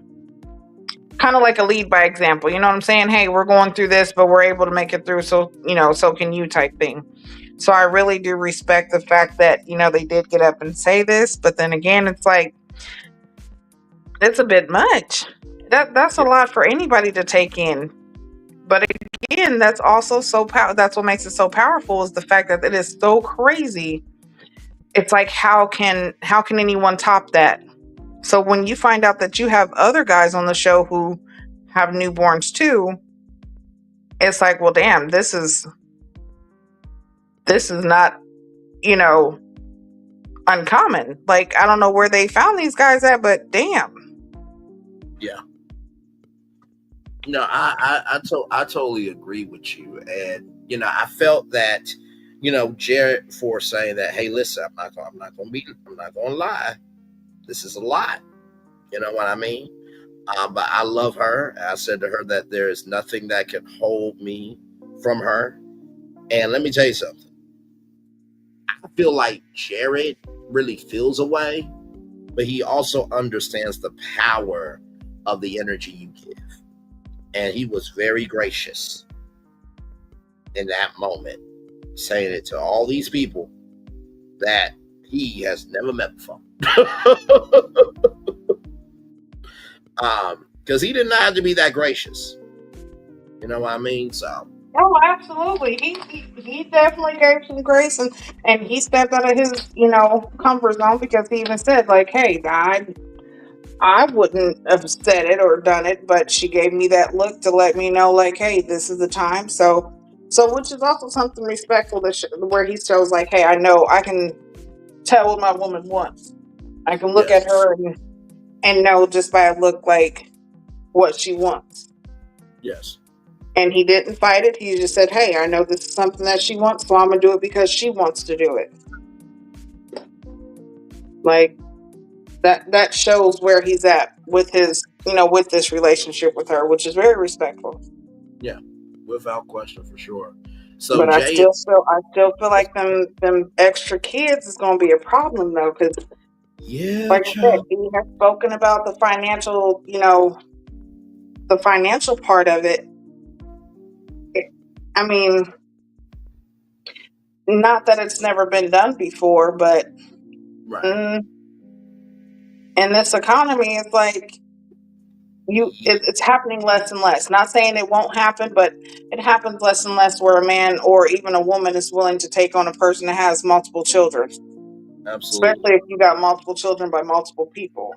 kind of like a lead by example. You know what I'm saying? Hey, we're going through this, but we're able to make it through. So, so can you, type thing. So I really do respect the fact that, they did get up and say this, but then again, it's like, it's a bit much. That's a lot for anybody to take in. But again, that's also that's what makes it so powerful, is the fact that it is so crazy. It's like, how can anyone top that? So when you find out that you have other guys on the show who have newborns too, it's like, well, damn, this is not, uncommon. Like, I don't know where they found these guys at, but damn. Yeah. No, I totally agree with you, and I felt that, Jared, for saying that, hey, listen, I'm not gonna lie, this is a lot. You know what I mean? But I love her. I said to her that there is nothing that can hold me from her. And let me tell you something. I feel like Jared really feels a way, but he also understands the power of the energy you give. And he was very gracious in that moment, saying it to all these people that he has never met before. Because he did not have to be that gracious. You know what I mean? So. Oh, absolutely. He definitely gave some grace, and he stepped out of his, comfort zone, because he even said, like, hey, I wouldn't have said it or done it, but she gave me that look to let me know, like, hey, this is the time. So which is also something respectful, where he shows, like, hey, I know I can tell what my woman wants. I can look at her and know just by a look, like, what she wants. Yes. And he didn't fight it. He just said, hey, I know this is something that she wants, so I'm going to do it because she wants to do it. Like, that shows where he's at with his, with this relationship with her, which is very respectful. Yeah, without question, for sure. So, but Jay, I still feel like them extra kids is going to be a problem, though, because like I said, he has spoken about the financial, the financial part of it. I mean, not that it's never been done before, but in this economy, it's like it's happening less and less. Not saying it won't happen, but it happens less and less where a man or even a woman is willing to take on a person that has multiple children. Absolutely. Especially if you got multiple children by multiple people.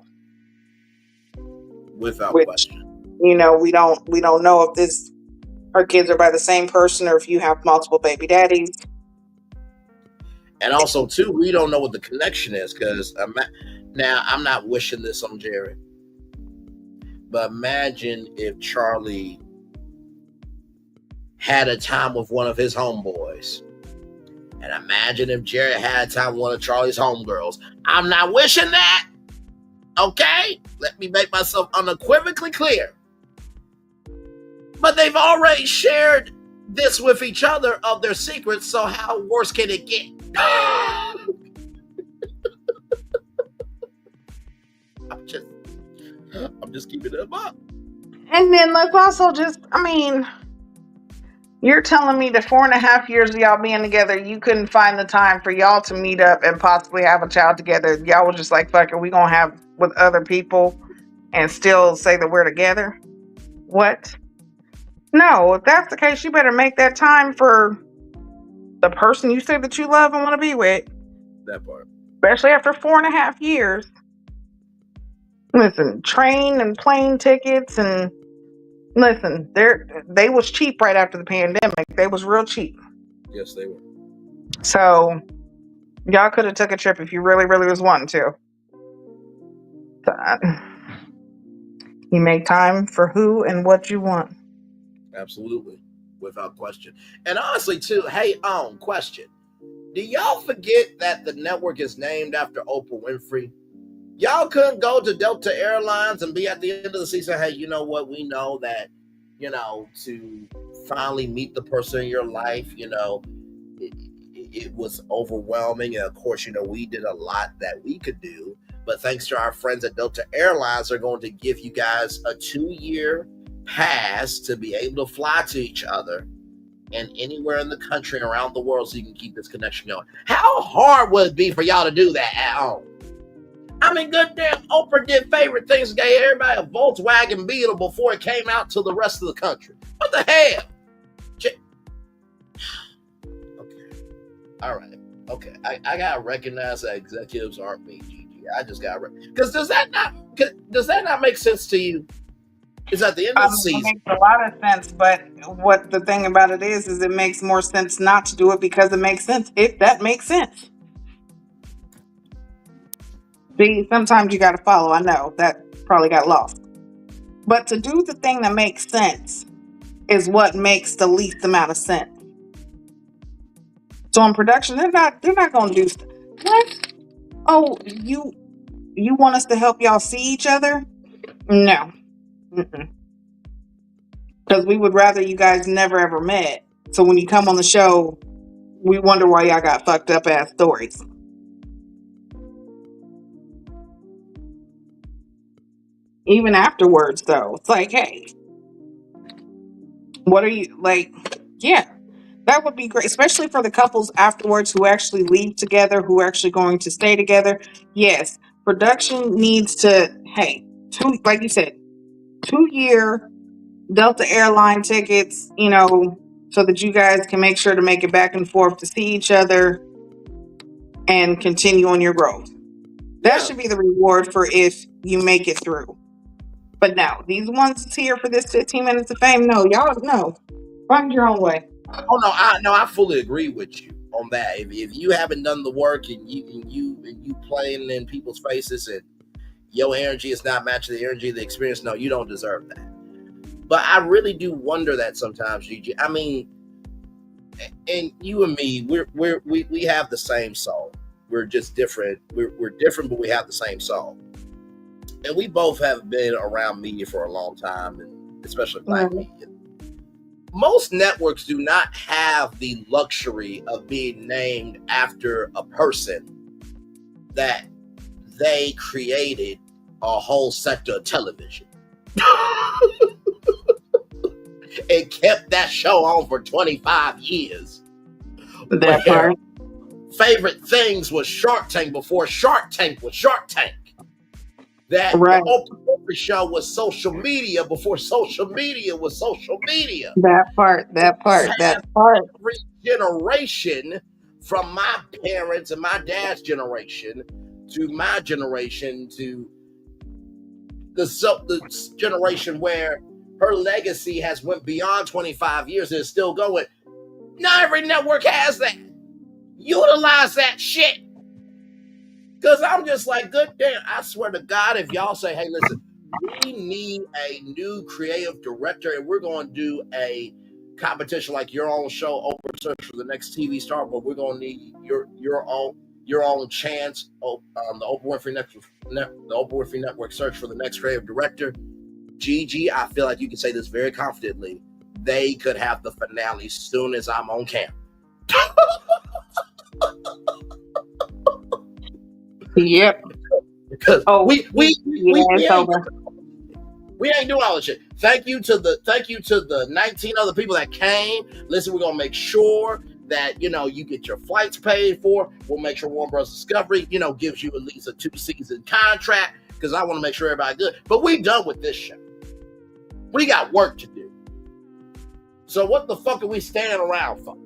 Without question. We don't know if her kids are by the same person or if you have multiple baby daddies. And also, too, we don't know what the connection is, because now I'm not wishing this on Jared, but imagine if Charlie had a time with one of his homeboys, and imagine if Jared had a time with one of Charlie's homegirls. I'm not wishing that. Okay? Let me make myself unequivocally clear. But they've already shared this with each other of their secrets, so how worse can it get? keeping them up. And then let's also you're telling me that 4.5 years of y'all being together, you couldn't find the time for y'all to meet up and possibly have a child together. Y'all was just like, fuck it, we gonna have with other people and still say that we're together? What? No, if that's the case, you better make that time for the person you say that you love and want to be with. That part. Especially after 4.5 years. Listen, train and plane tickets and listen, they was cheap right after the pandemic. They was real cheap. Yes, they were. So y'all could have took a trip if you really, really was wanting to. So, you make time for who and what you want. Absolutely. Without question. And honestly, too, hey, question. Do y'all forget that the network is named after Oprah Winfrey? Y'all couldn't go to Delta Airlines and be at the end of the season, hey, you know what? We know that, to finally meet the person in your life, it was overwhelming. And of course, we did a lot that we could do. But thanks to our friends at Delta Airlines, they're going to give you guys a 2-year pass to be able to fly to each other and anywhere in the country and around the world so you can keep this connection going. How hard would it be for y'all to do that at home? I mean, goddamn, Oprah did favorite things, gave everybody a Volkswagen Beetle before it came out to the rest of the country. What the hell? Okay. All right. Okay. I gotta recognize that executives aren't me, Gigi. I just gotta because does that not make sense to you? Is at the end of the season. It makes a lot of sense, but what the thing about it is it makes more sense not to do it because it makes sense. If that makes sense. See, sometimes you got to follow. I know that probably got lost. But to do the thing that makes sense is what makes the least amount of sense. So in production, they're not going to do stuff. What? Oh, you want us to help y'all see each other? No. Because we would rather you guys never ever met. So when you come on the show, we wonder why y'all got fucked up ass stories. Even afterwards, though, it's like, hey, what are you like? Yeah, that would be great, especially for the couples afterwards who actually leave together, who are actually going to stay together. Yes, production needs to, hey, like you said, 2-year Delta airline tickets, so that you guys can make sure to make it back and forth to see each other and continue on your growth. That should be the reward for if you make it through. But now, these ones here for this 15 minutes of fame, no, y'all, no. Find your own way. Oh no, I fully agree with you on that. If you haven't done the work and you playing in people's faces and your energy is not matching the energy of the experience, no, you don't deserve that. But I really do wonder that sometimes, Gigi. I mean, and you and me, we have the same soul. We're just different. We're different, but we have the same soul. And we both have been around media for a long time, and especially black media. Most networks do not have the luxury of being named after a person that they created a whole sector of television and kept that show on for 25 years. That part. Favorite things was Shark Tank before Shark Tank was Shark Tank. That right. The Oprah Winfrey Show was social media before social media was social media. That part. Every generation, from my parents and my dad's generation to my generation to the generation where her legacy has went beyond 25 years and is still going. Not every network has that. Utilize that shit. Because I'm just like, good damn, I swear to God, if y'all say, hey, listen, we need a new creative director and we're going to do a competition like your own show, Oprah Search for the Next TV Star, but we're going to need your own chance, the Oprah Winfrey Network Search for the Next Creative Director. Gigi, I feel like you can say this very confidently. They could have the finale soon as I'm on camera. Yep. Because we We ain't doing all this shit. Thank you to the 19 other people that came. Listen, we're gonna make sure that you get your flights paid for. We'll make sure Warner Bros. Discovery, gives you at least a 2-season contract because I want to make sure everybody good. But we done with this shit. We got work to do. So what the fuck are we standing around for?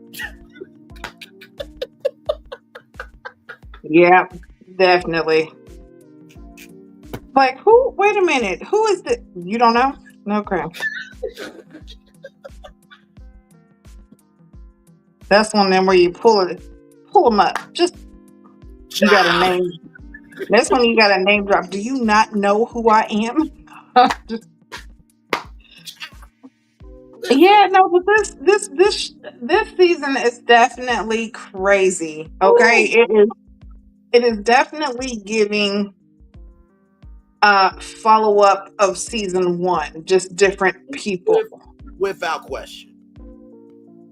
Yeah, definitely. Like who? Wait a minute. Who is the? You don't know? Okay. That's one of them where you pull them up. Just you got a name. That's when you got a name drop. Do you not know who I am? Yeah, no, but this season is definitely crazy. Okay, it is definitely giving follow up of season 1, just different people. Without question.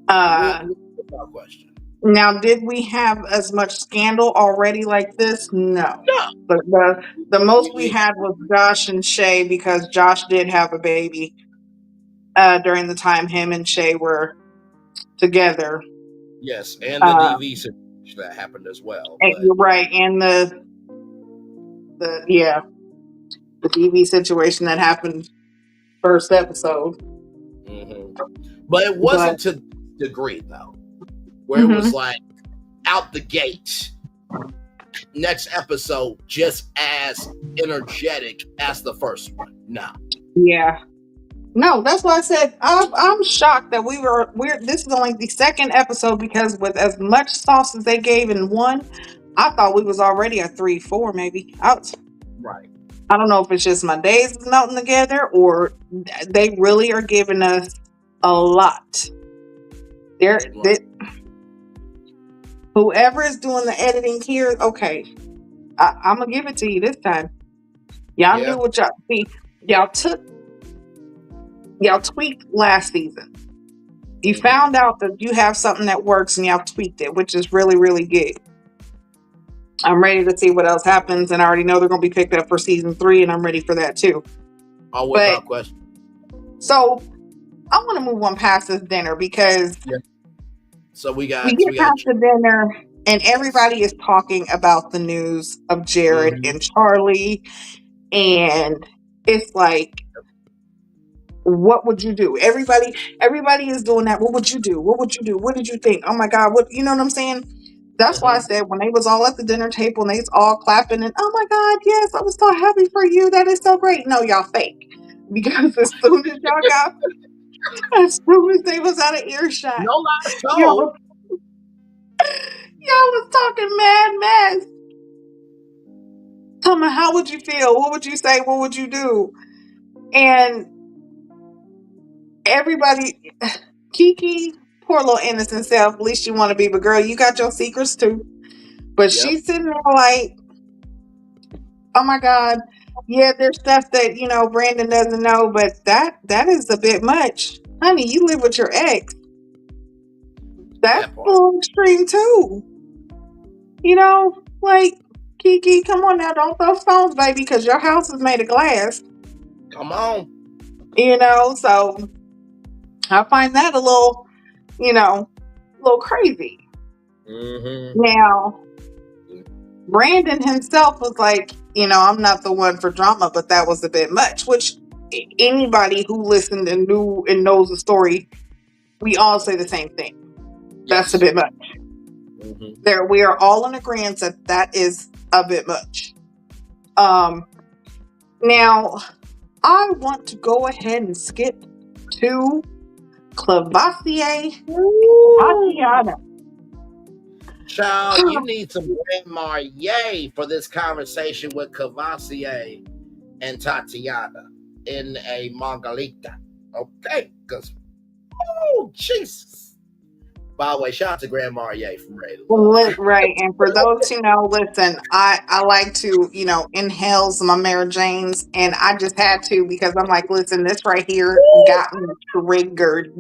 Without question. Now, did we have as much scandal already like this? No. But the most we had was Josh and Shay because Josh did have a baby during the time him and Shay were together. Yes, and the DV situation that happened as well. And you're right, and the DV situation that happened first episode. Mm-hmm. But it wasn't to the degree though, where it was like out the gate. Next episode, just as energetic as the first one. No. Yeah. No, that's why I said I'm shocked that we're this is only the second episode because with as much sauce as they gave in one, I thought we was already a 3-4 maybe. Right. I don't know if it's just my days melting together or they really are giving us a lot. Whoever is doing the editing here, okay, I'm gonna give it to you this time. Y'all knew what y'all see. Y'all tweaked last season. You found out that you have something that works and y'all tweaked it, which is really, really good. I'm ready to see what else happens, and I already know they're going to be picked up for season 3, and I'm ready for that too. Oh, without question. So I want to move on past this dinner because so we get past the dinner, and everybody is talking about the news of Jared and Charlie, and it's like, what would you do? Everybody is doing that. What would you do? What would you do? What did you think? Oh my God, what, you know what I'm saying? That's why I said when they was all at the dinner table and they was all clapping and, oh my God, yes, I was so happy for you. That is so great. No, y'all fake. Because as soon as as soon as they was out of earshot, no lies y'all told. was talking mad mess. Tell me, how would you feel? What would you say? What would you do? And everybody, Keke, poor little innocent self, at least you want to be, but girl, you got your secrets too. But she's sitting there like, oh my God, yeah, there's stuff that, Brandon doesn't know, but that is a bit much. Honey, you live with your ex. That's a little extreme too. Like, Keke, come on now, don't throw stones, baby, because your house is made of glass. Come on. So I find that a little, crazy. Now, Brandon himself was like, I'm not the one for drama, but that was a bit much, which anybody who listened and knew and knows the story, we all say the same thing. That's a bit much. We are all in agreement that is a bit much. Now, I want to go ahead and skip to Clavassier Tatiana. Child, you need some Grand Marnier for this conversation with Cavassier and Tatiana in a Margarita. Okay? Because, Jesus. By the way, shout out to Grand Marnier from Braylon. Right. And for those who know, listen, I like to, inhale some Mary Janes, and I just had to because I'm like, listen, this right here got me triggered.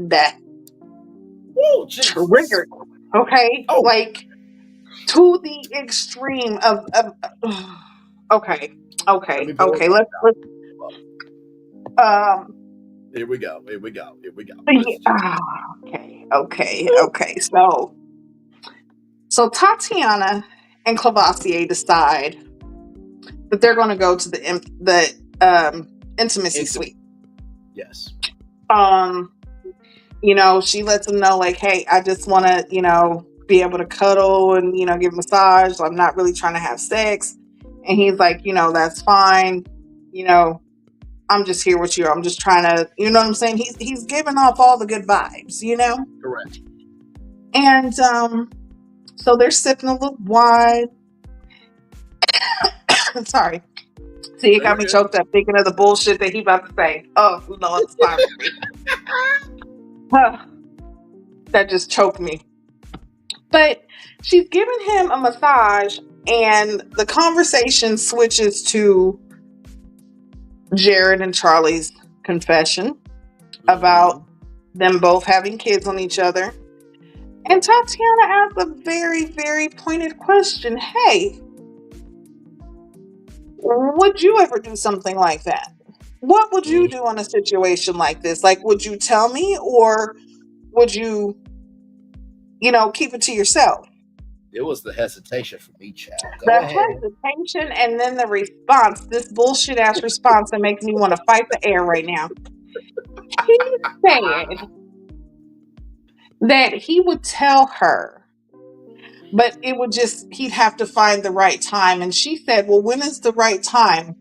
Triggered. Okay? Like, to the extreme of okay. Let's Um, Here we go. Here we go. Here we go. okay. So Tatiana and Clavasier decide that they're going to go to the intimacy suite. Yes. She lets him know, like, hey, I just want to, be able to cuddle and, give massage. I'm not really trying to have sex. And he's like, that's fine. I'm just here with you. I'm just trying to, you know what I'm saying? He's giving off all the good vibes, Correct. And so they're sipping a little wine. Sorry. See, it got me choked up thinking of the bullshit that he about to say. Oh, no, it's fine with me. That just choked me. But she's giving him a massage, and the conversation switches to Jared and Charlie's confession about them both having kids on each other. And Tatiana asks a very, very pointed question. Hey, would you ever do something like that? What would you do in a situation like this? Like, would you tell me, or would you, keep it to yourself? It was the hesitation for me, child. Go The ahead. hesitation and then the response, this bullshit ass response that makes me want to fight the air right now. He said that he would tell her, but he'd have to find the right time. And she said, well, when is the right time?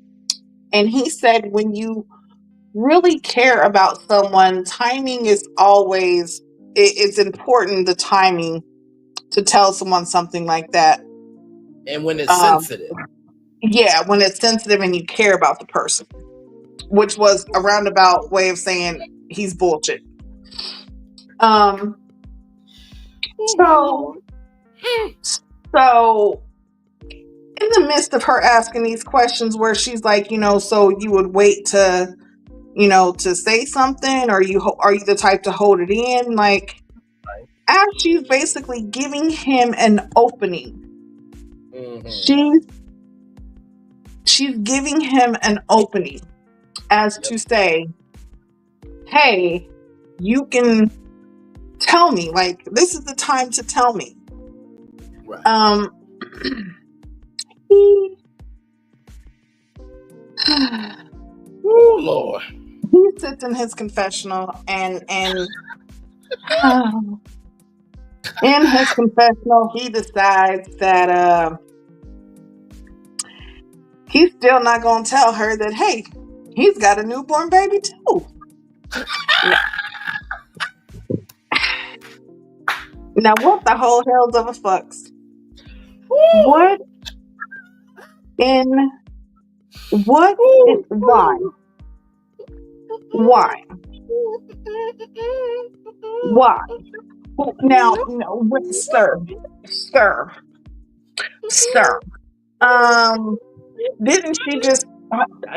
And he said, when you really care about someone, timing is always, it's important, the timing, to tell someone something like that. And when it's sensitive. Yeah, when it's sensitive and you care about the person, which was a roundabout way of saying he's bullshit. So in the midst of her asking these questions where she's like, so you would wait to, to say something, or are you the type to hold it in? Like, as she's basically giving him an opening, she's giving him an opening as to say, hey, you can tell me, like, this is the time to tell me. Right. Oh Lord. He sits in his confessional and in his confessional he decides that he's still not gonna tell her that, hey, he's got a newborn baby too. Now what the whole hells of a fucks? Why? Now, no, sir. Didn't she just?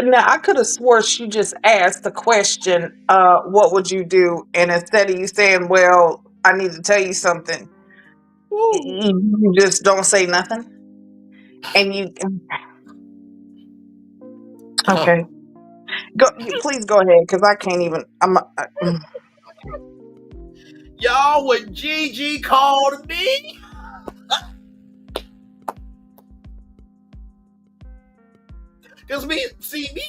Now I could have swore she just asked the question, "What would you do?" And instead of you saying, "Well, I need to tell you something," you just don't say nothing, and you. Okay. Please go ahead, because I can't even. Y'all, when Gigi called me, because me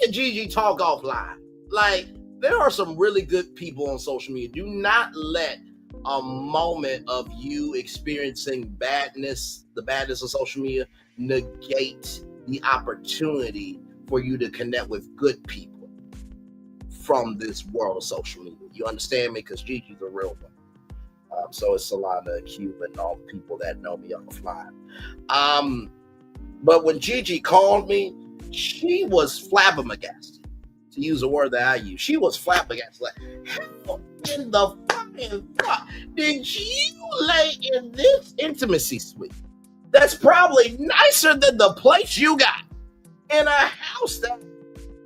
and Gigi talk offline. Like, there are some really good people on social media. Do not let a moment of you experiencing the badness of social media, negate the opportunity for you to connect with good people from this world of social media. You understand me? Because Gigi's a real one. So is Solana, Cuba, and all the people that know me offline. But when Gigi called me, she was flabbergasted, to use a word that I use. She was flabbergasted. Like, how in the fucking fuck did you lay in this intimacy suite that's probably nicer than the place you got, in a house that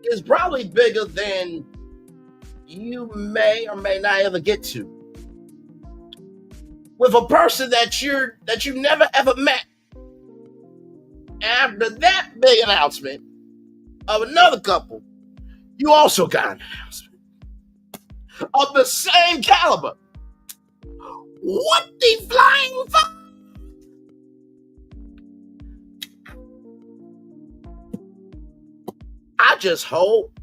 is probably bigger than you may or may not ever get to, with a person that you never ever met? After that big announcement of another couple, you also got an announcement of the same caliber. What the flying fuck? I just hope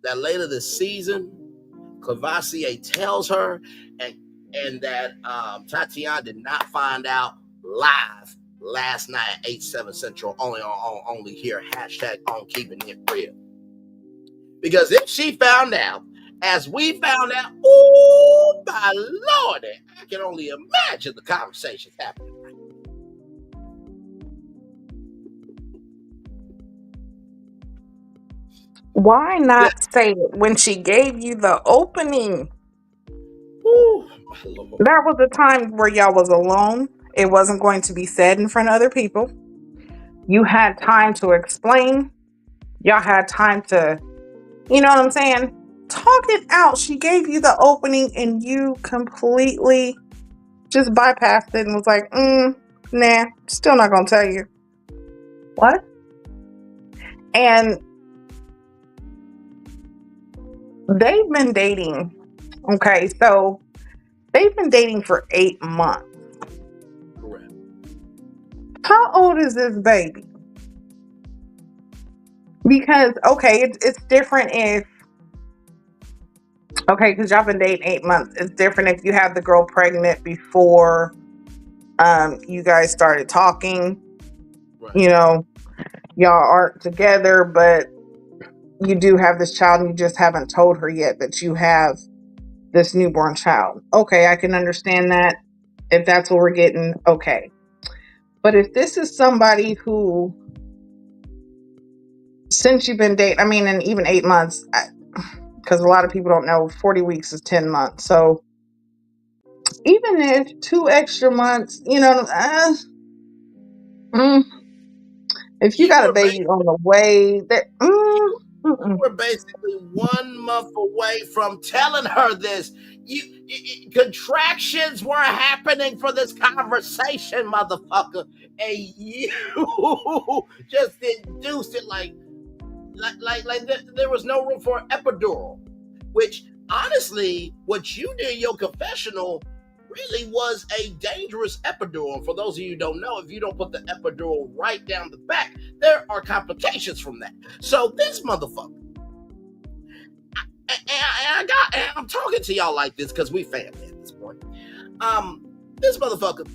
that later this season, Cavassier tells her and that Tatiana did not find out live last night at 8/7 Central, only here, hashtag on keeping it real. Because if she found out, as we found out, oh my Lord, I can only imagine the conversations happening. Why not say it when she gave you the opening? Oh my Lord. There was a time where y'all was alone. It wasn't going to be said in front of other people. You had time to explain. Y'all had time to, you know what I'm saying? Talk it out. She gave you the opening and you completely just bypassed it and was like, nah, still not going to tell you. What? And they've been dating. Okay, so they've been dating for 8 months. Correct. How old is this baby? Because, okay, it's different if, okay, because y'all been dating 8 months. It's different if you have the girl pregnant before you guys started talking. Right. You know, y'all aren't together, but you do have this child and you just haven't told her yet that you have this newborn child. Okay, I can understand that. If that's what we're getting, okay. But if this is somebody who, since you've been dating, I mean, and even 8 months, because a lot of people don't know, 40 weeks is 10 months. So even if 2 extra months, you know, if you got a baby on the way, that we're basically 1 month away from telling her this. Contractions were happening for this conversation, motherfucker, and you just induced it like there was no room for an epidural. Which honestly, what you did in your confessional really was a dangerous epidural. For those of you who don't know, if you don't put the epidural right down the back, there are complications from that. So this motherfucker, and I'm talking to y'all like this because we family at this point. This motherfucker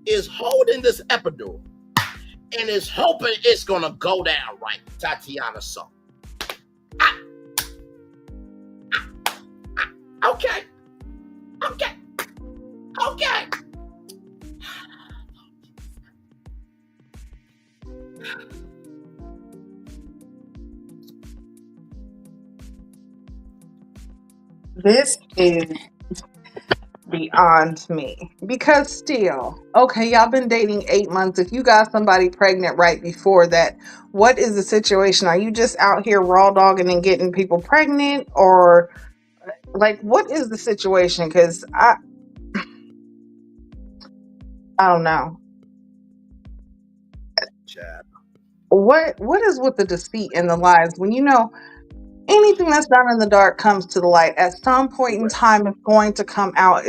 is holding this epidural and is hoping it's gonna go down right. Tatiana saw. Okay. this is beyond me. Because still, okay, y'all been dating 8 months. If you got somebody pregnant right before that, what is the situation? Are you just out here raw dogging and getting people pregnant? Or like, what is the situation? Because I don't know. Chad. What is with the deceit and the lies when you know anything that's done in the dark comes to the light at some point in time? It's going to come out.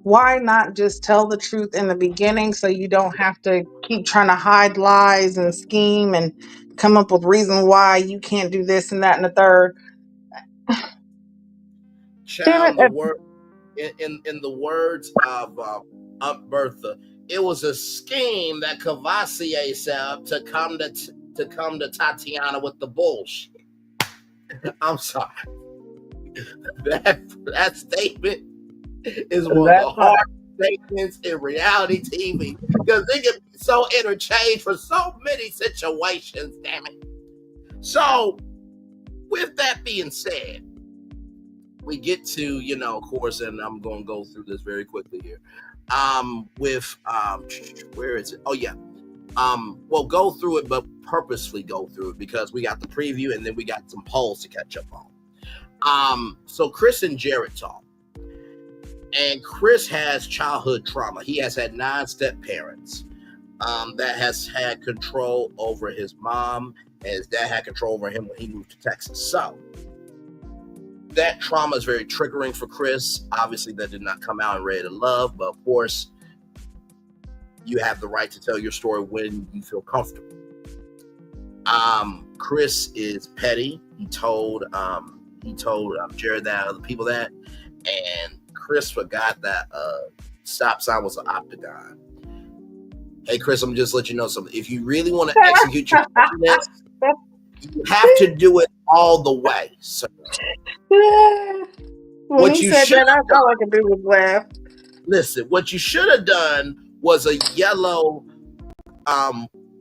Why not just tell the truth in the beginning so you don't have to keep trying to hide lies and scheme and come up with reasons why you can't do this and that and the third? Child, Damn in the words of Aunt Bertha, it was a scheme that Cavassier set up to come to Tatiana with the bullshit. I'm sorry. That statement is one of the hard statements in reality TV because it can be so interchanged for so many situations. Damn it. So, with that being said, we get to, of course, and I'm going to go through this very quickly here. Where is it? Oh yeah. We'll go through it, but purposely go through it because we got the preview and then we got some polls to catch up on. So Chris and Jared talk, and Chris has childhood trauma. He has had 9 step parents that has had control over his mom and his dad had control over him when he moved to Texas. So that trauma is very triggering for Chris. Obviously, that did not come out in Ready to Love, but of course, you have the right to tell your story when you feel comfortable. Chris is petty. He told Jared that, other people that, and Chris forgot that stop sign was an octagon. Hey, Chris, I'm just let you know something. If you really want to execute your business, you have to do it all the way. So, when he said that, I felt like a dude was laugh. Listen, what you should have done was a yellow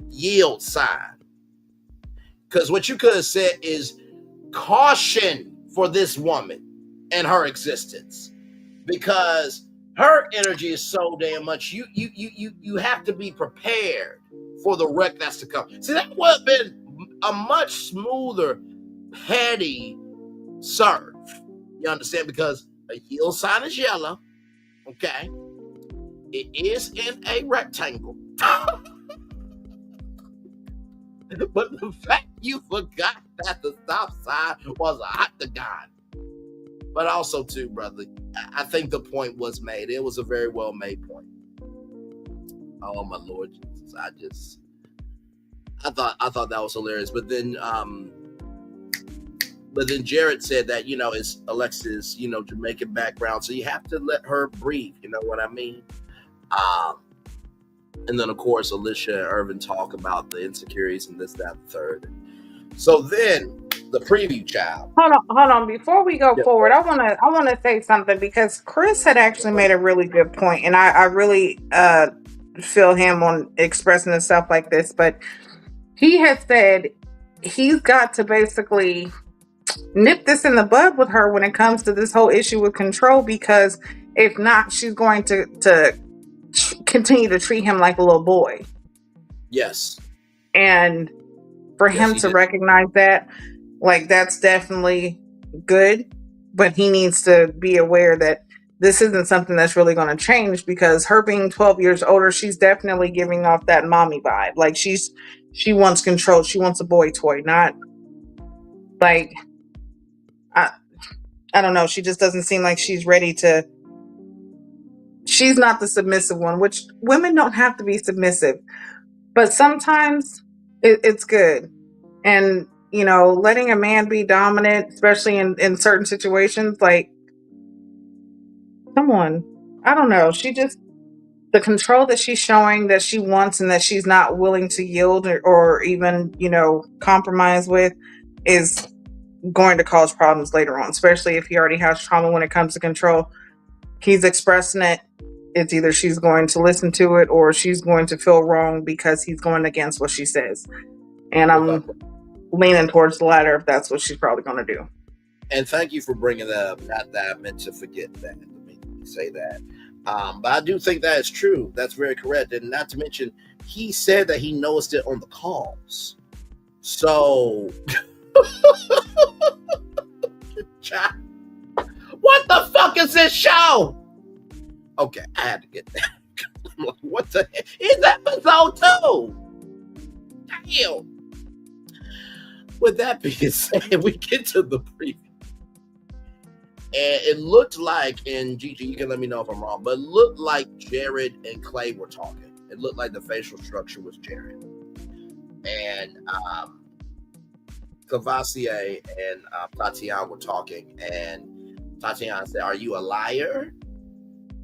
yield sign. Because what you could have said is caution for this woman and her existence. Because her energy is so damn much, you have to be prepared for the wreck that's to come. See, that would have been a much smoother, petty serve. You understand? Because a yield sign is yellow. Okay. It is in a rectangle. But the fact you forgot that the stop sign was an octagon. But also, too, brother, I think the point was made. It was a very well made point. Oh my Lord Jesus! I thought that was hilarious. But then Jared said that it's Alexis, Jamaican background, so you have to let her breathe. You know what I mean? And then, of course, Alicia and Irvin talk about the insecurities and this, that, and the third. So then, the preview, child. Hold on. Before we go forward, I wanna say something, because Chris had actually made a really good point, and I really feel him on expressing himself like this. But he has said he's got to basically nip this in the bud with her when it comes to this whole issue with control, because if not, she's going to continue to treat him like a little boy. Yes. And for him to recognize that, like, that's definitely good, but he needs to be aware that this isn't something that's really going to change, because her being 12 years older, she's definitely giving off that mommy vibe. Like, she wants control. She wants a boy toy, not like, I don't know. She just doesn't seem like she's ready to. She's not the submissive one, which women don't have to be submissive, but sometimes it's good. And, letting a man be dominant, especially in certain situations, like, come on. I don't know. The control that she's showing, that she wants and that she's not willing to yield or even, compromise with, is going to cause problems later on, especially if he already has trauma when it comes to control. He's expressing it. It's either she's going to listen to it or she's going to feel wrong because he's going against what she says. And I'm leaning towards the latter, if that's what she's probably going to do. And thank you for bringing that up. Not that I meant to forget that. Let me say that. But I do think that is true. That's very correct. And not to mention, he said that he noticed it on the calls. So, what the fuck is this show? Okay, I had to get that. I'm like, what the heck? It's episode 2. Damn. With that being said, we get to the preview. And it looked like, and Gigi, you can let me know if I'm wrong, but it looked like Jared and Clay were talking. It looked like the facial structure was Jared. And Cavassier and Tatiana were talking. And Tatiana said, "Are you a liar?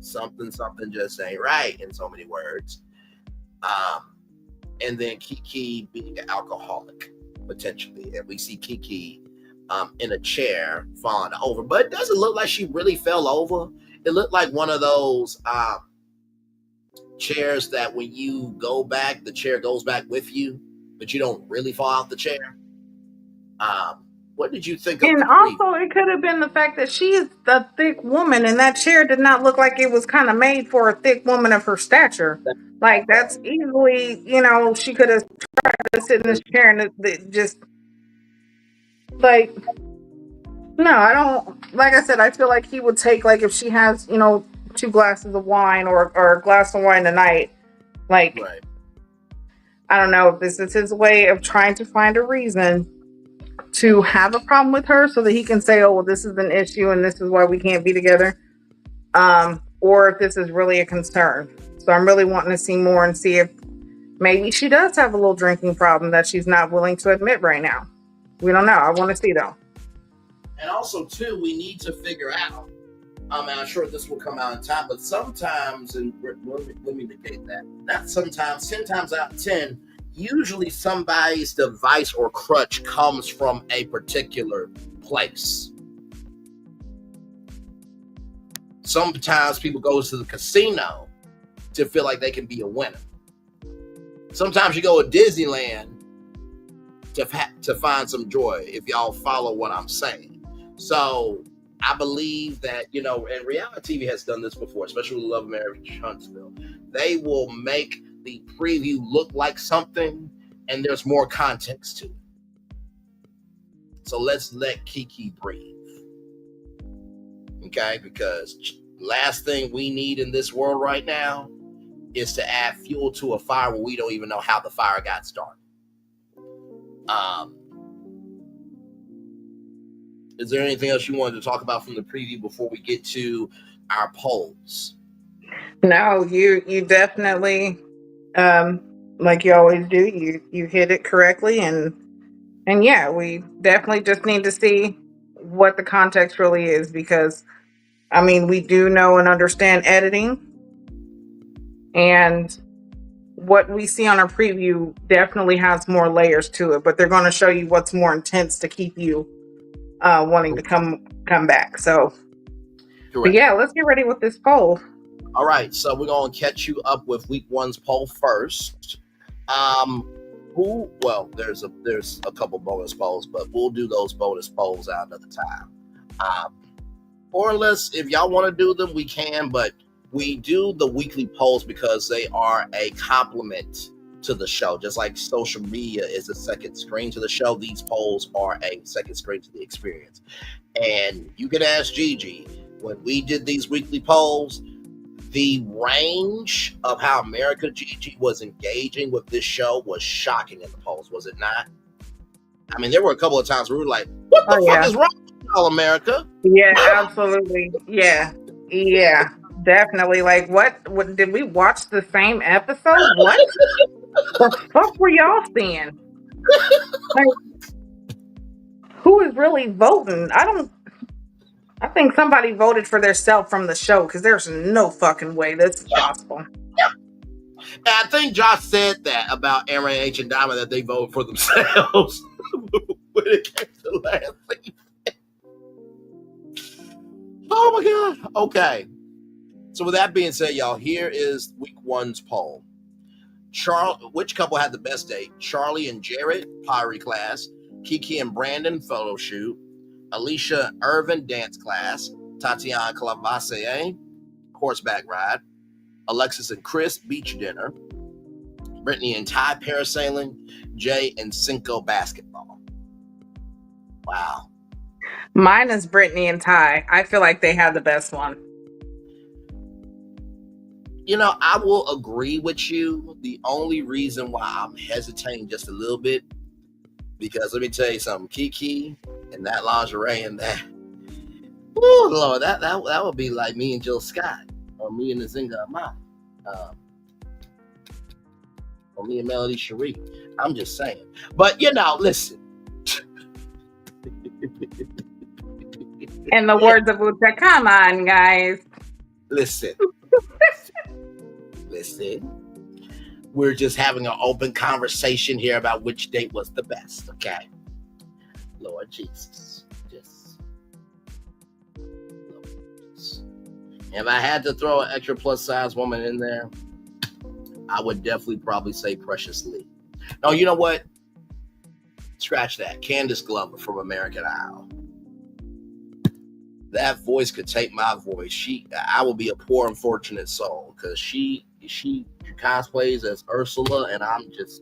Something just ain't right," in so many words. And then Keke being an alcoholic, potentially. And we see Keke in a chair falling over. But it doesn't look like she really fell over. It looked like one of those chairs that when you go back, the chair goes back with you, but you don't really fall out the chair. What did you think of And also, it could have been the fact that she is a thick woman, and that chair did not look like it was kind of made for a thick woman of her stature. Like, that's easily, she could have tried to sit in this chair and it just, like, no, I don't, like I said, I feel like he would take, like, if she has, 2 glasses of wine or a glass of wine a night, like, right. I don't know if this is his way of trying to find a reason to have a problem with her so that he can say, oh, well, this is an issue and this is why we can't be together. Or if this is really a concern. So I'm really wanting to see more and see if maybe she does have a little drinking problem that she's not willing to admit right now. We don't know. I want to see though. And also, too, we need to figure out. I'm sure this will come out in time, but sometimes, and let me negate that. Not sometimes, 10 times out of 10, usually somebody's device or crutch comes from a particular place. Sometimes people go to the casino to feel like they can be a winner. Sometimes you go to Disneyland to find some joy, if y'all follow what I'm saying. So I believe that, and reality TV has done this before, especially with Love Marriage Huntsville. They will make the preview look like something, and there's more context to it. So let's let Keke breathe. Okay? Because last thing we need in this world right now is to add fuel to a fire where we don't even know how the fire got started. Is there anything else you wanted to talk about from the preview before we get to our polls? No, you definitely, like you always do, you hit it correctly, and yeah, we definitely just need to see what the context really is, because I mean, we do know and understand editing, and what we see on our preview definitely has more layers to it, but they're going to show you what's more intense to keep you wanting to come back. So, but yeah, let's get ready with this poll. All right, so we're going to catch you up with week one's poll first. There's a couple bonus polls, but we'll do those bonus polls out another time. Or unless if y'all want to do them, we can, but we do the weekly polls because they are a complement to the show. Just like social media is a second screen to the show, these polls are a second screen to the experience. And you can ask Gigi, when we did these weekly polls, the range of how America Gigi was engaging with this show was shocking in the polls, was it not? I mean, there were a couple of times where we were like, what the fuck is wrong with y'all, America? Yeah, absolutely. Yeah, definitely. Like, what did we watch the same episode? What the fuck were y'all seeing? Like, who is really voting? I think somebody voted for theirself from the show, because there's no fucking way this is possible. And I think Josh said that about Aaron H. and Diamond, that they voted for themselves when it came to last season. Oh my God. Okay. So with that being said, y'all, here is week one's poll. Which couple had the best date? Charlie and Jared, pottery class. Keke and Brandon, photo shoot. Alicia Irvin, dance class. Tatiana Clavasier, horseback ride. Alexis and Chris, beach dinner. Brittany and Ty, parasailing. Jay and Cinco, basketball. Wow. Mine is Brittany and Ty. I feel like they had the best one. I will agree with you. The only reason why I'm hesitating just a little bit, because let me tell you something, Keke and that lingerie and that, oh Lord, that would be like me and Jill Scott, or me and Nzinga Amai, or me and Melody Cherie. I'm just saying. But listen. In the words of Uta, come on, guys. Listen. We're just having an open conversation here about which date was the best, okay? Lord Jesus. If I had to throw an extra plus size woman in there, I would definitely probably say Precious Lee. No, you know what? Scratch that. Candace Glover from American Idol. That voice could take my voice. I will be a poor, unfortunate soul, because she cosplays as Ursula, and I'm just.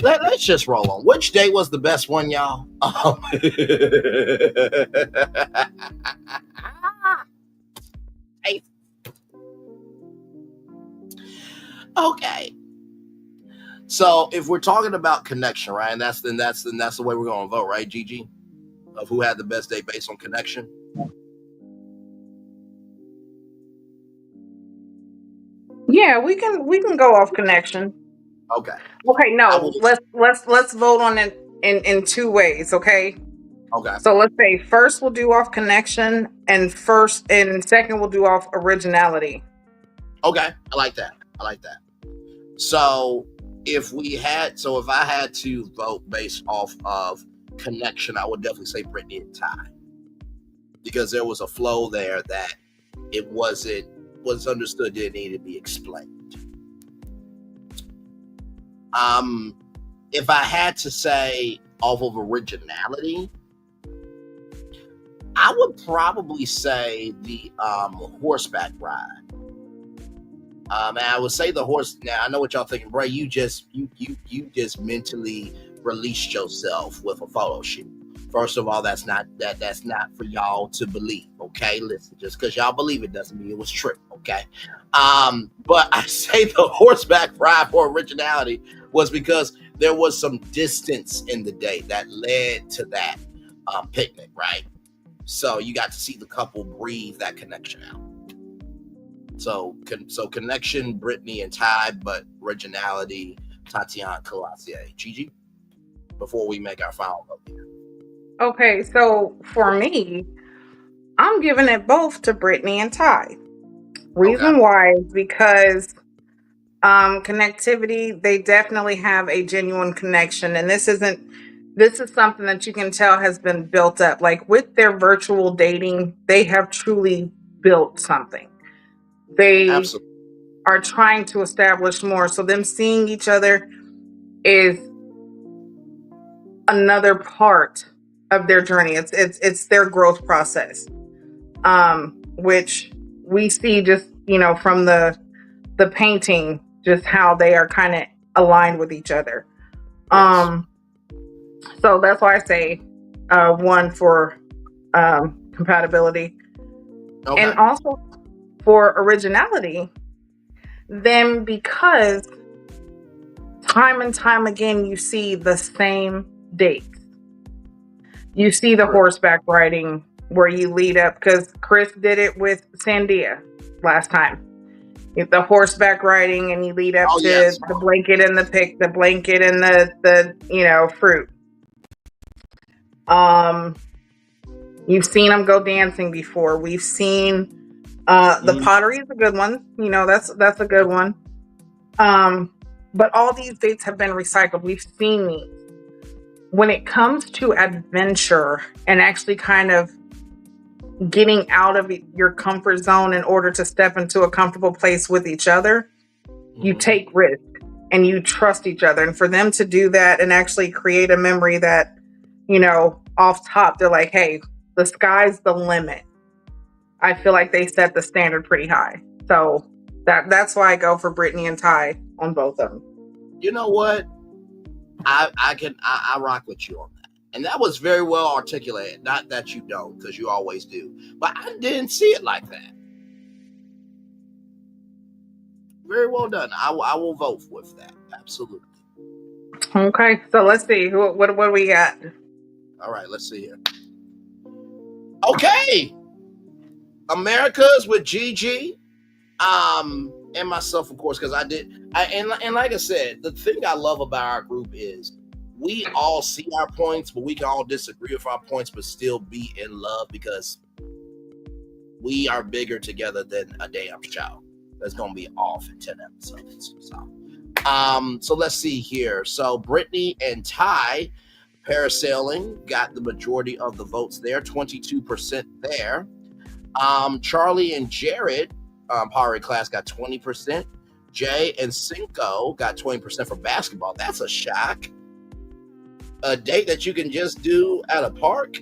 Let's just roll on. Which day was the best one, y'all? Okay. So if we're talking about connection, right, and that's the way we're going to vote, right, Gigi, of who had the best date based on connection. Yeah, we can go off connection. Okay. Okay, no, let's vote on it in two ways. Okay. Okay. So let's say first we'll do off connection, and second we'll do off originality. Okay, I like that. So if I had to vote based off of connection, I would definitely say Brittany and Ty, because there was a flow there that it was understood didn't need to be explained. If I had to say off of originality, I would probably say the horseback ride. And I would say the horse. Now I know what y'all thinking, Bray. You just mentally released yourself with a photo shoot. First of all, that's not for y'all to believe. Okay, listen, just because y'all believe it doesn't mean it was true. Okay, but I say the horseback ride for originality was because there was some distance in the day that led to that picnic, right? So you got to see the couple breathe that connection out. So connection, Brittany and Ty, but originality, Tatiana Colassier. Gigi, before we make our final vote here. Okay, so for me, I'm giving it both to Brittany and Ty. Reason why is because connectivity, they definitely have a genuine connection, and this is something that you can tell has been built up. Like with their virtual dating, they have truly built something. They Absolutely are trying to establish more. So them seeing each other is another part of their journey. It's their growth process, which we see just from the painting, just how they are kind of aligned with each other. So that's why I say one for compatibility, and also for originality. Then because time and time again you see the same dates. You see the horseback riding where you lead up, because Chris did it with Sandia last time. The horseback riding, and you lead up to the blanket and the blanket and the fruit. You've seen them go dancing before. We've seen the pottery is a good one. That's a good one. But all these dates have been recycled. We've seen these. When it comes to adventure and actually kind of getting out of your comfort zone in order to step into a comfortable place with each other, you take risk and you trust each other. And for them to do that and actually create a memory that, off top, they're like, hey, the sky's the limit. I feel like they set the standard pretty high. So that's why I go for Brittany and Ty on both of them. You know what? I rock with you on that. And that was very well articulated. Not that you don't, because you always do. But I didn't see it like that. Very well done. I will vote with that. Absolutely. Okay, so let's see. What do we got? All right, let's see here. Okay. America's with Gigi. And myself, of course, because and like I said, the thing I love about our group is we all see our points, but we can all disagree with our points, but still be in love, because we are bigger together than a damn show that's going to be off in 10 episodes. So let's see here. So Brittany and Ty, parasailing, got the majority of the votes there, 22% there. Charlie and Jared, Power Class, got 20%. Jay and Cinco got 20% for basketball. That's a shock. A date that you can just do at a park?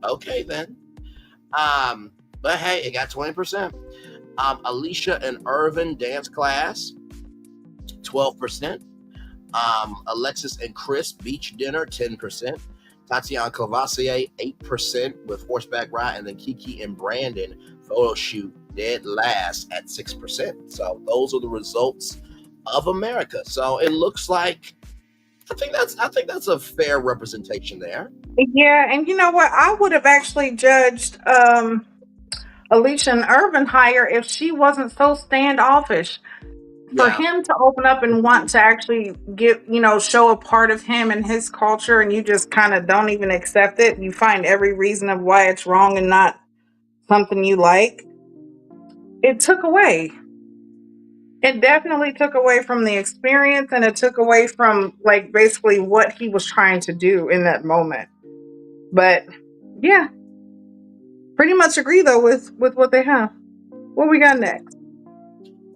Okay, then. But hey, it got 20%. Alicia and Irvin, dance class, 12%. Alexis and Chris, beach dinner, 10%. Tatiana Cavassier, 8% with horseback ride. And then Keke and Brandon, photo shoot, dead last at 6%. So those are the results of America. So it looks like I think that's a fair representation there. Yeah, and you know what? I would have actually judged Alicia and Irvin higher if she wasn't so standoffish. For Yeah. him to open up and want to actually show a part of him and his culture, and you just kind of don't even accept it. You find every reason of why it's wrong and not something you like. It took away. It definitely took away from the experience, and it took away from like basically what he was trying to do in that moment. But yeah, pretty much agree though with what they have. What we got next?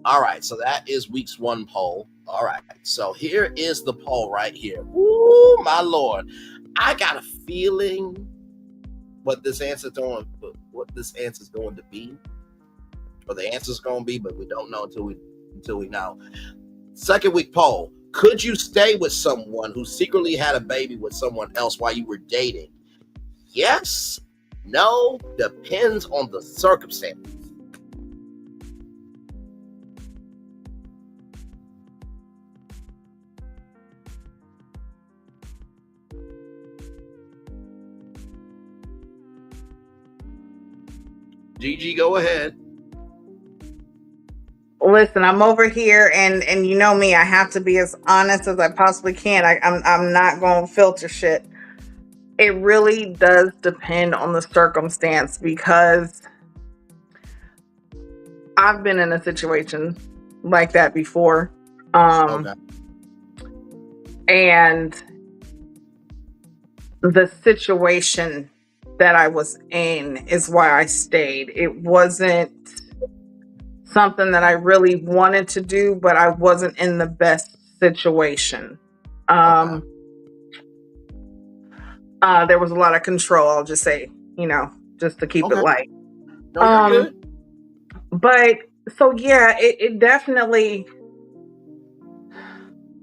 All right, so that is week's 1 poll. All right, so here is the poll right here. Ooh, my Lord. I got a feeling what this answer's going to be, or the answer's going to be, but we don't know until we know. Second week poll: could you stay with someone who secretly had a baby with someone else while you were dating? Yes, no, depends on the circumstances. Gigi, go ahead. Listen, I'm over here, and you know me, I have to be as honest as I possibly can. I'm not going to filter shit. It really does depend on the circumstance, because I've been in a situation like that before. Okay. And the situation that I was in is why I stayed. It wasn't something that I really wanted to do, but I wasn't in the best situation. There was a lot of control, I'll just say, just to keep it light. No, you're good. But so yeah, it definitely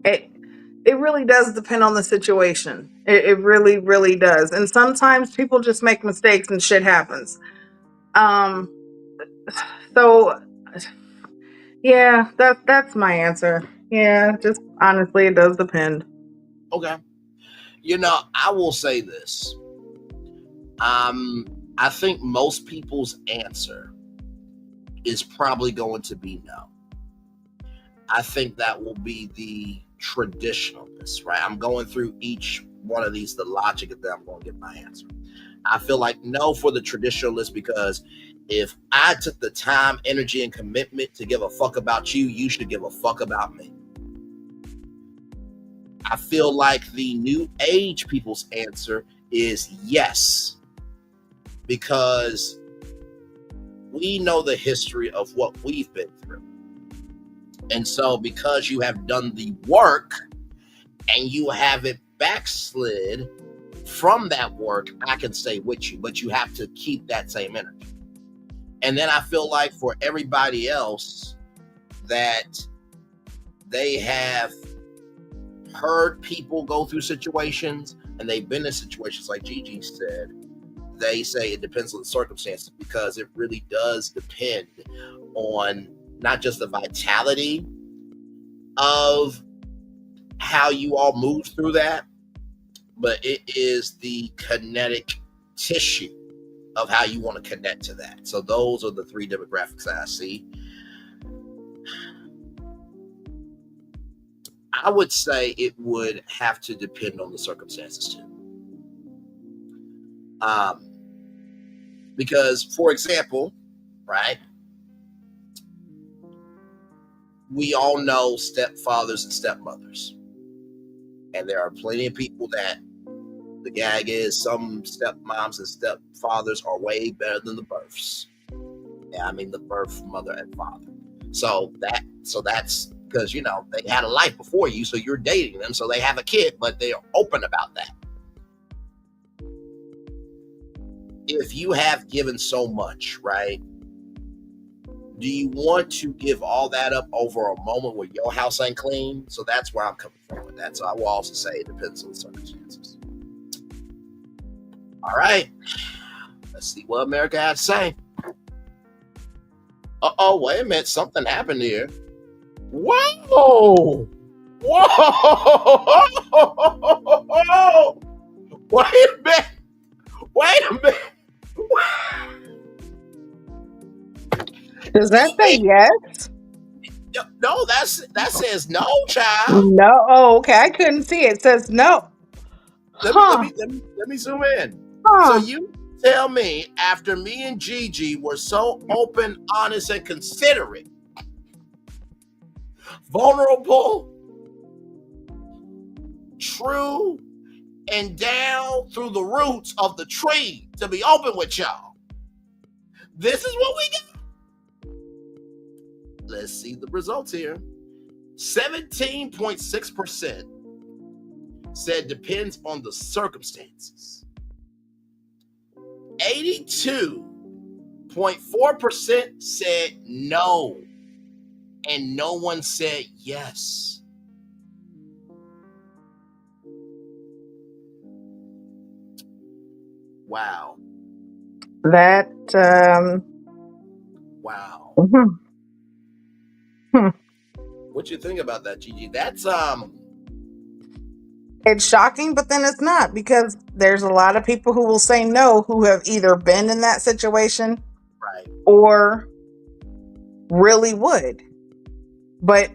it really does depend on the situation. It really, really does. And sometimes people just make mistakes and shit happens. So yeah, that's my answer. Yeah, just honestly, it does depend. Okay. I will say this. I think most people's answer is probably going to be no. I think that will be the traditionalist, right? I'm going through each one of these, the logic of them, I'm going to get my answer. I feel like no for the traditionalist, because if I took the time, energy, and commitment to give a fuck about you, you should give a fuck about me. I feel like the new age people's answer is yes, because we know the history of what we've been through. And so because you have done the work and you haven't backslid from that work, I can stay with you, but you have to keep that same energy. And then I feel like for everybody else, that they have heard people go through situations and they've been in situations like Gigi said, they say it depends on the circumstances, because it really does depend on not just the vitality of how you all move through that, but it is the kinetic tissue of how you want to connect to that. So those are the 3 demographics that I see. I would say it would have to depend on the circumstances too. Because, for example, right, we all know stepfathers and stepmothers. And there are plenty of people that the gag is some stepmoms and stepfathers are way better than the births. Yeah, I mean the birth mother and father. So that's because, they had a life before you, so you're dating them, so they have a kid, but they're open about that. If you have given so much, right, do you want to give all that up over a moment where your house ain't clean? So that's where I'm coming from with that. So I will also say it depends on the circumstances. All right. Let's see what America has to say. Uh-oh, wait a minute. Something happened here. Whoa! Whoa! Wait a minute! Wait a minute! Does that say yes? No, that says no, child. No. Oh, okay. I couldn't see it. It says no. Let me zoom in. Huh. So you tell me, after me and Gigi were so open, honest, and considerate, vulnerable, true, and down through the roots of the tree to be open with y'all, this is what we got. Let's see the results here. 17.6% said depends on the circumstances. 82.4% said no. And no one said yes. Wow. That Wow. mhm. What you think about that, Gigi? That's It's shocking, but then it's not, because there's a lot of people who will say no who have either been in that situation right. or really would. But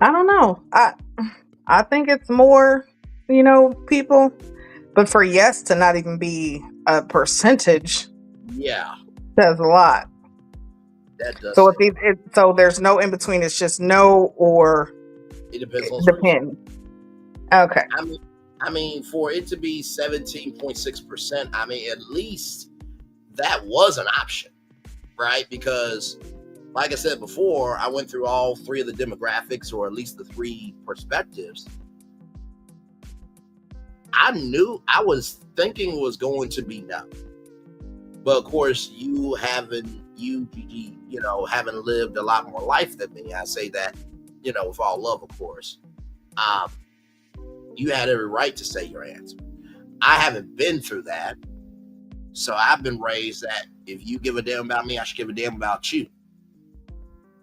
I don't know. I think it's more, people. But for yes to not even be a percentage, Yeah, says a lot. that does. So so there's no in between. It's just no or it depends on depend. Okay. I mean, for it to be 17.6%, I mean, at least that was an option, right? Because, like I said before, I went through all three of the demographics, or at least the three perspectives. I was thinking was going to be no. But of course, you having lived a lot more life than me, I say that, with all love, of course. You had every right to say your answer. I haven't been through that. So I've been raised that if you give a damn about me, I should give a damn about you.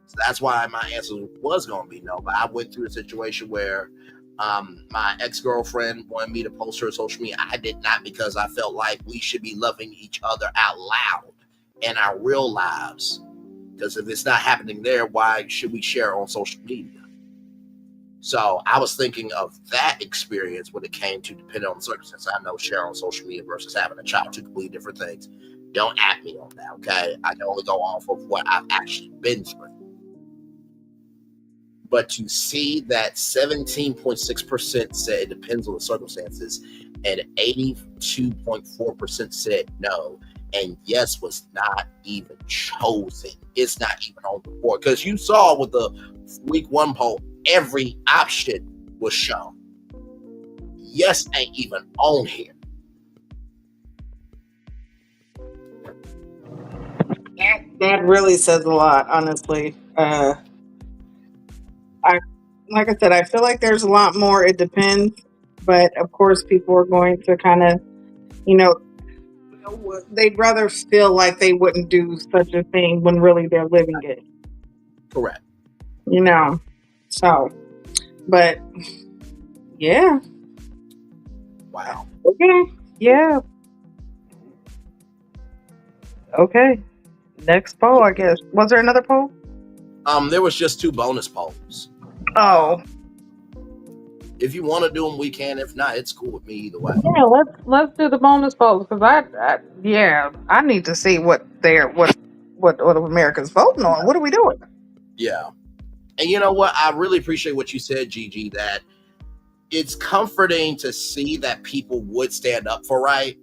So that's why my answer was going to be no. But I went through a situation where my ex-girlfriend wanted me to post her on social media. I did not, because I felt like we should be loving each other out loud in our real lives. Because if it's not happening there, why should we share on social media? So I was thinking of that experience when it came to depending on the circumstances. I know sharing on social media versus having a child, two completely different things. Don't at me on that, okay? I can only go off of what I've actually been through. But to see that 17.6% said it depends on the circumstances, and 82.4% said no, and yes was not even chosen. It's not even on the board. Because you saw with the week one poll, every option was shown. Yes ain't even on here. That really says a lot, honestly. Like I said, I feel like there's a lot more. It depends, but of course, people are going to kind of, they'd rather feel like they wouldn't do such a thing when really they're living it. Correct. So, but yeah. Wow. Okay. Yeah. Okay. Next poll, I guess. Was there another poll? There was just 2 bonus polls. Oh. If you want to do them, we can. If not, it's cool with me either way. Yeah, let's do the bonus polls, because I need to see what America's voting on. What are we doing? Yeah. And you know what? I really appreciate what you said, Gigi, that it's comforting to see that people would stand up for right,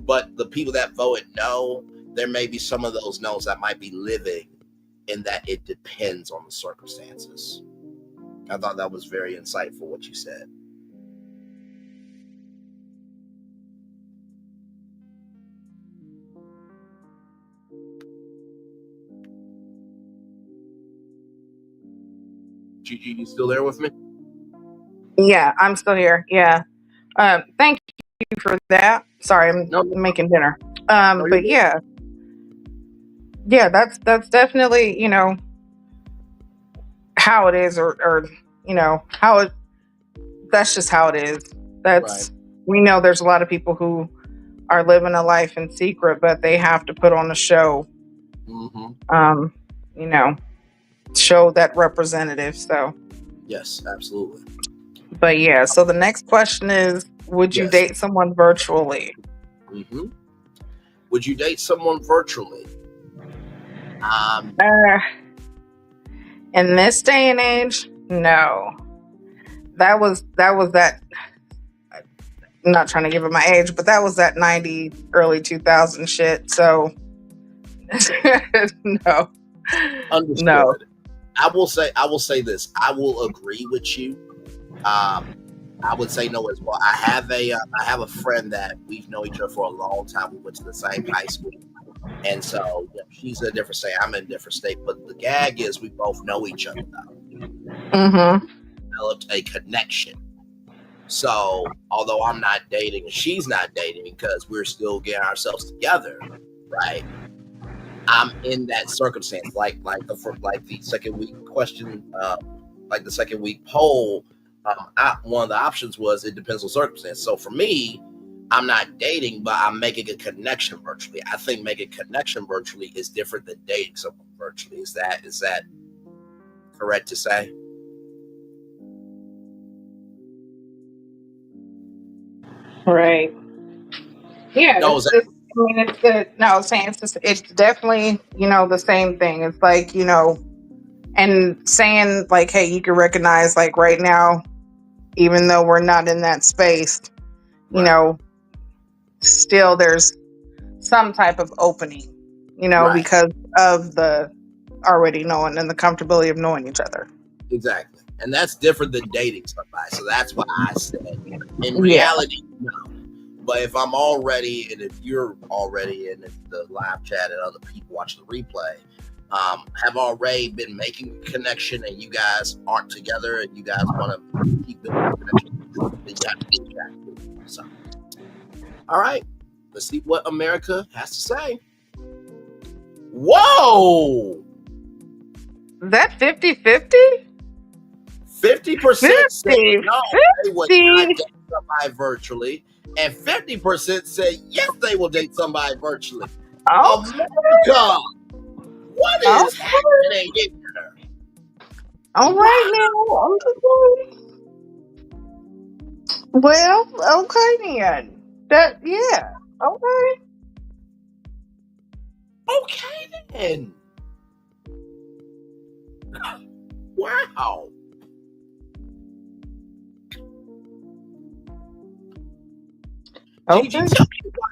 but the people that voted no, there may be some of those no's that might be living in that it depends on the circumstances. I thought that was very insightful what you said. Gigi, you still there with me? Yeah, I'm still here. Yeah. Thank you for that. Sorry, I'm making dinner. But yeah. Yeah, that's definitely, how it is, or how it. That's just how it is. That's We know there's a lot of people who are living a life in secret, but they have to put on a show. Show that representative. So Yes, absolutely. but yeah, so the next question is, would you date someone virtually? Would you date someone virtually? In this day and age, no. That was that. I'm not trying to give it my age, but that was that 90 early 2000 shit. So no. Understood. No. I will say this. I will agree with you. I would say no as well. I have a friend that we've known each other for a long time. We went to the same high school, and so she's in a different state. I'm in a different state. But the gag is we both know each other now. Developed a connection. So although I'm not dating and she's not dating because we're still getting ourselves together, right? I'm in that circumstance, like the second week question, like the second week poll. One of the options was it depends on circumstance. So for me, I'm not dating, but I'm making a connection virtually. I think making a connection virtually is different than dating someone virtually. Is that correct to say? Right. Yeah. No, It's definitely, the same thing. It's like, and saying like, hey, you can recognize like right now, even though we're not in that space, still there's some type of opening, because of the already knowing and the comfortability of knowing each other. Exactly. And that's different than dating somebody. So that's why I said in reality, no. But if I'm already, and if you're already in the live chat and other people watching the replay, have already been making a connection and you guys aren't together and you guys want to keep the connection, then you have to do that. So, all right. Let's see what America has to say. Whoa! That 50-50? 50% said no, they would not date somebody virtually, and 50% said yes, they will date somebody virtually. Oh, America! What is happening here? All right now. Well, okay then. Okay. Okay then. Wow. Okay. Gigi,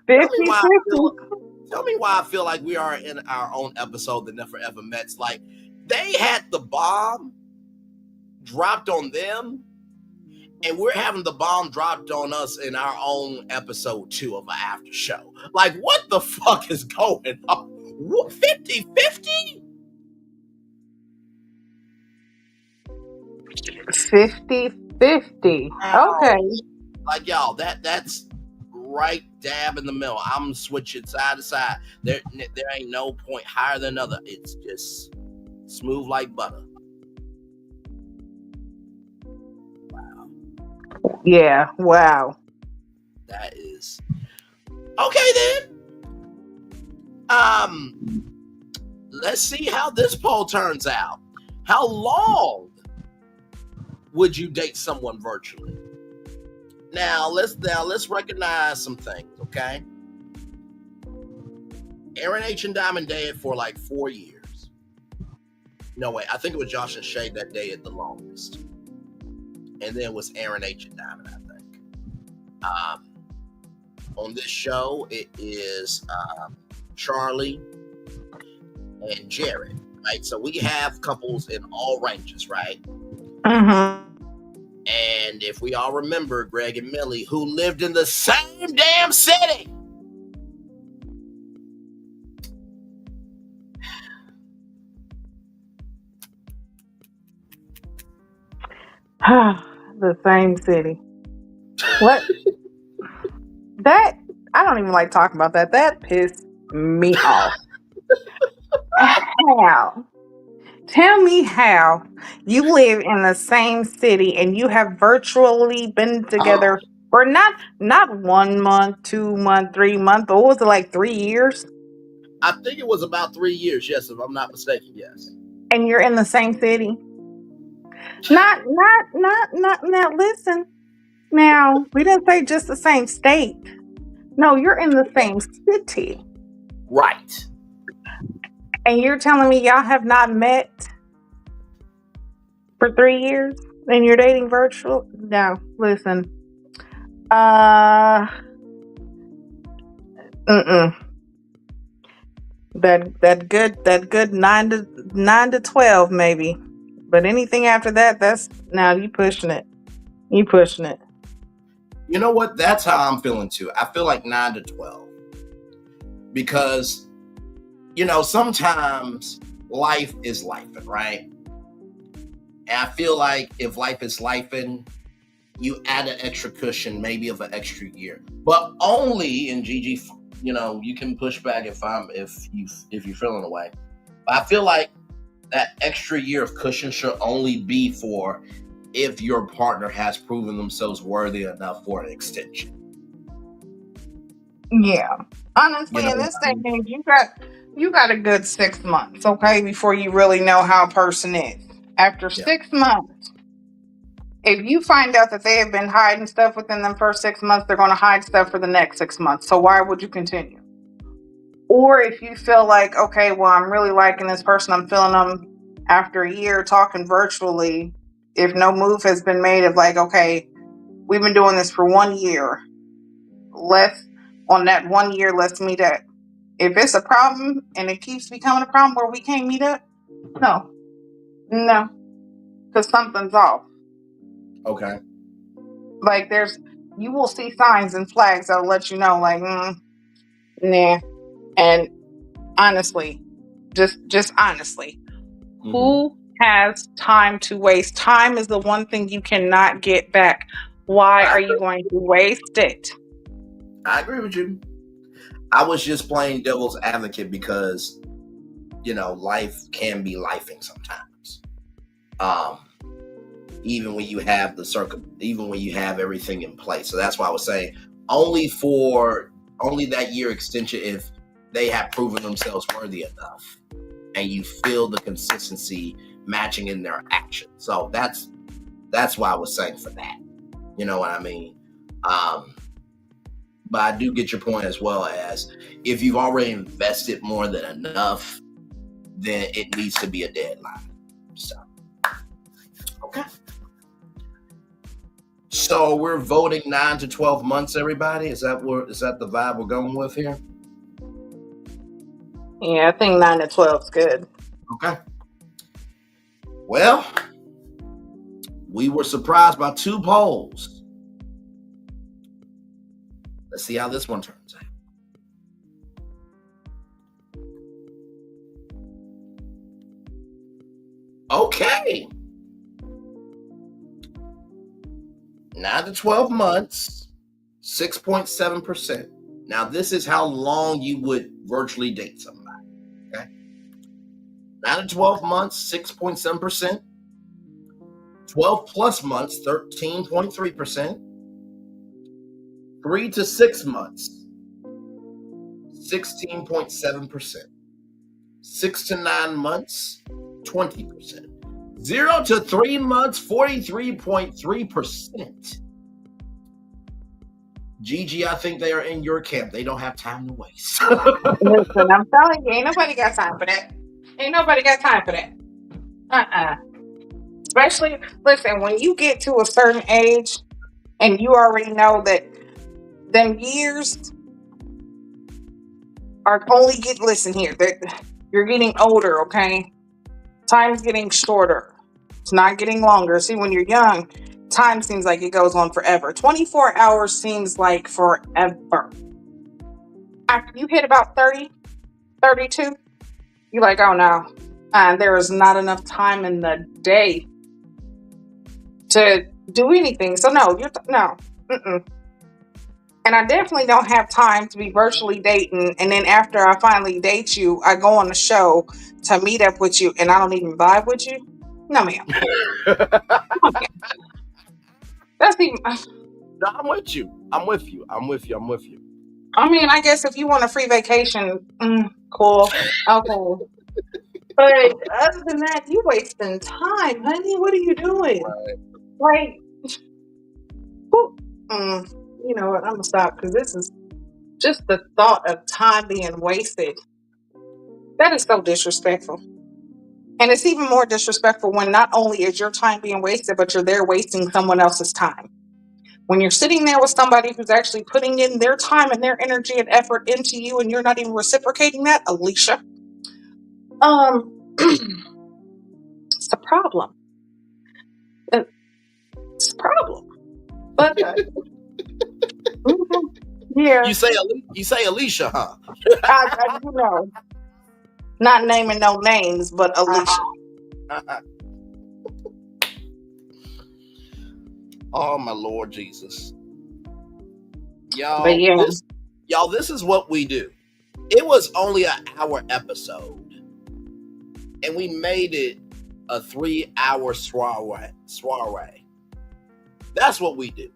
tell me why I feel like we are in our own episode, The Never Ever Mets. Like, they had the bomb dropped on them, and we're having the bomb dropped on us in our own episode 2 of an after show. Like, what the fuck is going on? 50-50? 50-50. Okay. Like, y'all, that's right dab in the middle. I'm switching side to side. There ain't no point higher than another. It's just smooth like butter. Wow. Yeah, wow. That is okay then. Let's see how this poll turns out. How long would you date someone virtually? Now let's recognize some things, okay? Aaron H and Diamond dated for like 4 years. No way, I think it was Josh and Shay that dated the longest, and then it was Aaron H and Diamond, I think. On this show, it is Charlie and Jared, right? So we have couples in all ranges, right? Mm-hmm. And if we all remember Greg and Millie, who lived in the same damn city. The same city. What? That, I don't even like talking about that. That pissed me off. How? Tell me how you live in the same city and you have virtually been together for not 1 month, 2 month, 3 month, but what was it, like 3 years? I think it was about 3 years, yes, if I'm not mistaken, yes. And you're in the same city. Not. Now listen. Now we didn't say just the same state. No, you're in the same city, Right. and you're telling me y'all have not met for 3 years, and you're dating virtual? No, listen. Uh, mm-mm. That good 9 to 12 maybe, but anything after that, that's now you pushing it. You pushing it. You know what? That's how I'm feeling too. I feel like 9 to 12 because, sometimes life is life, right? And I feel like if life is lifing, you add an extra cushion, maybe of an extra year, but only in Gigi. You can push back if you're feeling away. But I feel like that extra year of cushion should only be for if your partner has proven themselves worthy enough for an extension. Yeah, honestly, in this day and age, you got a good 6 months, okay, before you really know how a person is. After 6 months, if you find out that they have been hiding stuff within them first 6 months, they're going to hide stuff for the next 6 months. So why would you continue? Or if you feel like, okay, well, I'm really liking this person, I'm feeling them after a year talking virtually, if no move has been made of like, okay, we've been doing this for 1 year, on that 1 year, let's meet up. If it's a problem and it keeps becoming a problem where we can't meet up, no, because something's off. Okay. Like you will see signs and flags that'll let you know, like, nah. And honestly, just honestly, who has time to waste? Time is the one thing you cannot get back. Why are you going to waste it? I agree with you. I was just playing devil's advocate because, life can be lifing sometimes. Even when you have even when you have everything in place. So that's why I was saying only that year extension if they have proven themselves worthy enough and you feel the consistency matching in their action. So that's why I was saying for that. You know what I mean? But I do get your point as well as if you've already invested more than enough, then it needs to be a deadline. So, okay. So we're voting 9 to 12 months, everybody. Is that the vibe we're going with here? Yeah, I think 9 to 12 is good. Okay. Well, we were surprised by 2 polls. Let's see how this one turns out. Okay. 9 to 12 months, 6.7%. Now, this is how long you would virtually date somebody. Okay. 9 to 12 months, 6.7%. 12 plus months, 13.3%. 3 to 6 months, 16.7%. 6 to 9 months, 20%. 0 to 3 months, 43.3%. Gigi, I think they are in your camp. They don't have time to waste. Listen, I'm telling you, ain't nobody got time for that. Ain't nobody got time for that. Especially, listen, when you get to a certain age and you already know that them years are only listen here, you're getting older, okay? Time's getting shorter. It's not getting longer. See, when you're young, time seems like it goes on forever. 24 hours seems like forever. After you hit about 30, 32, you're like, oh no, there is not enough time in the day to do anything. So no, no. And I definitely don't have time to be virtually dating. And then after I finally date you, I go on the show to meet up with you and I don't even vibe with you. No, ma'am. That's even. No, I'm with you. I'm with you. I'm with you. I'm with you. I mean, I guess if you want a free vacation, cool. Okay. But other than that, you wasting time, honey. What are you doing? Like, you know what? I'm gonna stop because this is just the thought of time being wasted. That is so disrespectful. And it's even more disrespectful when not only is your time being wasted, but you're there wasting someone else's time. When you're sitting there with somebody who's actually putting in their time and their energy and effort into you, and you're not even reciprocating that, Alicia, it's a problem. It's a problem. But yeah, You say Alicia, huh? I you know, not naming no names, but Alicia. Oh my Lord Jesus. Y'all, But yeah. this is what we do. It was only an hour episode, and we made it a 3-hour soiree. That's what we do.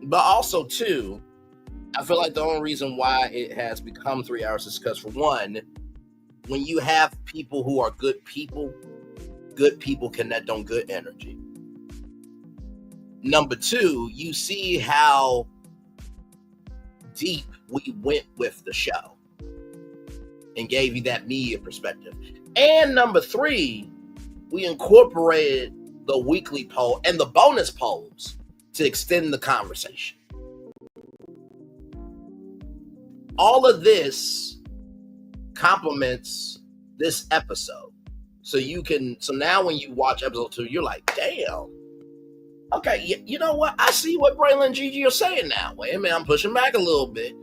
But also too, I feel like the only reason why it has become 3 hours is because, for one, when you have people who are good people connect on good energy. Number two, you see how deep we went with the show and gave you that media perspective. And number three, we incorporated the weekly poll and the bonus polls to extend the conversation. All of this complements this episode. So now when you watch episode 2, you're like, damn. Okay, you know what? I see what Braylon and Gigi are saying now. Wait a minute, I'm pushing back a little bit.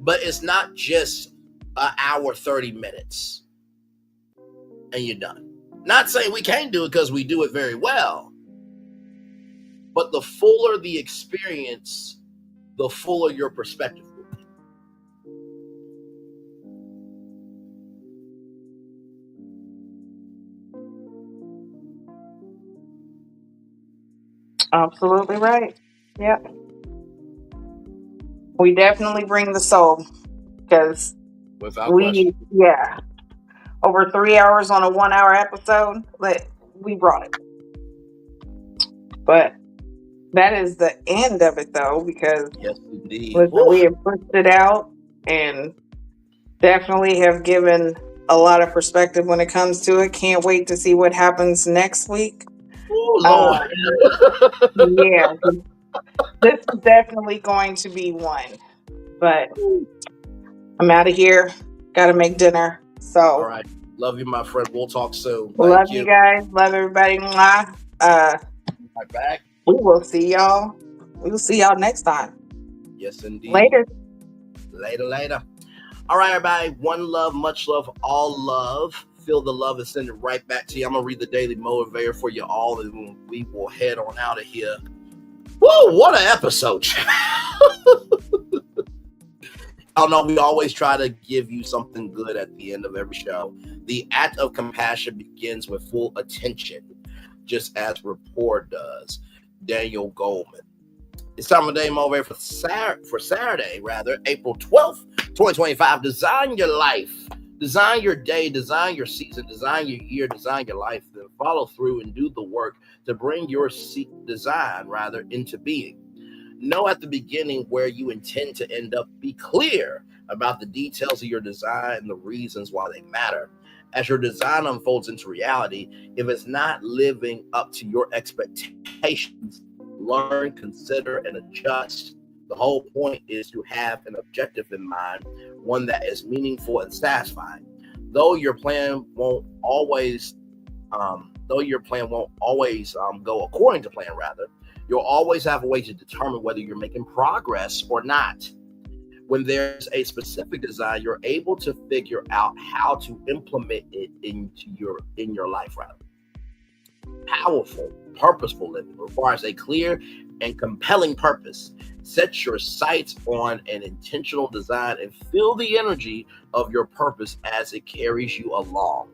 But it's not just an hour, 30 minutes, and you're done. Not saying we can't do it because we do it very well. But the fuller the experience, the fuller your perspective will be. Absolutely right. Yep. We definitely bring the soul because Without question. over 3 hours on a 1 hour episode, but we brought it. But that is the end of it though, because yes, indeed. Listen, we have pushed it out and definitely have given a lot of perspective when it comes to it. Can't wait to see what happens next week. Lord. Yeah, this is definitely going to be one. But I'm out of here. Got to make dinner. So, all right. Love you, my friend. We'll talk soon. Love you guys. Love everybody. Mwah. Right back. We will see y'all. We will see y'all next time. Yes, indeed. Later. All right, everybody. One love, much love, all love. Feel the love and send it right back to you. I'm going to read the Daily Motivator for you all, and we will head on out of here. Whoa, what an episode. Oh no, we always try to give you something good at the end of every show. The act of compassion begins with full attention, just as rapport does. Daniel Goldman. It's time for Day Motivator for Saturday, April 12th, 2025. Design your life. Design your day, design your season, design your year, design your life, then follow through and do the work to bring your design into being. Know at the beginning where you intend to end up. Be clear about the details of your design and the reasons why they matter. As your design unfolds into reality, if it's not living up to your expectations, learn, consider, and adjust. The whole point is to have an objective in mind, one that is meaningful and satisfying. Though your plan won't always go according to plan, you'll always have a way to determine whether you're making progress or not. When there's a specific design, you're able to figure out how to implement it in your life. Powerful, purposeful living requires a clear and compelling purpose. Set your sights on an intentional design and feel the energy of your purpose as it carries you along.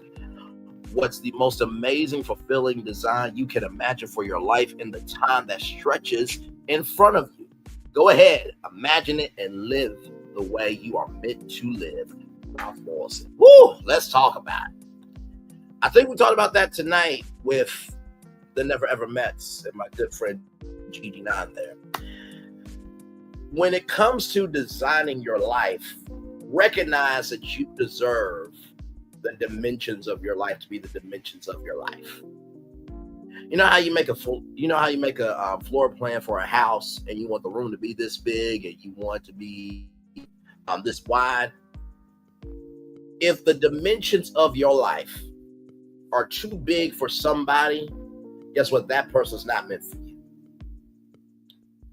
What's the most amazing, fulfilling design you can imagine for your life in the time that stretches in front of you? Go ahead, imagine it and live the way you are meant to live. Ralph Morrison. Woo! Let's talk about it. I think we talked about that tonight with the Never Ever Mets and my good friend GD9 there. When it comes to designing your life, recognize that you deserve the dimensions of your life to be the dimensions of your life. You know how you make a floor plan for a house, and you want the room to be this big, and you want it to be this wide. If the dimensions of your life are too big for somebody, guess what? That person's not meant for you.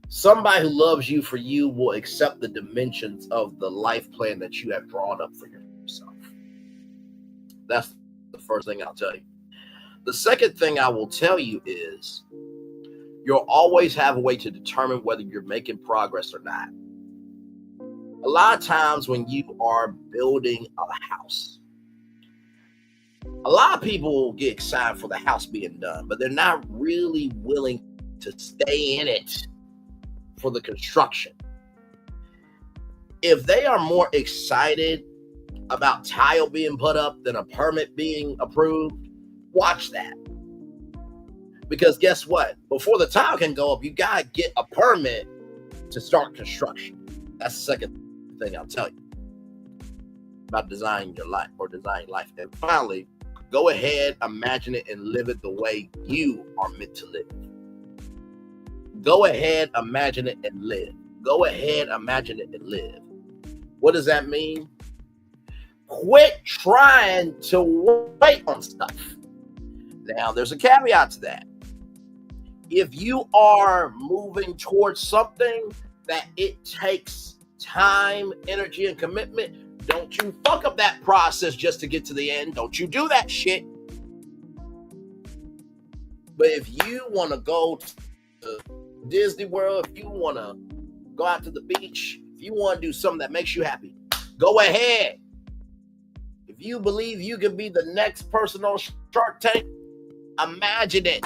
Somebody who loves you for you will accept the dimensions of the life plan that you have drawn up for yourself. That's the first thing I'll tell you. The second thing I will tell you is you'll always have a way to determine whether you're making progress or not. A lot of times when you are building a house, a lot of people get excited for the house being done, but they're not really willing to stay in it for the construction. If they are more excited about tile being put up than a permit being approved, watch that. Because guess what? Before the tile can go up, you gotta get a permit to start construction. That's the second thing I'll tell you about designing your life or designing life. And finally, go ahead, imagine it, and live it the way you are meant to live. Go ahead, imagine it, and live. Go ahead, imagine it, and live. What does that mean? Quit trying to wait on stuff. Now, there's a caveat to that. If you are moving towards something that it takes time, energy, and commitment, don't you fuck up that process just to get to the end. Don't you do that shit. But if you want to go to Disney World, if you want to go out to the beach, if you want to do something that makes you happy, go ahead. If you believe you can be the next person on Shark Tank, imagine it.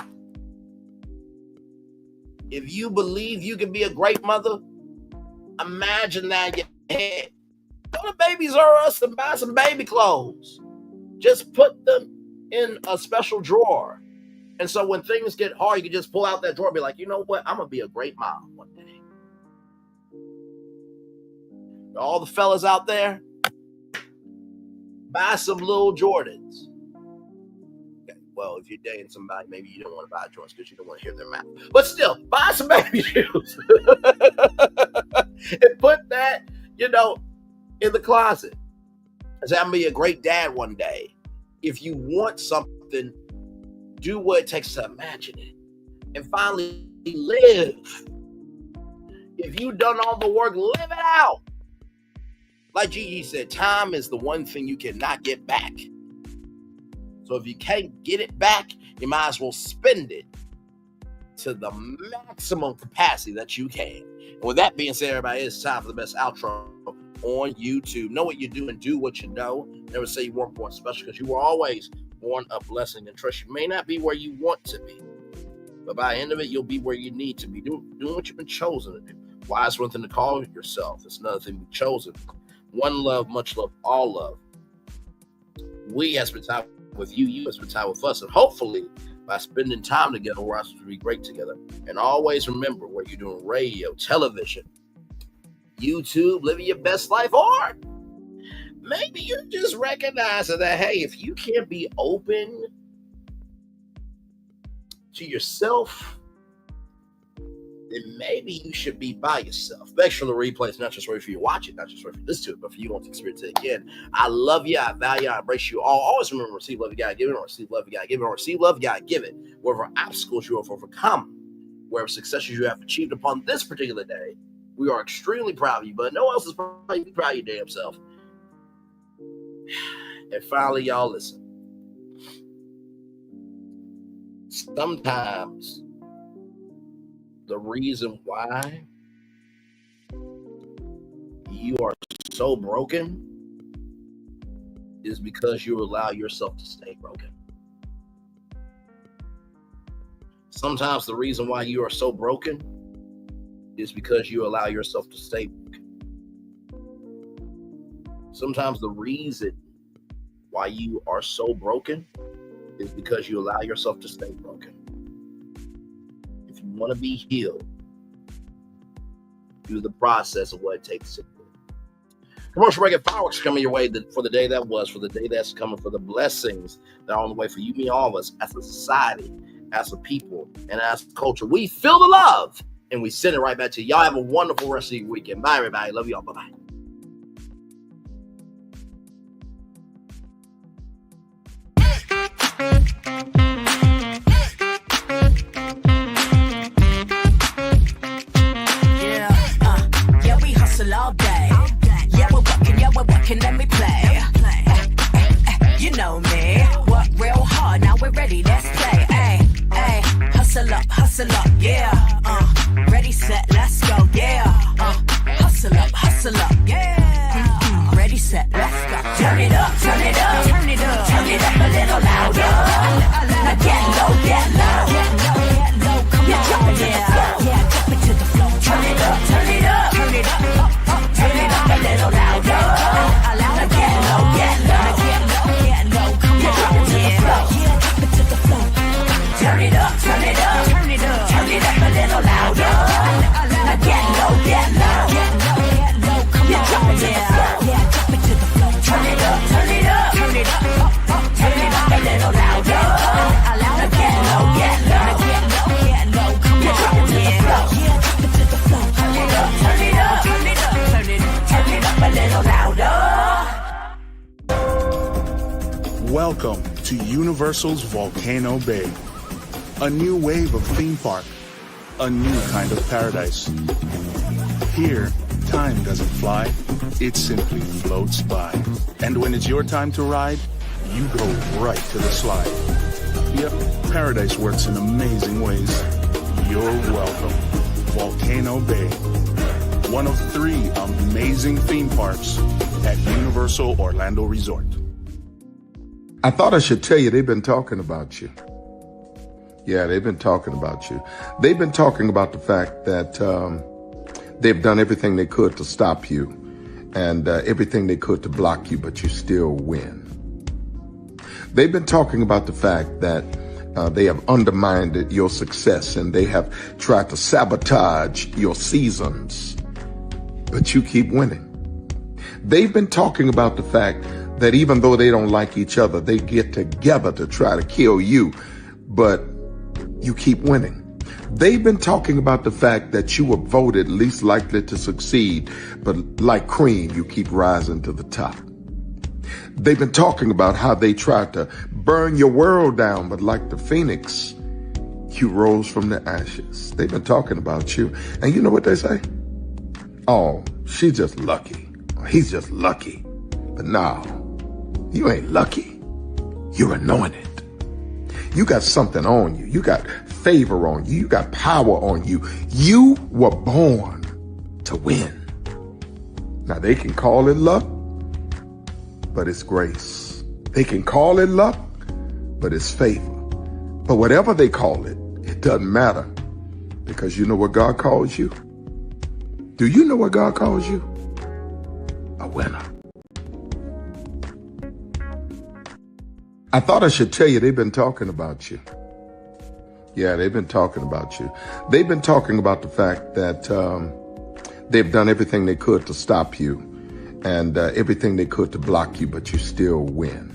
If you believe you can be a great mother, imagine that in your head. Go to Babies R Us and buy some baby clothes. Just put them in a special drawer. And so when things get hard, you can just pull out that drawer and be like, you know what? I'm going to be a great mom one day. All the fellas out there, buy some little Jordans. Okay, well, if you're dating somebody, maybe you don't want to buy Jordans because you don't want to hear their mouth. But still, buy some baby shoes. And put that, in the closet. I say, I'm going to be a great dad one day. If you want something, do what it takes to imagine it. And finally, live. If you've done all the work, live it out. Like Gigi said, time is the one thing you cannot get back. So if you can't get it back, you might as well spend it to the maximum capacity that you can. And with that being said, everybody, it's time for the best outro on YouTube. Know what you do and do what you know. Never say you weren't born special, because you were always born a blessing. And trust, you may not be where you want to be, but by the end of it, you'll be where you need to be, doing what you've been chosen to do. Why is one thing to call yourself? It's another thing to be chosen. One love, much love, all love. We have spent time with you. You have spent time with us. And hopefully, by spending time together, we're also to be great together. And always remember, whether you're doing radio, television, YouTube, living your best life, or maybe you're just recognizing that, hey, if you can't be open to yourself, then maybe you should be by yourself. Make sure the replay is not just for you to watch it, not just for you to listen to it, but for you to experience it again. I love you. I value you. I embrace you all. Always remember, receive love, you gotta give it, or receive love, you gotta give it, or receive love, you gotta give it. Wherever obstacles you have overcome, wherever successes you have achieved upon this particular day, we are extremely proud of you, but no one else is proud of you. Be proud of your damn self. And finally, y'all, listen. Sometimes the reason why you are so broken is because you allow yourself to stay broken. Sometimes the reason why you are so broken is because you allow yourself to stay broken. Sometimes the reason why you are so broken is because you allow yourself to stay broken. If you want to be healed, do the process of what it takes to do. Commercial break and fireworks coming your way for the day that was, for the day that's coming, for the blessings that are on the way for you, me, all of us, as a society, as a people, and as a culture. We feel the love, and we send it right back to you. Y'all have a wonderful rest of your weekend. Bye, everybody. Love y'all. Bye-bye. Yeah, we hustle all day. Yeah, we're working, let me play. You know me, work real hard, now we're ready, let's play. Hustle up, yeah. Ready, set, let's go, yeah. Hustle up, yeah. Ready, set, let's go. Turn it up, turn it up, turn it up, turn it up a little louder. Now get low, get low, come on, jump into the flow, yeah, jump into the flow. Turn it up, turn it up, turn it up, turn it up a little louder. Now get low, come on, jump into the flow, yeah, jump into the flow. Turn it up, turn it up, turn it up, turn it up a little louder. Now get low, come on, jump into the flow, yeah, jump into the flow. Turn it up, turn it up, turn it up, turn it up a little louder. Now get low, come on, jump into the flow, yeah, jump into the flow. Turn it up, turn it up, turn it up, turn it up a little louder. Welcome to Universal's Volcano Bay. A new wave of theme park. A new kind of paradise. Here, time doesn't fly. It simply floats by. And when it's your time to ride, you go right to the slide. Yep, paradise works in amazing ways. You're welcome. Volcano Bay. One of 3 amazing theme parks at Universal Orlando Resort. I thought I should tell you they've been talking about you. Yeah, they've been talking about you. They've been talking about the fact that they've done everything they could to stop you and everything they could to block you, but you still win. They've been talking about the fact that they have undermined your success and they have tried to sabotage your seasons, but you keep winning. They've been talking about the fact that even though they don't like each other, they get together to try to kill you, but you keep winning. They've been talking about the fact that you were voted least likely to succeed, but like cream, you keep rising to the top. They've been talking about how they tried to burn your world down, but like the phoenix, you rose from the ashes. They've been talking about you. And you know what they say? Oh, she's just lucky. He's just lucky. But no, you ain't lucky. You're anointed. You got something on you. You got favor on you. You got power on you. You were born to win. Now they can call it luck, but it's grace. They can call it luck, but it's favor. But whatever they call it, it doesn't matter, because you know what God calls you? Do you know what God calls you? A winner. I thought I should tell you they've been talking about you. Yeah, they've been talking about you. They've been talking about the fact that they've done everything they could to stop you and everything they could to block you, but you still win.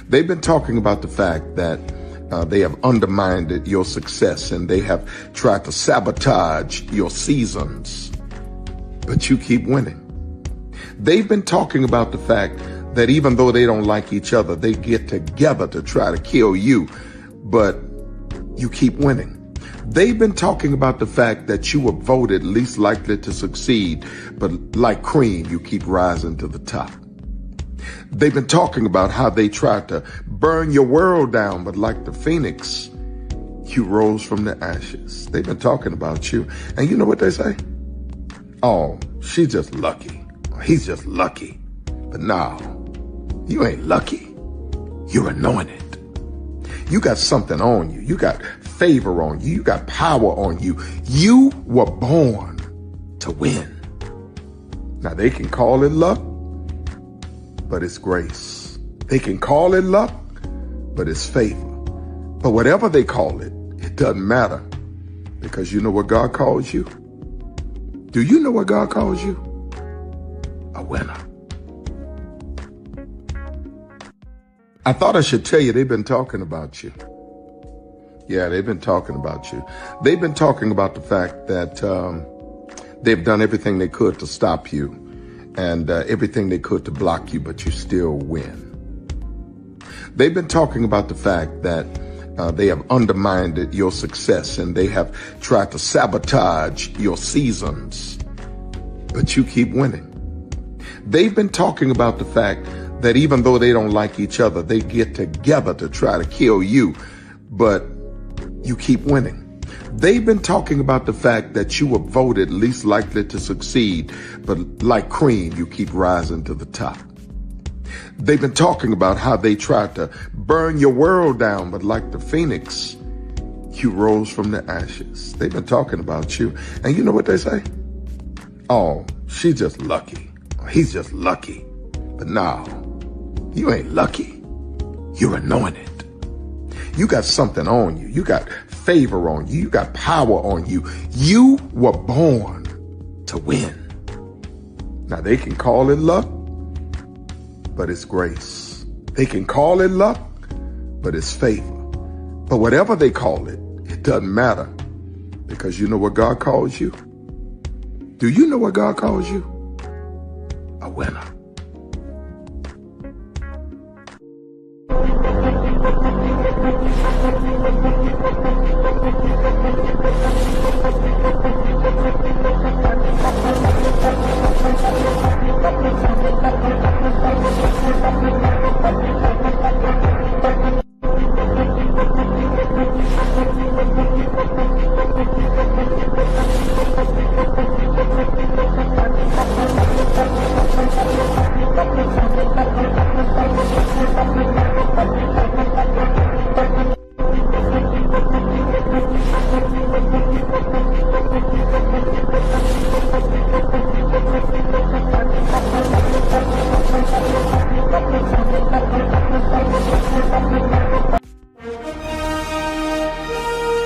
They've been talking about the fact that they have undermined your success and they have tried to sabotage your seasons, but you keep winning. They've been talking about the fact that even though they don't like each other, they get together to try to kill you, but you keep winning. They've been talking about the fact that you were voted least likely to succeed, but like cream, you keep rising to the top. They've been talking about how they tried to burn your world down, but like the phoenix, You rose from the ashes. They've been talking about you. And you know what they say? Oh, she's just lucky. He's just lucky. But no, you ain't lucky. You're anointed. You got something on you. You got favor on you. You got power on you. You were born to win. Now they can call it luck, but it's grace. They can call it luck, but it's favor. But whatever they call it, it doesn't matter, because you know what God calls you? Do you know what God calls you? A winner. I thought I should tell you, they've been talking about you. Yeah, they've been talking about you. They've been talking about the fact that they've done everything they could to stop you and everything they could to block you, but you still win. They've been talking about the fact that they have undermined your success and they have tried to sabotage your seasons, but you keep winning. They've been talking about the fact that even though they don't like each other, they get together to try to kill you, but you keep winning. They've been talking about the fact that you were voted least likely to succeed, but like cream, you keep rising to the top. They've been talking about how they tried to burn your world down, but like the phoenix, you rose from the ashes. They've been talking about you. And you know what they say? Oh, she's just lucky. He's just lucky. But no, you ain't lucky. You're anointed. You got something on you. You got favor on you. You got power on you. You were born to win. Now they can call it luck, but it's grace. They can call it luck, but it's favor. But whatever they call it, it doesn't matter, because you know what God calls you? Do you know what God calls you? A winner.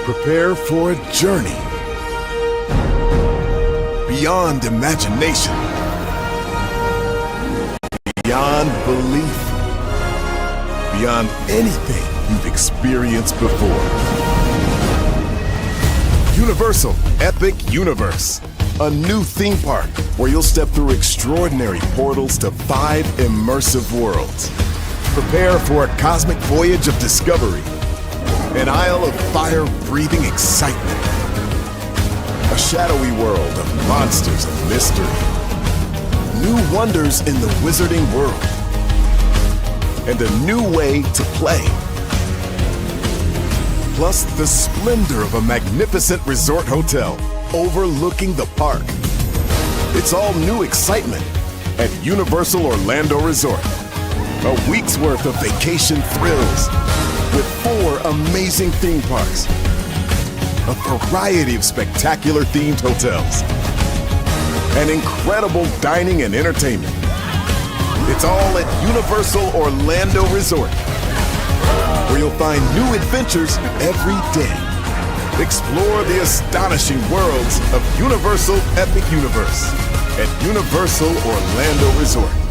Prepare for a journey beyond imagination, beyond belief, beyond anything you've experienced before. Universal Epic Universe, a new theme park where you'll step through extraordinary portals to 5 immersive worlds. Prepare for a cosmic voyage of discovery, an isle of fire-breathing excitement, a shadowy world of monsters and mystery, new wonders in the wizarding world, and a new way to play. Plus the splendor of a magnificent resort hotel overlooking the park. It's all new excitement at Universal Orlando Resort. A week's worth of vacation thrills with 4 amazing theme parks, a variety of spectacular themed hotels, and incredible dining and entertainment. It's all at Universal Orlando Resort, where you'll find new adventures every day. Explore the astonishing worlds of Universal Epic Universe at Universal Orlando Resort.